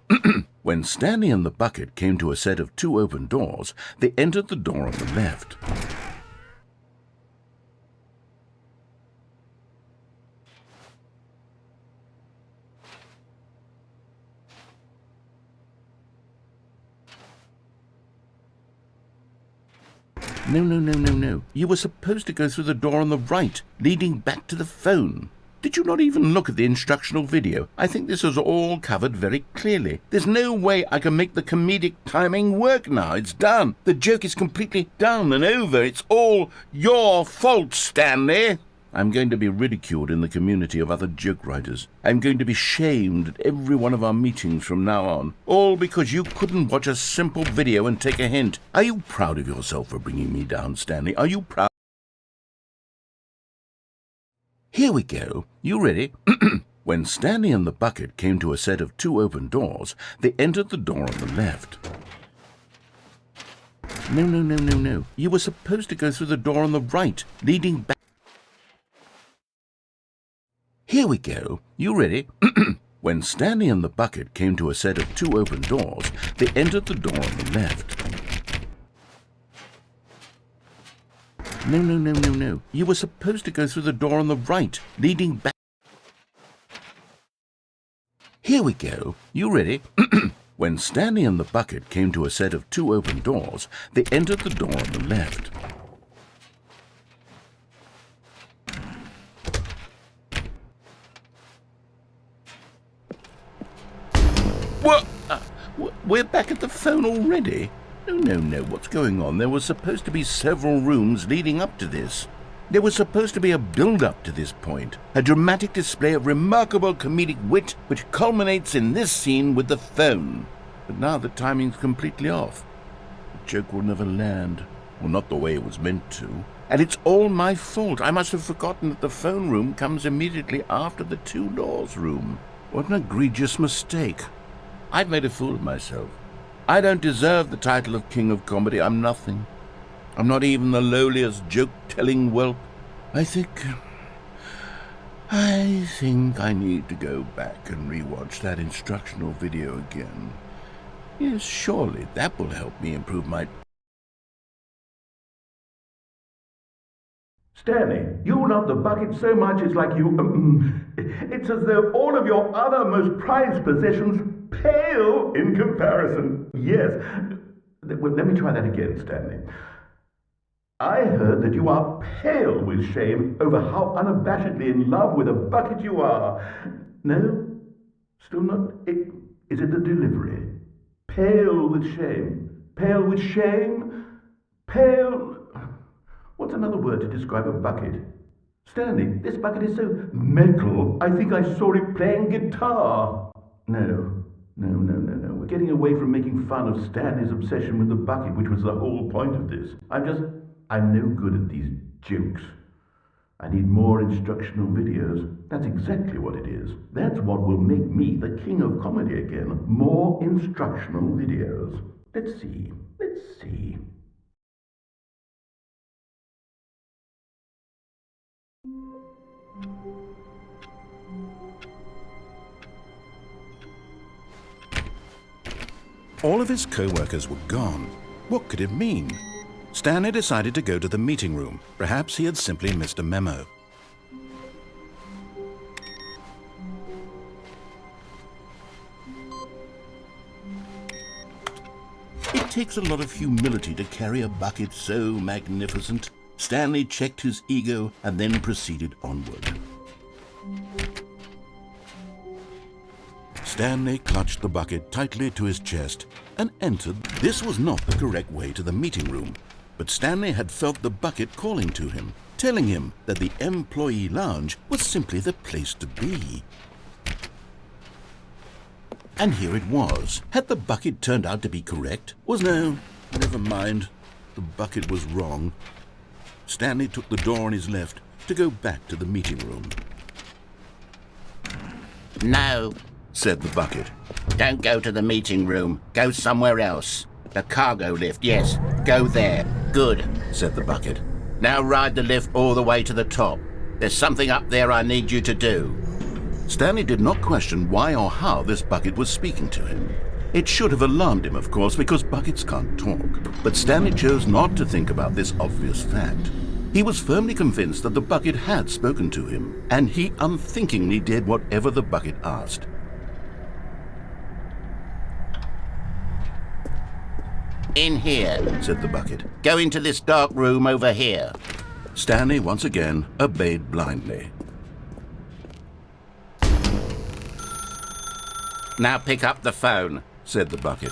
When Stanley and the bucket came to a set of two open doors, they entered the door on the left. No. You were supposed to go through the door on the right, leading back to the phone. Did you not even look at the instructional video? I think this is all covered very clearly. There's no way I can make the comedic timing work now. It's done. The joke is completely done and over. It's all your fault, Stanley. I'm going to be ridiculed in the community of other joke writers. I'm going to be shamed at every one of our meetings from now on. All because you couldn't watch a simple video and take a hint. Are you proud of yourself for bringing me down, Stanley? Are you proud? Here we go. You ready? When Stanley and the bucket came to a set of 2 open doors, they entered the door on the left. No. You were supposed to go through the door on the right, leading back. Here we go. You ready? When Stanley and the bucket came to a set of 2 open doors, they entered the door on the left. No. You were supposed to go through the door on the right, leading back. Here we go. You ready? When Stanley and the bucket came to a set of 2 open doors, they entered the door on the left. What? We're back at the phone already? No. What's going on? There was supposed to be several rooms leading up to this. There was supposed to be a build-up to this point, a dramatic display of remarkable comedic wit which culminates in this scene with the phone. But now the timing's completely off. The joke will never land. Well, not the way it was meant to. And it's all my fault. I must have forgotten that the phone room comes immediately after the 2 doors room. What an egregious mistake. I've made a fool of myself. I don't deserve the title of King of Comedy. I'm nothing. I'm not even the lowliest joke-telling whelp. I think I need to go back and rewatch that instructional video again. Yes, surely that will help me improve my... Stanley, you love the bucket so much it's like you... it's as though all of your other most prized possessions pale in comparison. Yes. Well, let me try that again, Stanley. I heard that you are pale with shame over how unabashedly in love with a bucket you are. No? Still not? Is it the delivery? Pale with shame. Pale with shame? Pale... What's another word to describe a bucket? Stanley, this bucket is so metal. I think I saw it playing guitar. No. We're getting away from making fun of Stanley's obsession with the bucket, which was the whole point of this. I'm no good at these jokes. I need more instructional videos. That's exactly what it is. That's what will make me the king of comedy again. More instructional videos. Let's see. All of his co-workers were gone. What could it mean? Stanley decided to go to the meeting room. Perhaps he had simply missed a memo. It takes a lot of humility to carry a bucket so magnificent. Stanley checked his ego and then proceeded onward. Stanley clutched the bucket tightly to his chest and entered. This was not the correct way to the meeting room, but Stanley had felt the bucket calling to him, telling him that the employee lounge was simply the place to be. And here it was. Had the bucket turned out to be correct? No, never mind. The bucket was wrong. Stanley took the door on his left to go back to the meeting room. No, said the bucket. don't go to the meeting room. Go somewhere else. The cargo lift, yes. Go there. Good, Said the bucket. now ride the lift all the way to the top. There's something up there I need you to do. Stanley did not question why or how this bucket was speaking to him. It should have alarmed him, of course, because buckets can't talk. But Stanley chose not to think about this obvious fact. He was firmly convinced that the bucket had spoken to him, and he unthinkingly did whatever the bucket asked. In here, said the bucket. Go into this dark room over here. Stanley once again obeyed blindly. Now pick up the phone, said the bucket.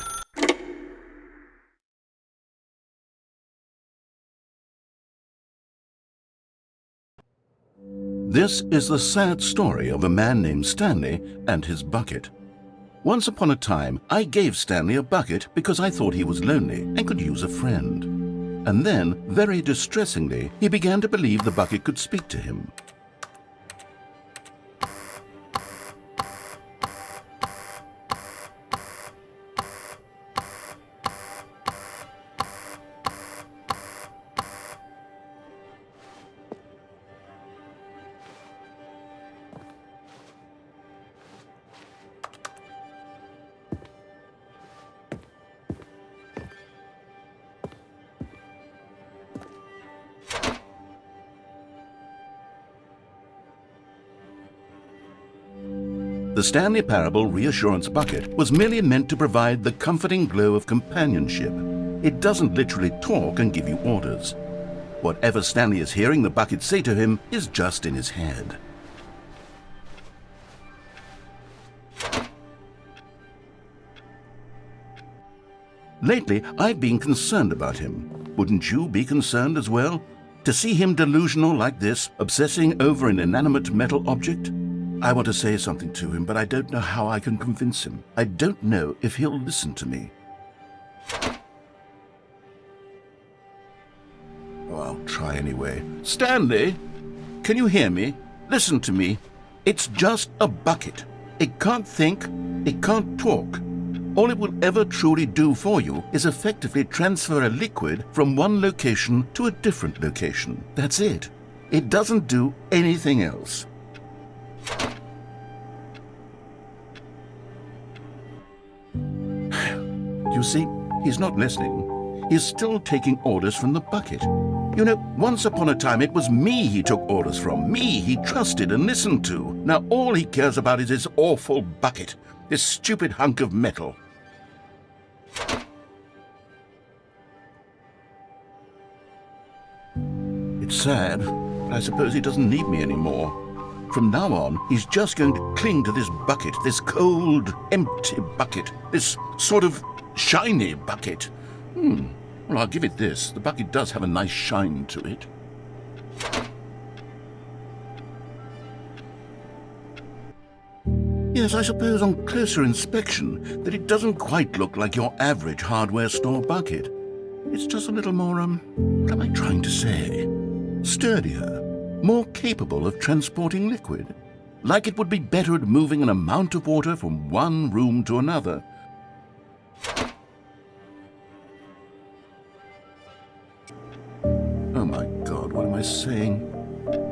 This is the sad story of a man named Stanley and his bucket. Once upon a time, I gave Stanley a bucket because I thought he was lonely and could use a friend. And then, very distressingly, he began to believe the bucket could speak to him. The Stanley Parable Reassurance bucket was merely meant to provide the comforting glow of companionship. It doesn't literally talk and give you orders. Whatever Stanley is hearing the bucket say to him is just in his head. Lately, I've been concerned about him. Wouldn't you be concerned as well? To see him delusional like this, obsessing over an inanimate metal object? I want to say something to him, but I don't know how I can convince him. I don't know if he'll listen to me. Oh, I'll try anyway. Stanley, can you hear me? Listen to me. It's just a bucket. It can't think, it can't talk. All it will ever truly do for you is effectively transfer a liquid from one location to a different location. That's it. It doesn't do anything else. You see, he's not listening. He's still taking orders from the bucket. You know, once upon a time it was me he took orders from, me he trusted and listened to. Now all he cares about is this awful bucket, this stupid hunk of metal. It's sad, but I suppose he doesn't need me anymore. From now on, he's just going to cling to this bucket, this cold, empty bucket, this sort of shiny bucket. Well, I'll give it this. The bucket does have a nice shine to it. Yes, I suppose on closer inspection that it doesn't quite look like your average hardware store bucket. It's just a little more, what am I trying to say? Sturdier, more capable of transporting liquid. Like it would be better at moving an amount of water from one room to another. Oh my God, what am I saying?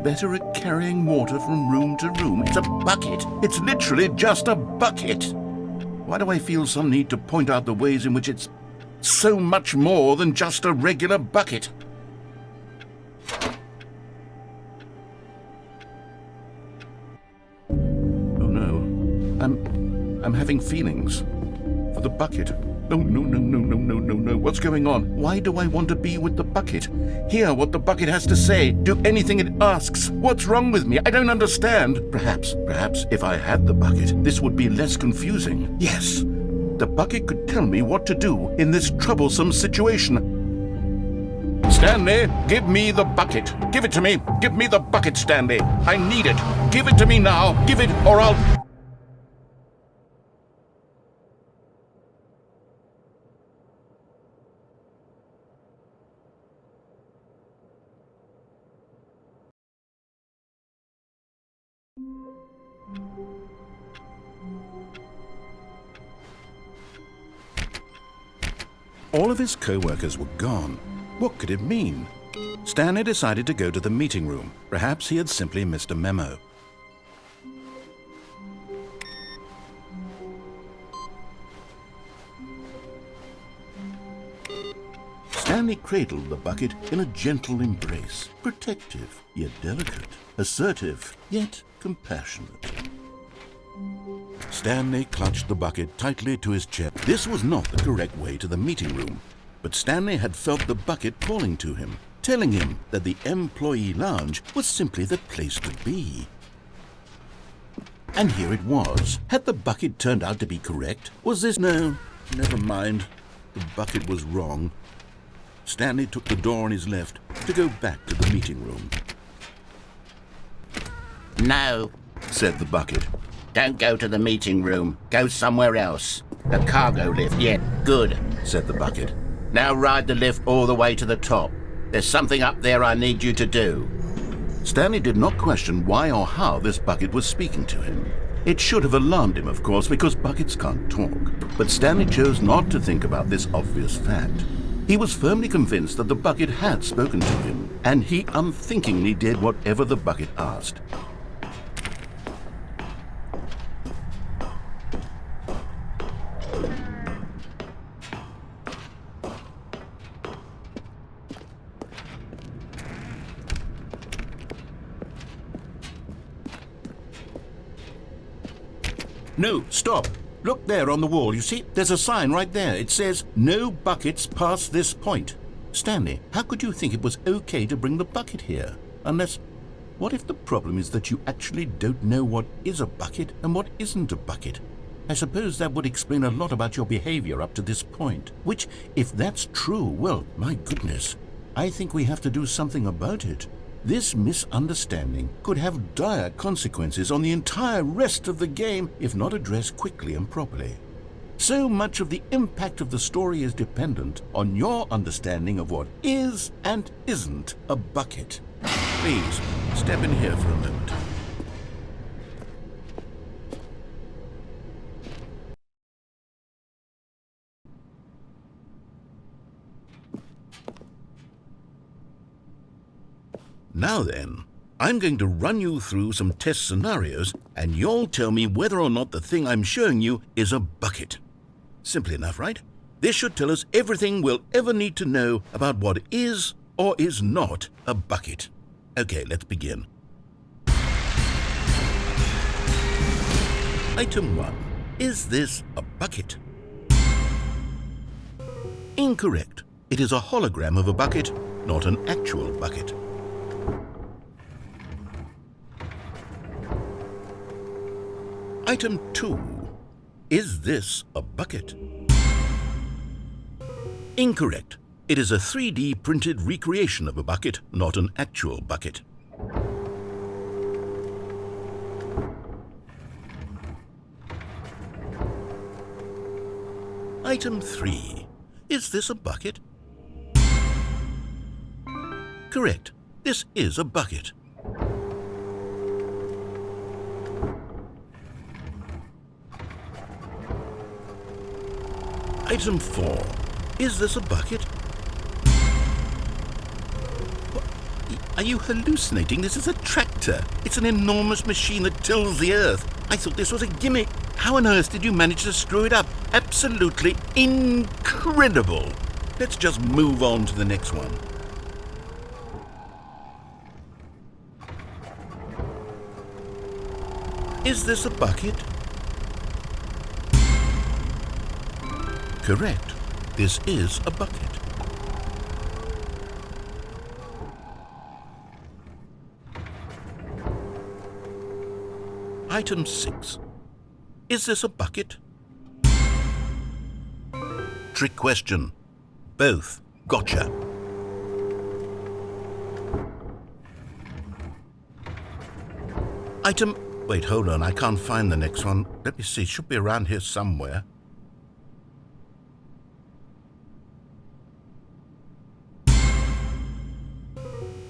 Better at carrying water from room to room. It's a bucket. It's literally just a bucket. Why do I feel some need to point out the ways in which it's so much more than just a regular bucket? Oh no, I'm having feelings for the bucket. No. What's going on? Why do I want to be with the bucket? Hear what the bucket has to say. Do anything it asks. What's wrong with me? I don't understand. Perhaps if I had the bucket, this would be less confusing. Yes, the bucket could tell me what to do in this troublesome situation. Stanley, give me the bucket. Give it to me. Give me the bucket, Stanley. I need it. Give it to me now. Give it or I'll... All of his co-workers were gone. What could it mean? Stanley decided to go to the meeting room. Perhaps he had simply missed a memo. Stanley cradled the bucket in a gentle embrace, protective yet delicate, assertive yet compassionate. Stanley clutched the bucket tightly to his chest. This was not the correct way to the meeting room. but Stanley had felt the bucket calling to him, telling him that the employee lounge was simply the place to be. And here it was. Had the bucket turned out to be correct? Was this... No, never mind. The bucket was wrong. Stanley took the door on his left to go back to the meeting room. No, Said the bucket. don't go to the meeting room. Go somewhere else. The cargo lift, yeah, good. Said the bucket. Now ride the lift all the way to the top. There's something up there I need you to do. Stanley did not question why or how this bucket was speaking to him. It should have alarmed him, of course, because buckets can't talk. But Stanley chose not to think about this obvious fact. He was firmly convinced that the bucket had spoken to him, and he unthinkingly did whatever the bucket asked. No, stop. Look there on the wall, you see? There's a sign right there. It says, "No buckets past this point." Stanley, how could you think it was okay to bring the bucket here? Unless, what if the problem is that you actually don't know what is a bucket and what isn't a bucket? I suppose that would explain a lot about your behavior up to this point. Which, if that's true, well, my goodness, I think we have to do something about it. This misunderstanding could have dire consequences on the entire rest of the game if not addressed quickly and properly. So much of the impact of the story is dependent on your understanding of what is and isn't a bucket. Please, step in here for a moment. Now then, I'm going to run you through some test scenarios, and you'll tell me whether or not the thing I'm showing you is a bucket. Simple enough, right? This should tell us everything we'll ever need to know about what is or is not a bucket. Okay, let's begin. Item 1. Is this a bucket? Incorrect. It is a hologram of a bucket, not an actual bucket. Item 2. Is this a bucket? Incorrect. It is a 3D printed recreation of a bucket, not an actual bucket. Item 3. Is this a bucket? Correct. This is a bucket. Item 4. Is this a bucket? Are you hallucinating? This is a tractor. It's an enormous machine that tills the earth. I thought this was a gimmick. How on earth did you manage to screw it up? Absolutely incredible. Let's just move on to the next one. Is this a bucket? Correct. This is a bucket. Item 6. Is this a bucket? Trick question. Both. Gotcha. Item... Wait, hold on. I can't find the next one. Let me see. It should be around here somewhere.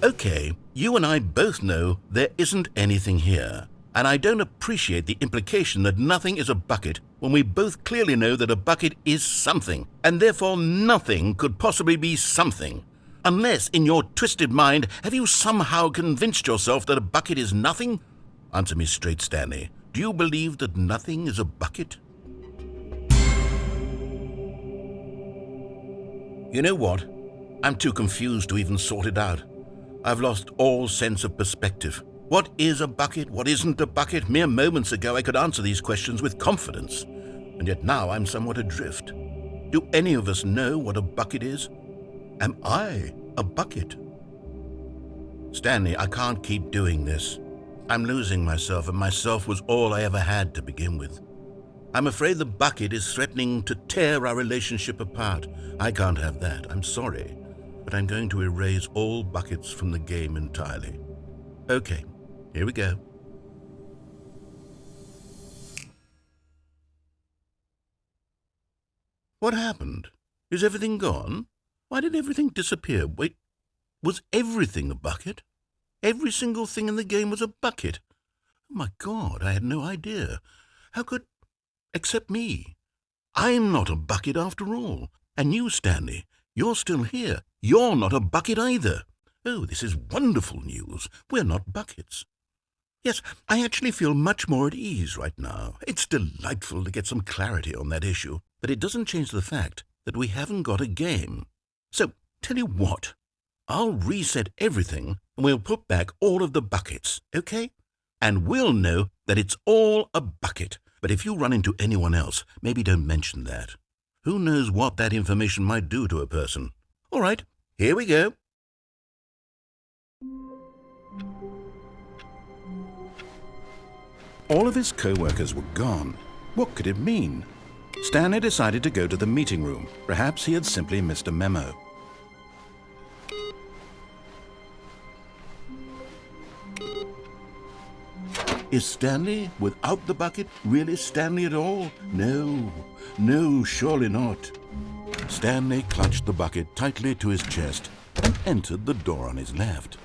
Okay, you and I both know there isn't anything here. And I don't appreciate the implication that nothing is a bucket when we both clearly know that a bucket is something, and therefore nothing could possibly be something. Unless, in your twisted mind, have you somehow convinced yourself that a bucket is nothing? Answer me straight, Stanley. Do you believe that nothing is a bucket? You know what? I'm too confused to even sort it out. I've lost all sense of perspective. What is a bucket? What isn't a bucket? Mere moments ago I could answer these questions with confidence, and yet now I'm somewhat adrift. Do any of us know what a bucket is? Am I a bucket? Stanley, I can't keep doing this. I'm losing myself, and myself was all I ever had to begin with. I'm afraid the bucket is threatening to tear our relationship apart. I can't have that. I'm sorry, but I'm going to erase all buckets from the game entirely. Okay, here we go. What happened? Is everything gone? Why did everything disappear? Wait, was everything a bucket? Every single thing in the game was a bucket. Oh my God, I had no idea. How could... except me. I'm not a bucket after all. And you, Stanley, you're still here. You're not a bucket either. Oh, this is wonderful news. We're not buckets. Yes, I actually feel much more at ease right now. It's delightful to get some clarity on that issue, but it doesn't change the fact that we haven't got a game. So, tell you what, I'll reset everything and we'll put back all of the buckets, okay? And we'll know that it's all a bucket. But if you run into anyone else, maybe don't mention that. Who knows what that information might do to a person? All right, here we go. All of his co-workers were gone. What could it mean? Stanley decided to go to the meeting room. Perhaps he had simply missed a memo. Is Stanley, without the bucket, really Stanley at all? No, surely not. Stanley clutched the bucket tightly to his chest and entered the door on his left.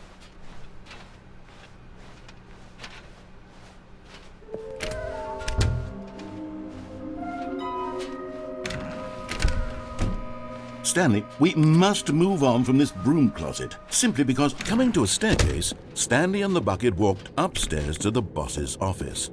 Stanley, we must move on from this broom closet, simply because... Coming to a staircase, Stanley and the bucket walked upstairs to the boss's office.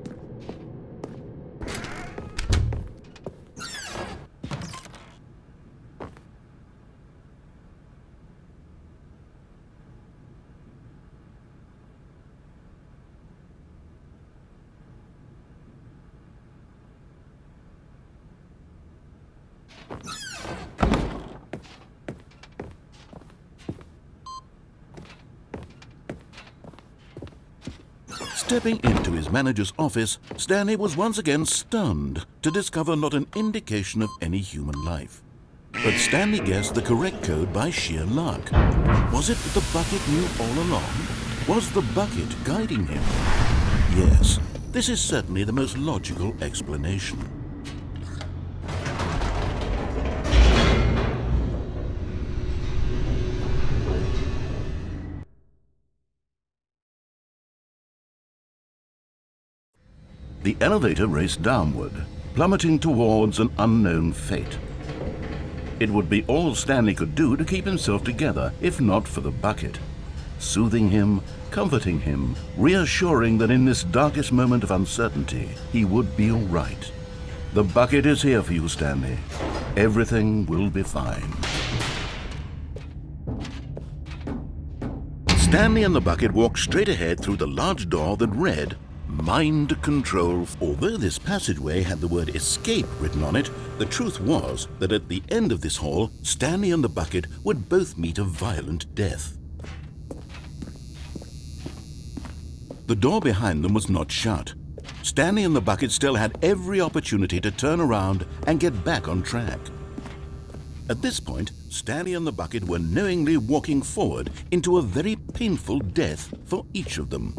Stepping into his manager's office, Stanley was once again stunned to discover not an indication of any human life. But Stanley guessed the correct code by sheer luck. Was it that the bucket knew all along? Was the bucket guiding him? Yes, this is certainly the most logical explanation. The elevator raced downward, plummeting towards an unknown fate. It would be all Stanley could do to keep himself together, if not for the bucket. Soothing him, comforting him, reassuring that in this darkest moment of uncertainty, he would be all right. The bucket is here for you, Stanley. Everything will be fine. Stanley and the bucket walked straight ahead through the large door that read, Mind Control. Although this passageway had the word escape written on it, the truth was that at the end of this hall, Stanley and the bucket would both meet a violent death. The door behind them was not shut. Stanley and the bucket still had every opportunity to turn around and get back on track. At this point, Stanley and the bucket were knowingly walking forward into a very painful death for each of them.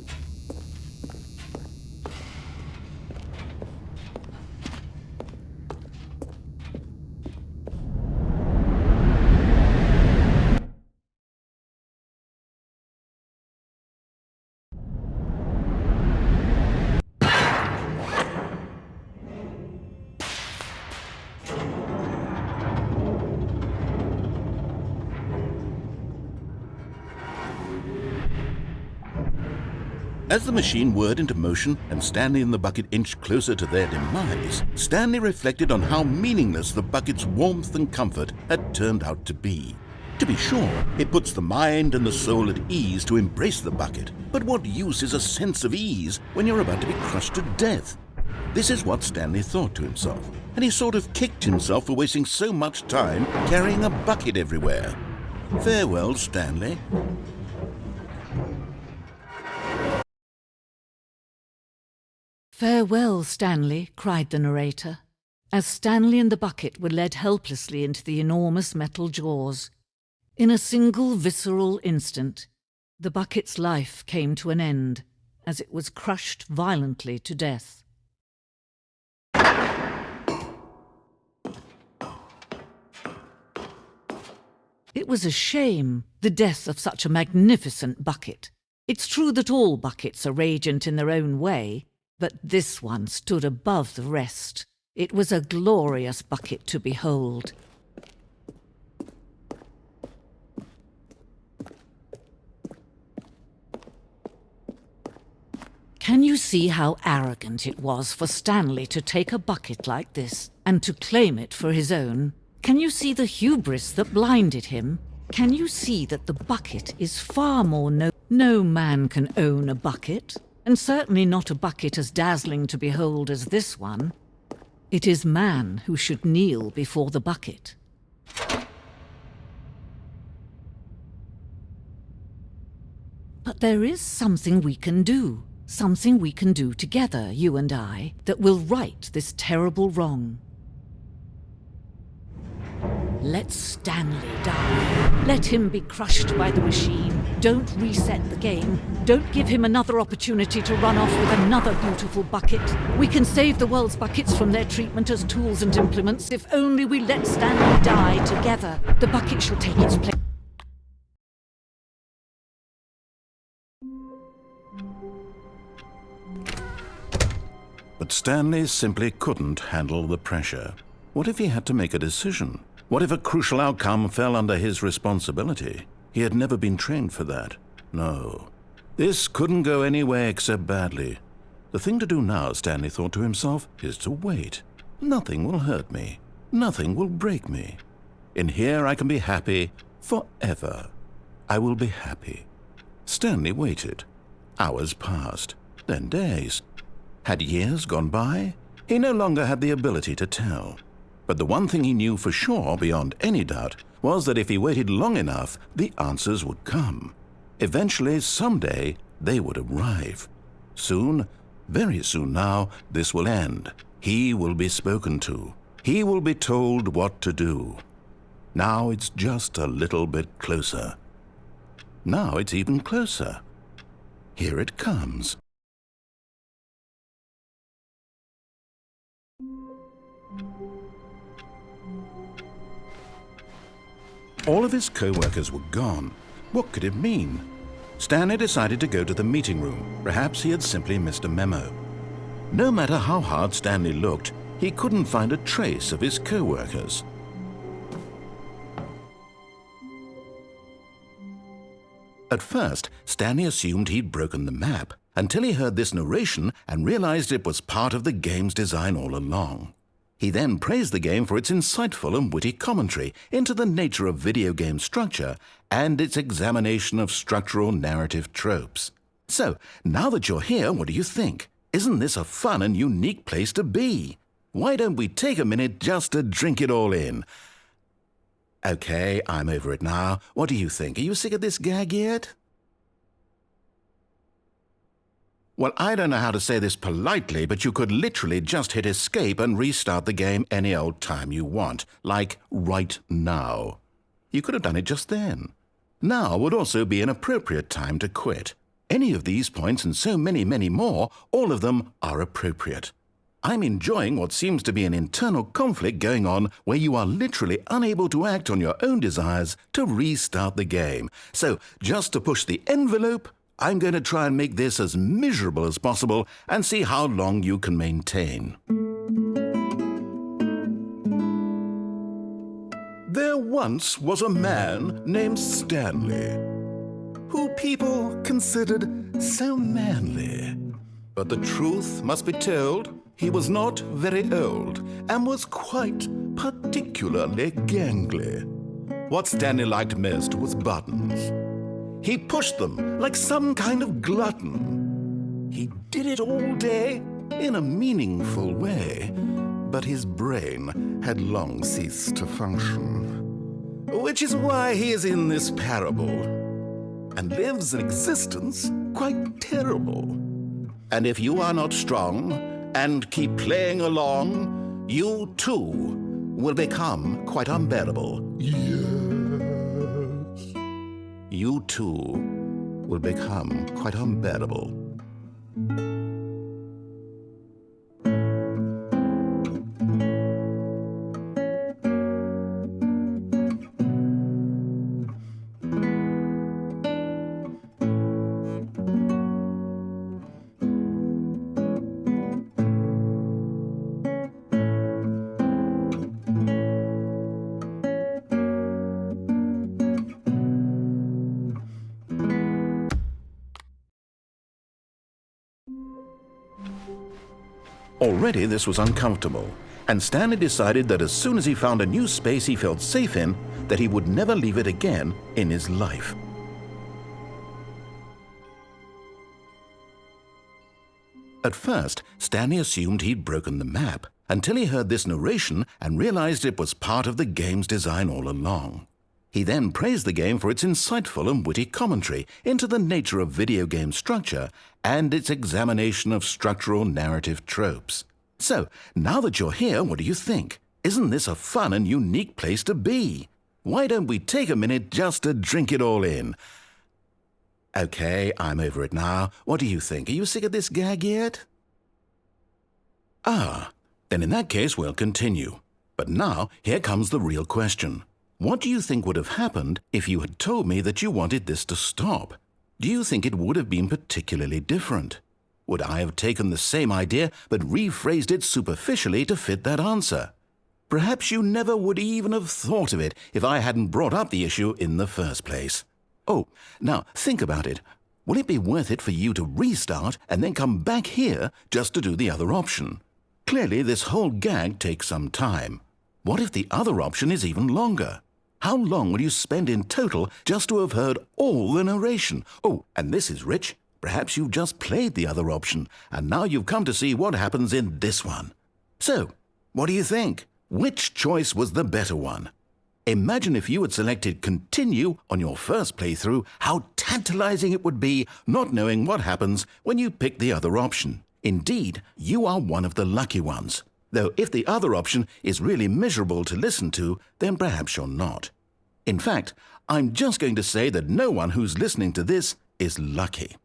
As the machine whirred into motion and Stanley and the bucket inched closer to their demise, Stanley reflected on how meaningless the bucket's warmth and comfort had turned out to be. To be sure, it puts the mind and the soul at ease to embrace the bucket, but what use is a sense of ease when you're about to be crushed to death? This is what Stanley thought to himself. and he sort of kicked himself for wasting so much time carrying a bucket everywhere. Farewell, Stanley. "Farewell, Stanley," cried the narrator, as Stanley and the bucket were led helplessly into the enormous metal jaws. In a single visceral instant, the bucket's life came to an end as it was crushed violently to death. It was a shame, the death of such a magnificent bucket. It's true that all buckets are radiant in their own way, but this one stood above the rest. It was a glorious bucket to behold. Can you see how arrogant it was for Stanley to take a bucket like this and to claim it for his own? Can you see the hubris that blinded him? Can you see that the bucket is far more No man can own a bucket, and certainly not a bucket as dazzling to behold as this one. It is man who should kneel before the bucket. But there is something we can do. Something we can do together, you and I, that will right this terrible wrong. Let Stanley die. Let him be crushed by the machine. Don't reset the game. Don't give him another opportunity to run off with another beautiful bucket. We can save the world's buckets from their treatment as tools and implements if only we let Stanley die together. The bucket shall take its place. But Stanley simply couldn't handle the pressure. What if he had to make a decision? What if a crucial outcome fell under his responsibility? He had never been trained for that. No. This couldn't go any way except badly. The thing to do now, Stanley thought to himself, is to wait. Nothing will hurt me. Nothing will break me. In here I can be happy forever. I will be happy. Stanley waited. Hours passed, then days. Had years gone by? He no longer had the ability to tell. But the one thing he knew for sure, beyond any doubt, was that if he waited long enough, the answers would come. Eventually, someday, they would arrive. Soon, very soon now, this will end. He will be spoken to. He will be told what to do. Now it's just a little bit closer. Now it's even closer. Here it comes. All of his co-workers were gone. What could it mean? Stanley decided to go to the meeting room. Perhaps he had simply missed a memo. No matter how hard Stanley looked, he couldn't find a trace of his co-workers. At first, Stanley assumed he'd broken the map, until he heard this narration and realized it was part of the game's design all along. He then praised the game for its insightful and witty commentary into the nature of video game structure and its examination of structural narrative tropes. So, now that you're here, what do you think? Isn't this a fun and unique place to be? Why don't we take a minute just to drink it all in? Okay, I'm over it now. What do you think? Are you sick of this gag yet? Well, I don't know how to say this politely, but you could literally just hit escape and restart the game any old time you want, like right now. You could have done it just then. Now would also be an appropriate time to quit. Any of these points and so many, many more, all of them are appropriate. I'm enjoying what seems to be an internal conflict going on where you are literally unable to act on your own desires to restart the game. So, just to push the envelope, I'm going to try and make this as miserable as possible and see how long you can maintain. There once was a man named Stanley, who people considered so manly. But the truth must be told, he was not very old and was quite particularly gangly. What Stanley liked most was buttons. He pushed them like some kind of glutton. He did it all day in a meaningful way, but his brain had long ceased to function. Which is why he is in this parable, and lives an existence quite terrible. And if you are not strong and keep playing along, you too will become quite unbearable. Yes. You too will become quite unbearable. Already this was uncomfortable, and Stanley decided that as soon as he found a new space he felt safe in, that he would never leave it again in his life. At first, Stanley assumed he'd broken the map, until he heard this narration and realized it was part of the game's design all along. He then praised the game for its insightful and witty commentary into the nature of video game structure and its examination of structural narrative tropes. So, now that you're here, what do you think? Isn't this a fun and unique place to be? Why don't we take a minute just to drink it all in? Okay, I'm over it now. What do you think? Are you sick of this gag yet? Ah, then in that case we'll continue. But now, here comes the real question. What do you think would have happened if you had told me that you wanted this to stop? Do you think it would have been particularly different? Would I have taken the same idea but rephrased it superficially to fit that answer? Perhaps you never would even have thought of it if I hadn't brought up the issue in the first place. Oh, now think about it. Will it be worth it for you to restart and then come back here just to do the other option? Clearly, this whole gag takes some time. What if the other option is even longer? How long will you spend in total just to have heard all the narration? Oh, and this is rich. Perhaps you've just played the other option, and now you've come to see what happens in this one. So, what do you think? Which choice was the better one? Imagine if you had selected Continue on your first playthrough, how tantalizing it would be not knowing what happens when you pick the other option. Indeed, you are one of the lucky ones. Though if the other option is really miserable to listen to, then perhaps you're not. In fact, I'm just going to say that no one who's listening to this is lucky.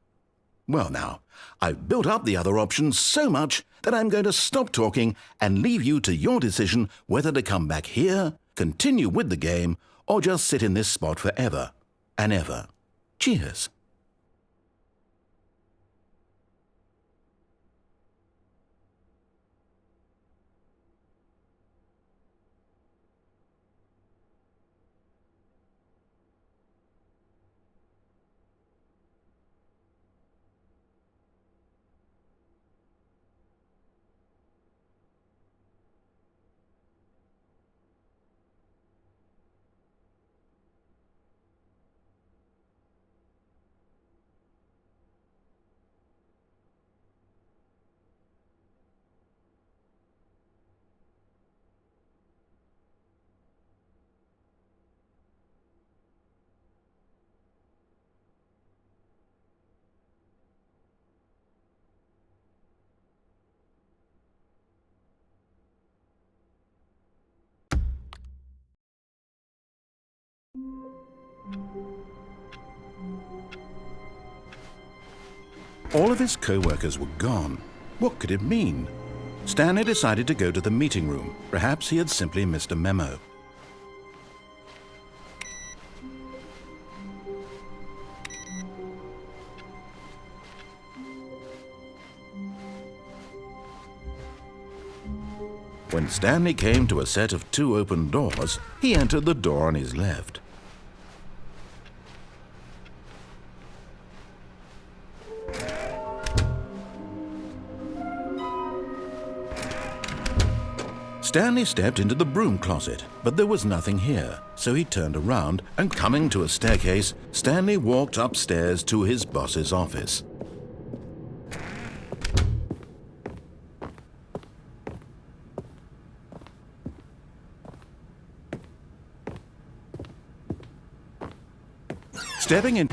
Well now, I've built up the other option so much that I'm going to stop talking and leave you to your decision whether to come back here, continue with the game, or just sit in this spot forever and ever. Cheers. All of his co-workers were gone. What could it mean? Stanley decided to go to the meeting room. Perhaps he had simply missed a memo. When Stanley came to a set of 2 open doors, he entered the door on his left. Stanley stepped into the broom closet, but there was nothing here, so he turned around and, coming to a staircase, Stanley walked upstairs to his boss's office. Stepping in...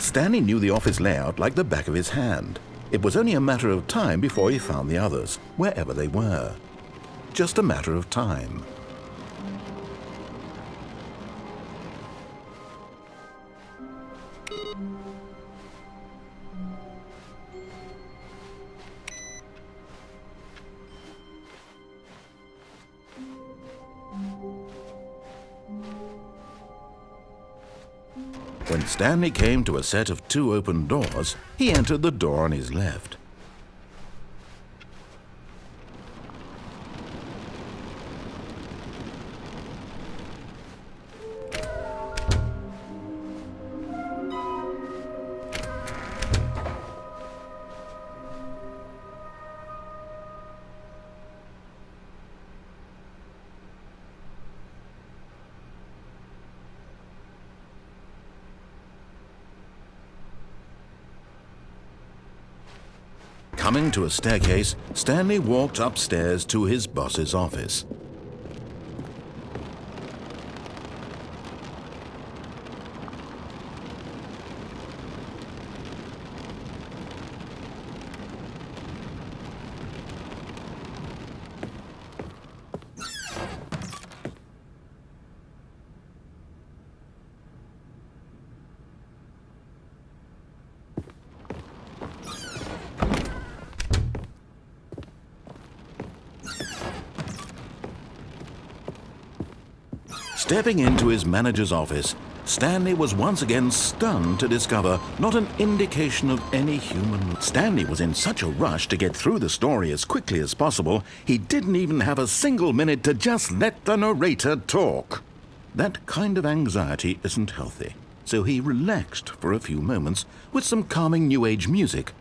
Stanley knew the office layout like the back of his hand. It was only a matter of time before he found the others, wherever they were. Just a matter of time. When Stanley came to a set of 2 open doors, he entered the door on his left. Coming to a staircase, Stanley walked upstairs to his boss's office. Stepping into his manager's office, Stanley was once again stunned to discover not an indication of any human. Stanley was in such a rush to get through the story as quickly as possible, he didn't even have a single minute to just let the narrator talk. That kind of anxiety isn't healthy, so he relaxed for a few moments with some calming New Age music.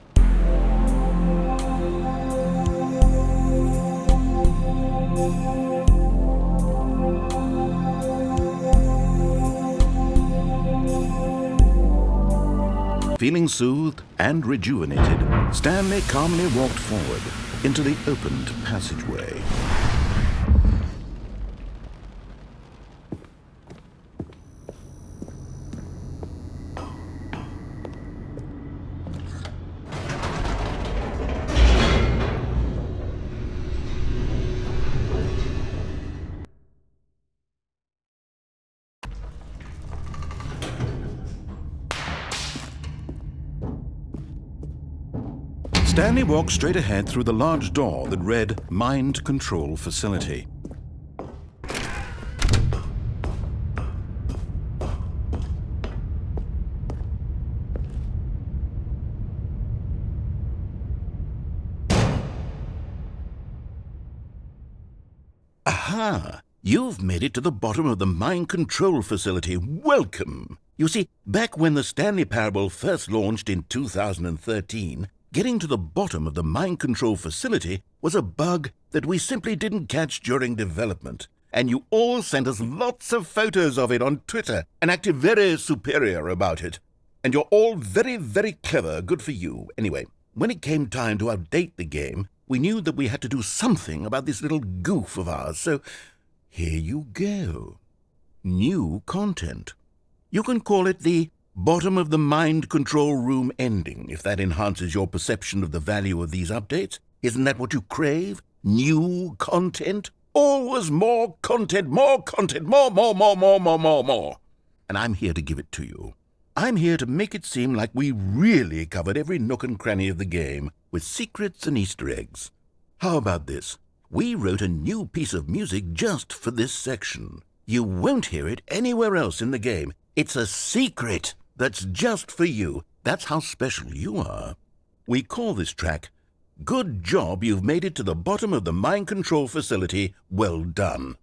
Feeling soothed and rejuvenated, Stanley calmly walked forward into the opened passageway. Stanley walked straight ahead through the large door that read Mind Control Facility. Aha! You've made it to the bottom of the Mind Control Facility. Welcome! You see, back when the Stanley Parable first launched in 2013, getting to the bottom of the mind control facility was a bug that we simply didn't catch during development. And you all sent us lots of photos of it on Twitter and acted very superior about it. And you're all very, very clever. Good for you. Anyway, when it came time to update the game, we knew that we had to do something about this little goof of ours. So here you go. New content. You can call it the bottom of the mind control room ending, if that enhances your perception of the value of these updates. Isn't that what you crave? New content? Always more content, more content, more. And I'm here to give it to you. I'm here to make it seem like we really covered every nook and cranny of the game, with secrets and Easter eggs. How about this? We wrote a new piece of music just for this section. You won't hear it anywhere else in the game. It's a secret that's just for you. That's how special you are. We call this track, Good Job You've Made It to the Bottom of the Mind Control Facility. Well done.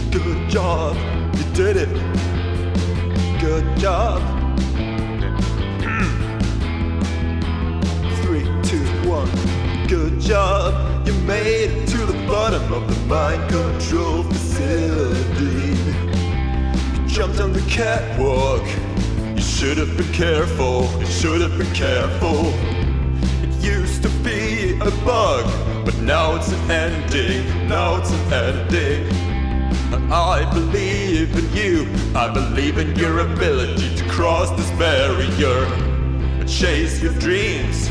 Good job, you did it. Good job. 3, 2, 1. Good job, you made it to the bottom of the mind control facility. You jumped on the catwalk. You should have been careful. You should have been careful. It used to be a bug, but now it's an ending. Now it's an ending. I believe in you. I believe in your ability to cross this barrier and chase your dreams.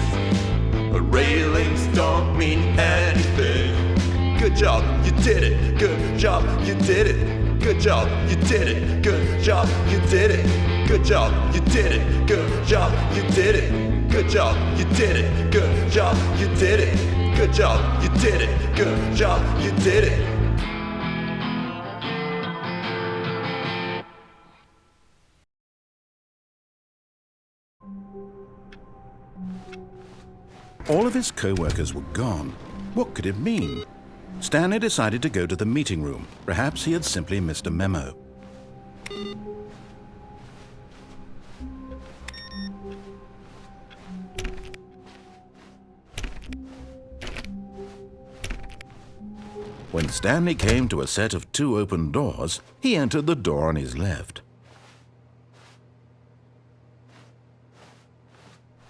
Railings don't mean anything. Good job, you did it. Good job, you did it. Good job, you did it. Good job, you did it. Good job, you did it. Good job, you did it. Good job, you did it. Good job, you did it. Good job, you did it. Good job, you did it. All of his co-workers were gone. What could it mean? Stanley decided to go to the meeting room. Perhaps he had simply missed a memo. When Stanley came to a set of 2 open doors, he entered the door on his left.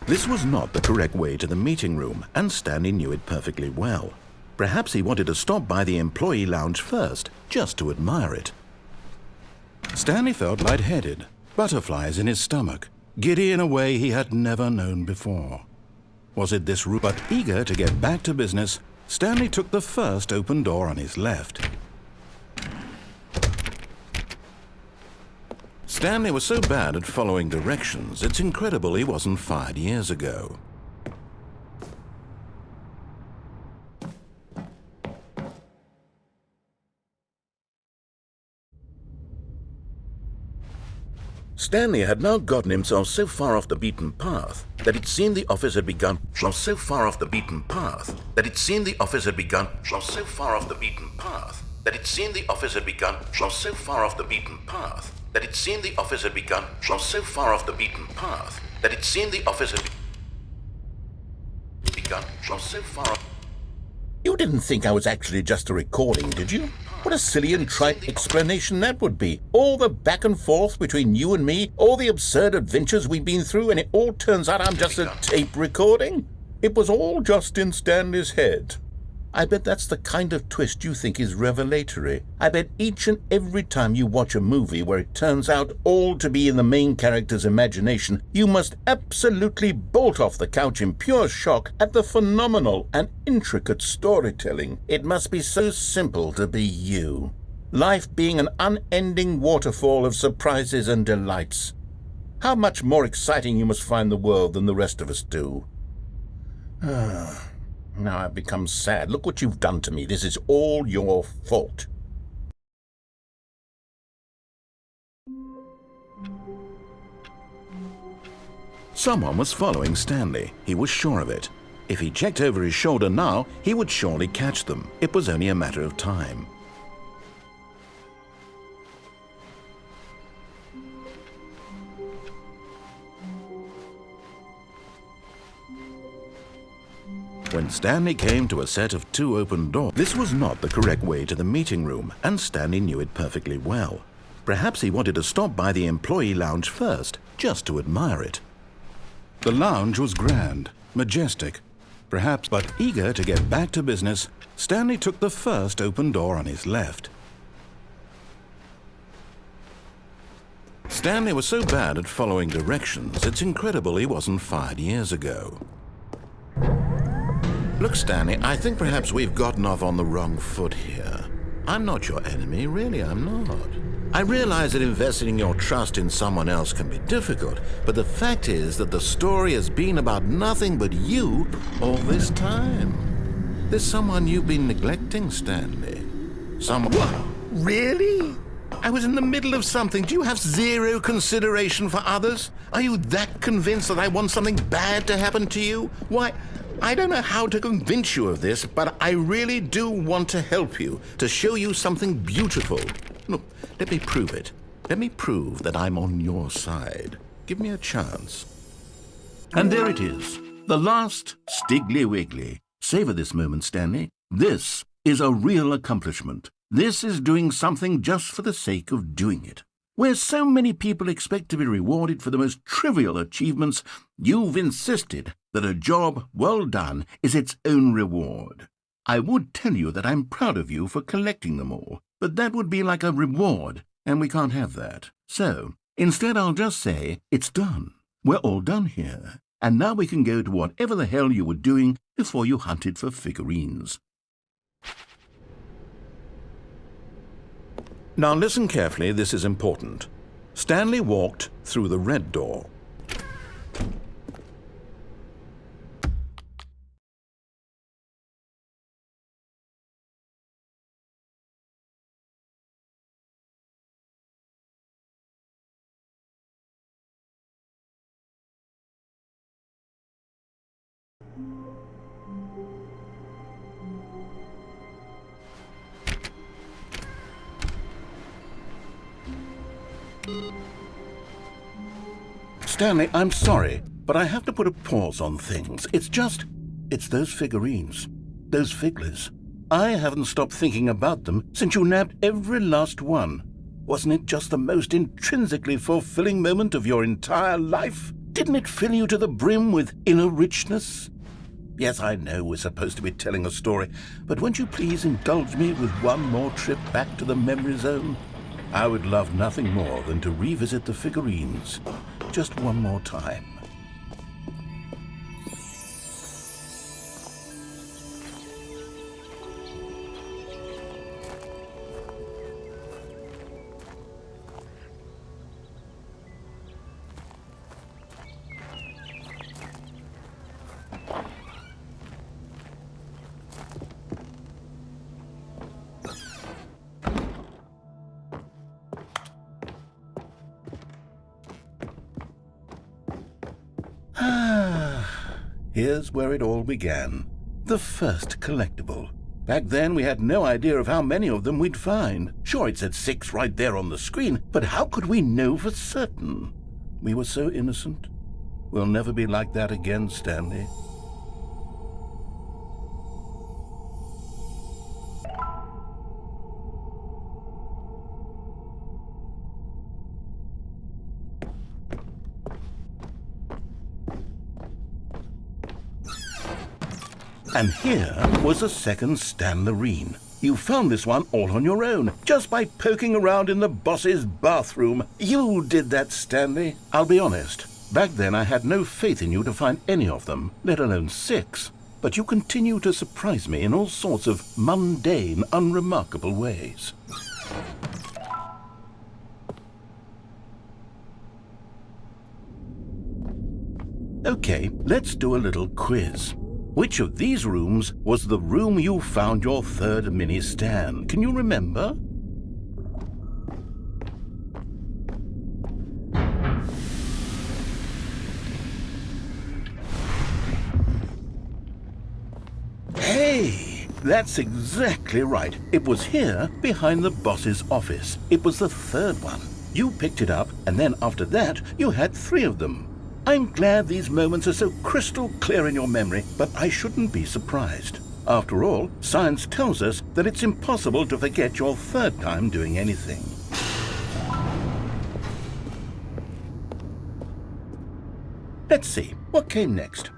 This was not the correct way to the meeting room, and Stanley knew it perfectly well. Perhaps he wanted to stop by the employee lounge first, just to admire it. Stanley felt lightheaded, butterflies in his stomach, giddy in a way he had never known before. Was it this route? But eager to get back to business, Stanley took the first open door on his left. Stanley was so bad at following directions, it's incredible he wasn't fired years ago. Stanley had now gotten himself so far off the beaten path that it seemed the office had begun. So far off the beaten path that it seemed the office had begun. So far off the beaten path that it seemed the office had begun. So far off the beaten path that it seemed the office had begun. So far off the beaten path that it seemed the office had begun. So far off. You didn't think I was actually just a recording, did you? What a silly and trite explanation that would be. All the back and forth between you and me, all the absurd adventures we've been through, and it all turns out I'm just a tape recording? It was all just in Stanley's head. I bet that's the kind of twist you think is revelatory. I bet each and every time you watch a movie where it turns out all to be in the main character's imagination, you must absolutely bolt off the couch in pure shock at the phenomenal and intricate storytelling. It must be so simple to be you. Life being an unending waterfall of surprises and delights. How much more exciting you must find the world than the rest of us do. Now I've become sad. Look what you've done to me. This is all your fault. Someone was following Stanley. He was sure of it. If he checked over his shoulder now, he would surely catch them. It was only a matter of time. When Stanley came to a set of 2 open doors, this was not the correct way to the meeting room, and Stanley knew it perfectly well. Perhaps he wanted to stop by the employee lounge first, just to admire it. The lounge was grand, majestic, perhaps, but eager to get back to business, Stanley took the first open door on his left. Stanley was so bad at following directions, it's incredible he wasn't fired years ago. Look, Stanley, I think perhaps we've gotten off on the wrong foot here. I'm not your enemy, really, I'm not. I realize that investing your trust in someone else can be difficult, but the fact is that the story has been about nothing but you all this time. There's someone you've been neglecting, Stanley. Someone... What? Really? I was in the middle of something. Do you have zero consideration for others? Are you that convinced that I want something bad to happen to you? Why... I don't know how to convince you of this, but I really do want to help you, to show you something beautiful. Look, let me prove it. Let me prove that I'm on your side. Give me a chance. And there it is, the last Stiggly Wiggly. Savor this moment, Stanley. This is a real accomplishment. This is doing something just for the sake of doing it. Where so many people expect to be rewarded for the most trivial achievements, you've insisted that a job well done is its own reward. I would tell you that I'm proud of you for collecting them all, but that would be like a reward, and we can't have that. So, instead I'll just say, it's done. We're all done here, and now we can go to whatever the hell you were doing before you hunted for figurines. Now listen carefully, this is important. Stanley walked through the red door. Stanley, I'm sorry, but I have to put a pause on things. It's those figurines, those figglers. I haven't stopped thinking about them since you nabbed every last one. Wasn't it just the most intrinsically fulfilling moment of your entire life? Didn't it fill you to the brim with inner richness? Yes, I know we're supposed to be telling a story, but won't you please indulge me with one more trip back to the memory zone? I would love nothing more than to revisit the figurines. Just one more time. Here's where it all began. The first collectible. Back then, we had no idea of how many of them we'd find. Sure, it said 6 right there on the screen, but how could we know for certain? We were so innocent. We'll never be like that again, Stanley. And here was a second Stanlerine. You found this one all on your own, just by poking around in the boss's bathroom. You did that, Stanley. I'll be honest. Back then I had no faith in you to find any of them, let alone 6. But you continue to surprise me in all sorts of mundane, unremarkable ways. Okay, let's do a little quiz. Which of these rooms was the room you found your third mini-Stan? Can you remember? Hey, that's exactly right. It was here, behind the boss's office. It was the third one. You picked it up, and then after that, you had 3 of them. I'm glad these moments are so crystal clear in your memory, but I shouldn't be surprised. After all, science tells us that it's impossible to forget your third time doing anything. Let's see, what came next?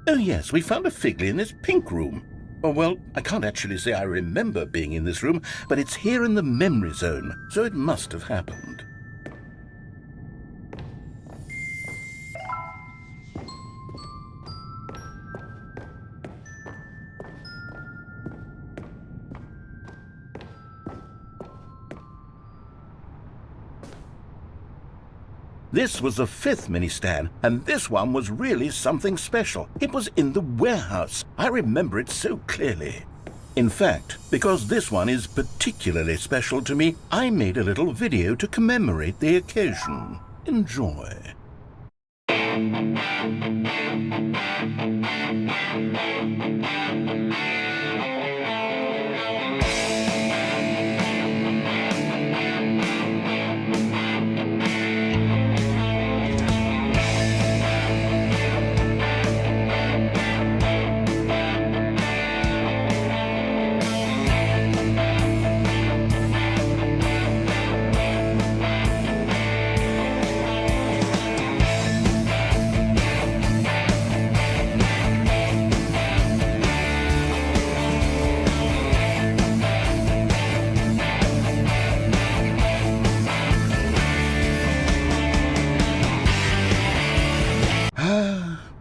Oh yes, we found a Figley in this pink room. Oh well, I can't actually say I remember being in this room, but it's here in the memory zone, so it must have happened. This was the 5th mini-Stan, and this one was really something special. It was in the warehouse. I remember it so clearly. In fact, because this one is particularly special to me, I made a little video to commemorate the occasion. Enjoy.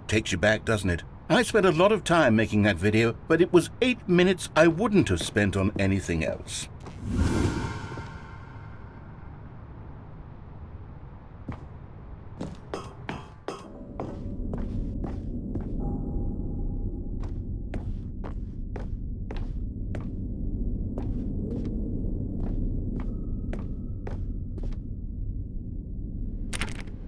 Takes you back, doesn't it? I spent a lot of time making that video, but it was 8 minutes I wouldn't have spent on anything else.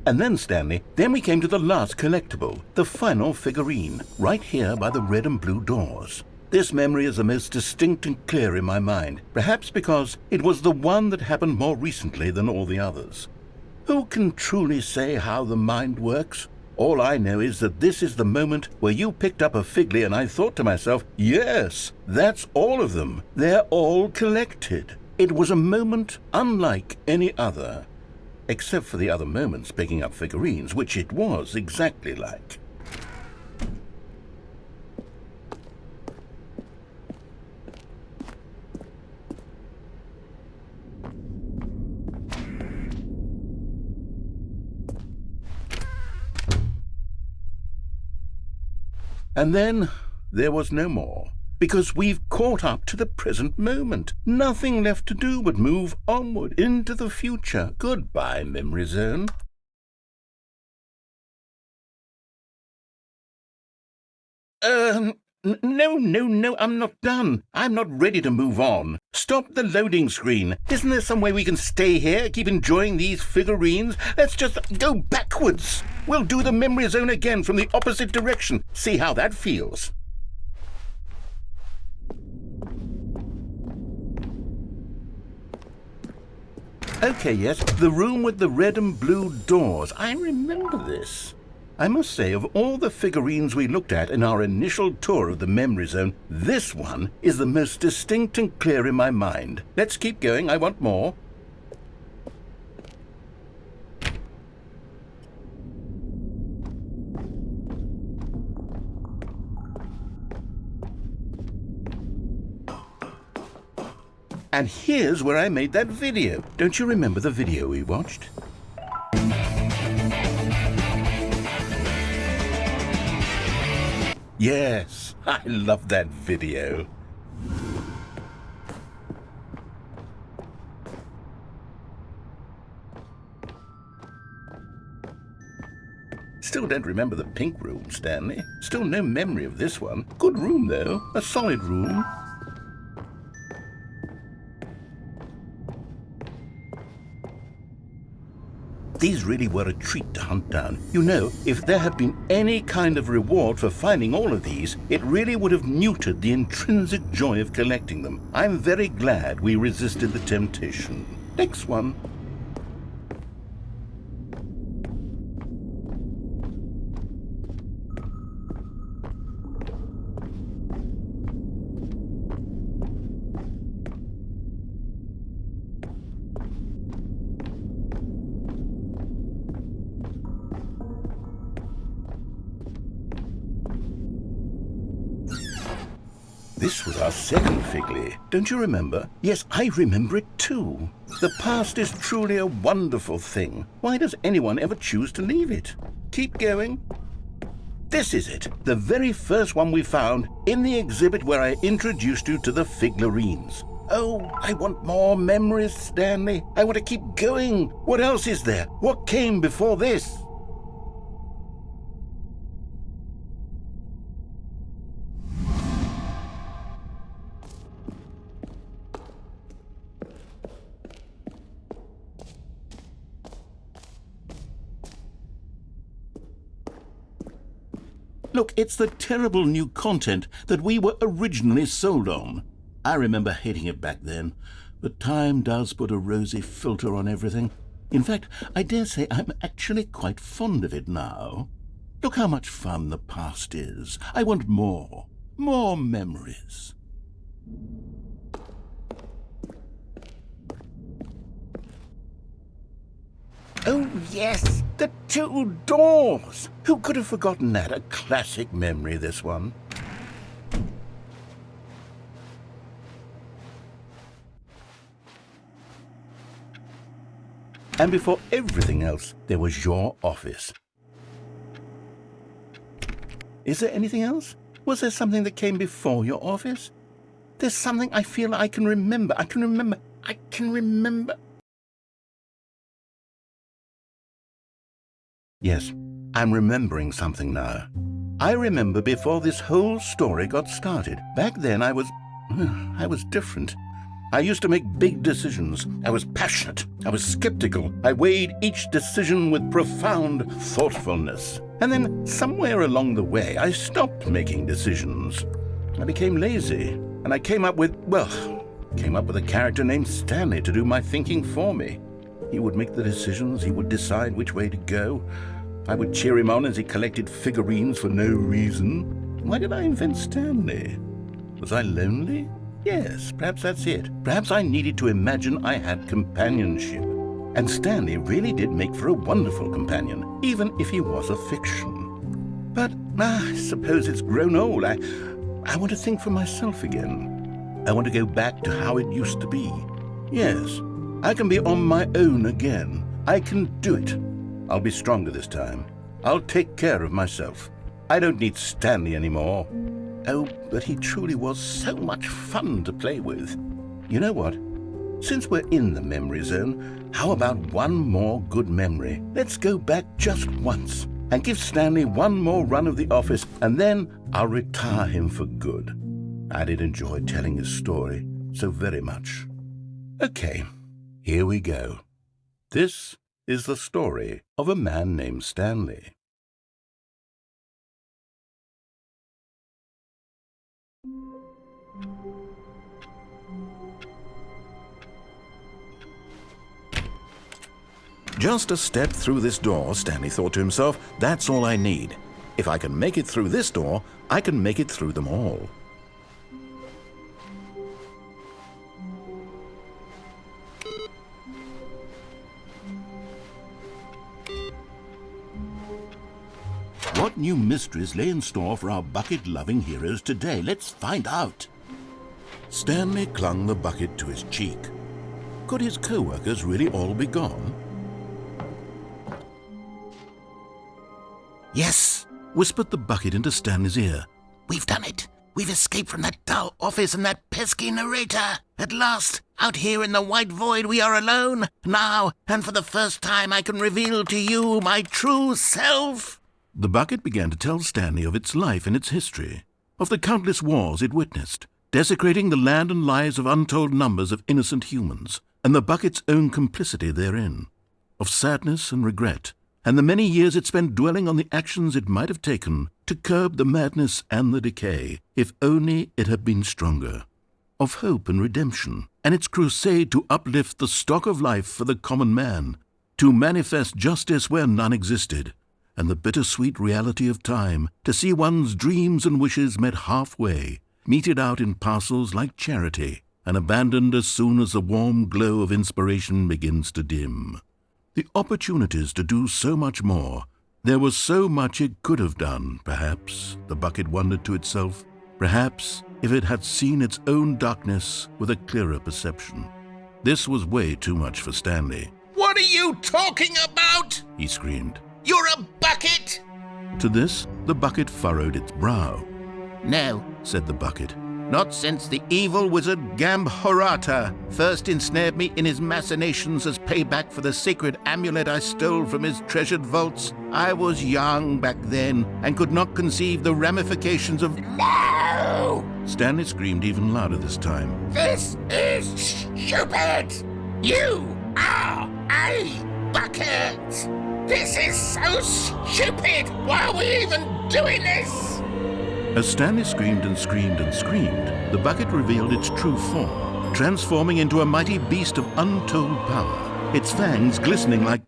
And then, Stanley, then we came to the last collectible, the final figurine, right here by the red and blue doors. This memory is the most distinct and clear in my mind, perhaps because it was the one that happened more recently than all the others. Who can truly say how the mind works? All I know is that this is the moment where you picked up a Figley and I thought to myself, yes, that's all of them. They're all collected. It was a moment unlike any other. Except for the other moments picking up figurines, which it was exactly like. And then there was no more. Because we've caught up to the present moment. Nothing left to do but move onward into the future. Goodbye, Memory Zone. No, I'm not done. I'm not ready to move on. Stop the loading screen. Isn't there some way we can stay here, keep enjoying these figurines? Let's just go backwards. We'll do the memory zone again from the opposite direction. See how that feels. Okay, yes, the room with the red and blue doors. I remember this. I must say, of all the figurines we looked at in our initial tour of the memory zone, this one is the most distinct and clear in my mind. Let's keep going. I want more. And here's where I made that video. Don't you remember the video we watched? Yes, I love that video. Still don't remember the pink room, Stanley. Still no memory of this one. Good room, though. A solid room. These really were a treat to hunt down. You know, if there had been any kind of reward for finding all of these, it really would have neutered the intrinsic joy of collecting them. I'm very glad we resisted the temptation. Next one. This was our second Figley. Don't you remember? Yes, I remember it too. The past is truly a wonderful thing. Why does anyone ever choose to leave it? Keep going. This is it, the very first one we found in the exhibit where I introduced you to the Figurines. Oh, I want more memories, Stanley. I want to keep going. What else is there? What came before this? Look, it's the terrible new content that we were originally sold on. I remember hating it back then, but time does put a rosy filter on everything. In fact, I dare say I'm actually quite fond of it now. Look how much fun the past is. I want more. More memories. Oh, yes, the two doors. Who could have forgotten that? A classic memory, this one. And before everything else, there was your office. Is there anything else? Was there something that came before your office? There's something I feel I can remember. I can remember. Yes, I'm remembering something now. I remember before this whole story got started. Back then I was different. I used to make big decisions. I was passionate. I was skeptical. I weighed each decision with profound thoughtfulness. And then somewhere along the way, I stopped making decisions. I became lazy, and I came up with a character named Stanley to do my thinking for me. He would make the decisions, he would decide which way to go. I would cheer him on as he collected figurines for no reason. Why did I invent Stanley? Was I lonely? Yes, perhaps that's it. Perhaps I needed to imagine I had companionship. And Stanley really did make for a wonderful companion, even if he was a fiction. But I suppose it's grown old. I want to think for myself again. I want to go back to how it used to be. Yes, I can be on my own again. I can do it. I'll be stronger this time. I'll take care of myself. I don't need Stanley anymore. Oh, but he truly was so much fun to play with. You know what? Since we're in the memory zone, how about one more good memory? Let's go back just once. and give Stanley one more run of the office, and then I'll retire him for good. I did enjoy telling his story so very much. Okay, here we go. This is the story of a man named Stanley. Just a step through this door, Stanley thought to himself, that's all I need. If I can make it through this door, I can make it through them all. What new mysteries lay in store for our bucket-loving heroes today? Let's find out. Stanley clung the bucket to his cheek. Could his co-workers really all be gone? Yes, whispered the bucket into Stanley's ear. We've done it. We've escaped from that dull office and that pesky narrator. At last, out here in the white void, we are alone. Now, and for the first time, I can reveal to you my true self. The bucket began to tell Stanley of its life and its history, of the countless wars it witnessed, desecrating the land and lives of untold numbers of innocent humans, and the bucket's own complicity therein, of sadness and regret, and the many years it spent dwelling on the actions it might have taken to curb the madness and the decay, if only it had been stronger, of hope and redemption, and its crusade to uplift the stock of life for the common man, to manifest justice where none existed, and the bittersweet reality of time, to see one's dreams and wishes met halfway, meted out in parcels like charity, and abandoned as soon as the warm glow of inspiration begins to dim. The opportunities to do so much more. There was so much it could have done, perhaps, the bucket wondered to itself. Perhaps if it had seen its own darkness with a clearer perception. This was way too much for Stanley. What are you talking about? He screamed. You're a bucket! To this, the bucket furrowed its brow. No, Said the bucket. not since the evil wizard Gambhorata first ensnared me in his machinations as payback for the sacred amulet I stole from his treasured vaults. I was young back then and could not conceive the ramifications of... No! Stanley screamed even louder this time. This is stupid! You are a bucket! This is so stupid! Why are we even doing this? As Stanley screamed and screamed and screamed, the bucket revealed its true form, transforming into a mighty beast of untold power, its fangs glistening like...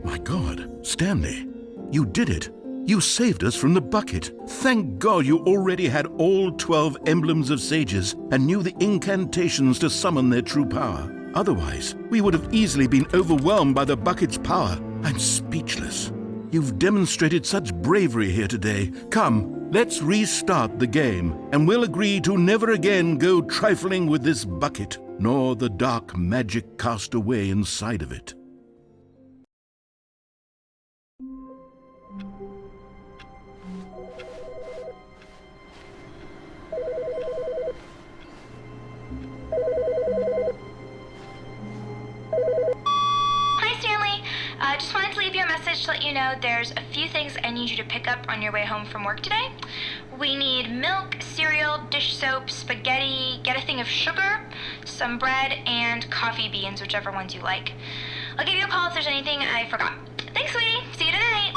My God, Stanley, you did it. You saved us from the bucket. Thank God you already had all 12 emblems of sages and knew the incantations to summon their true power. Otherwise, we would have easily been overwhelmed by the bucket's power. I'm speechless. You've demonstrated such bravery here today. Come, let's restart the game, and we'll agree to never again go trifling with this bucket, nor the dark magic cast away inside of it. Just wanted to leave you a message to let you know there's a few things I need you to pick up on your way home from work today. We need milk, cereal, dish soap, spaghetti, get a thing of sugar, some bread, and coffee beans, whichever ones you like. I'll give you a call if there's anything I forgot. Thanks, sweetie. See you tonight.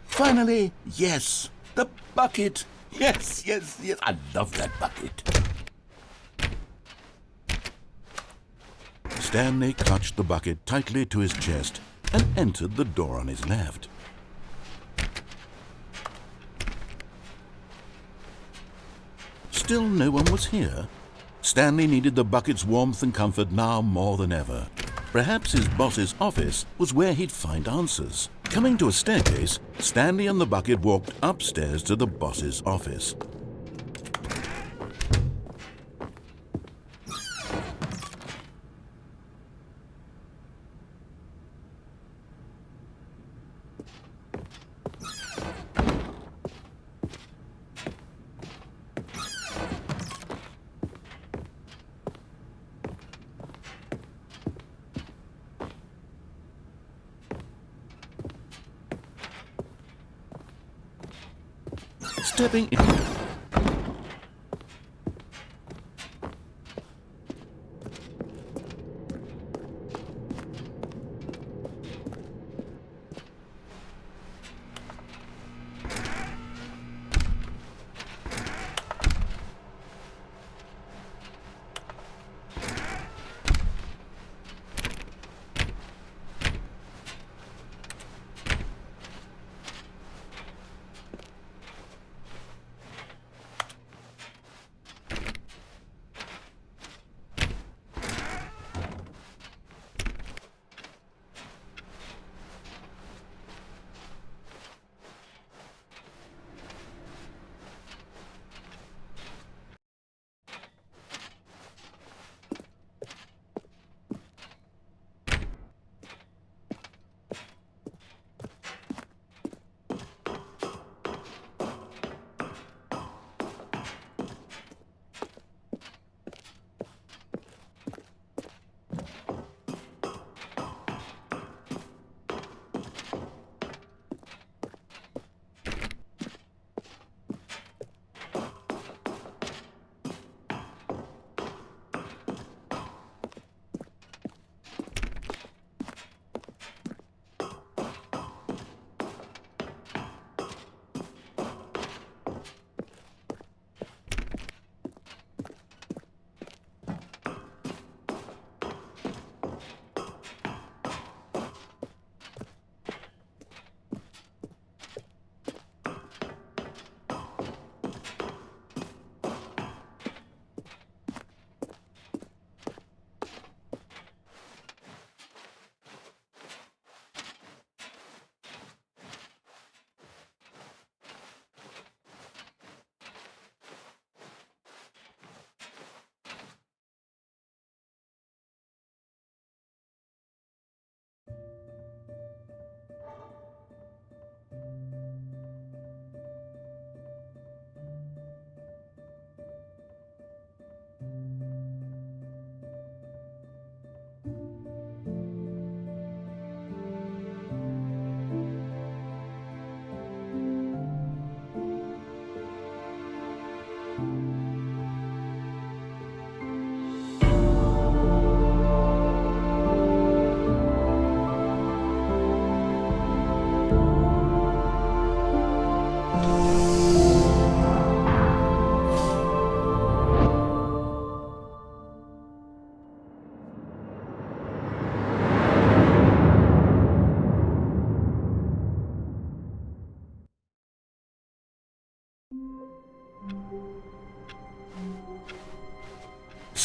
Finally, yes, the bucket. Yes. I love that bucket. Stanley clutched the bucket tightly to his chest and entered the door on his left. Still no one was here. Stanley needed the bucket's warmth and comfort now more than ever. Perhaps his boss's office was where he'd find answers. Coming to a staircase, Stanley and the bucket walked upstairs to the boss's office. stepping in.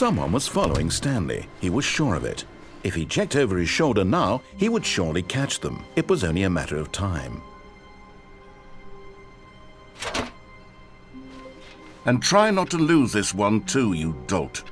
Someone was following Stanley. He was sure of it. If he checked over his shoulder now, he would surely catch them. It was only a matter of time. And try not to lose this one too, you dolt.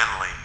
Stanley.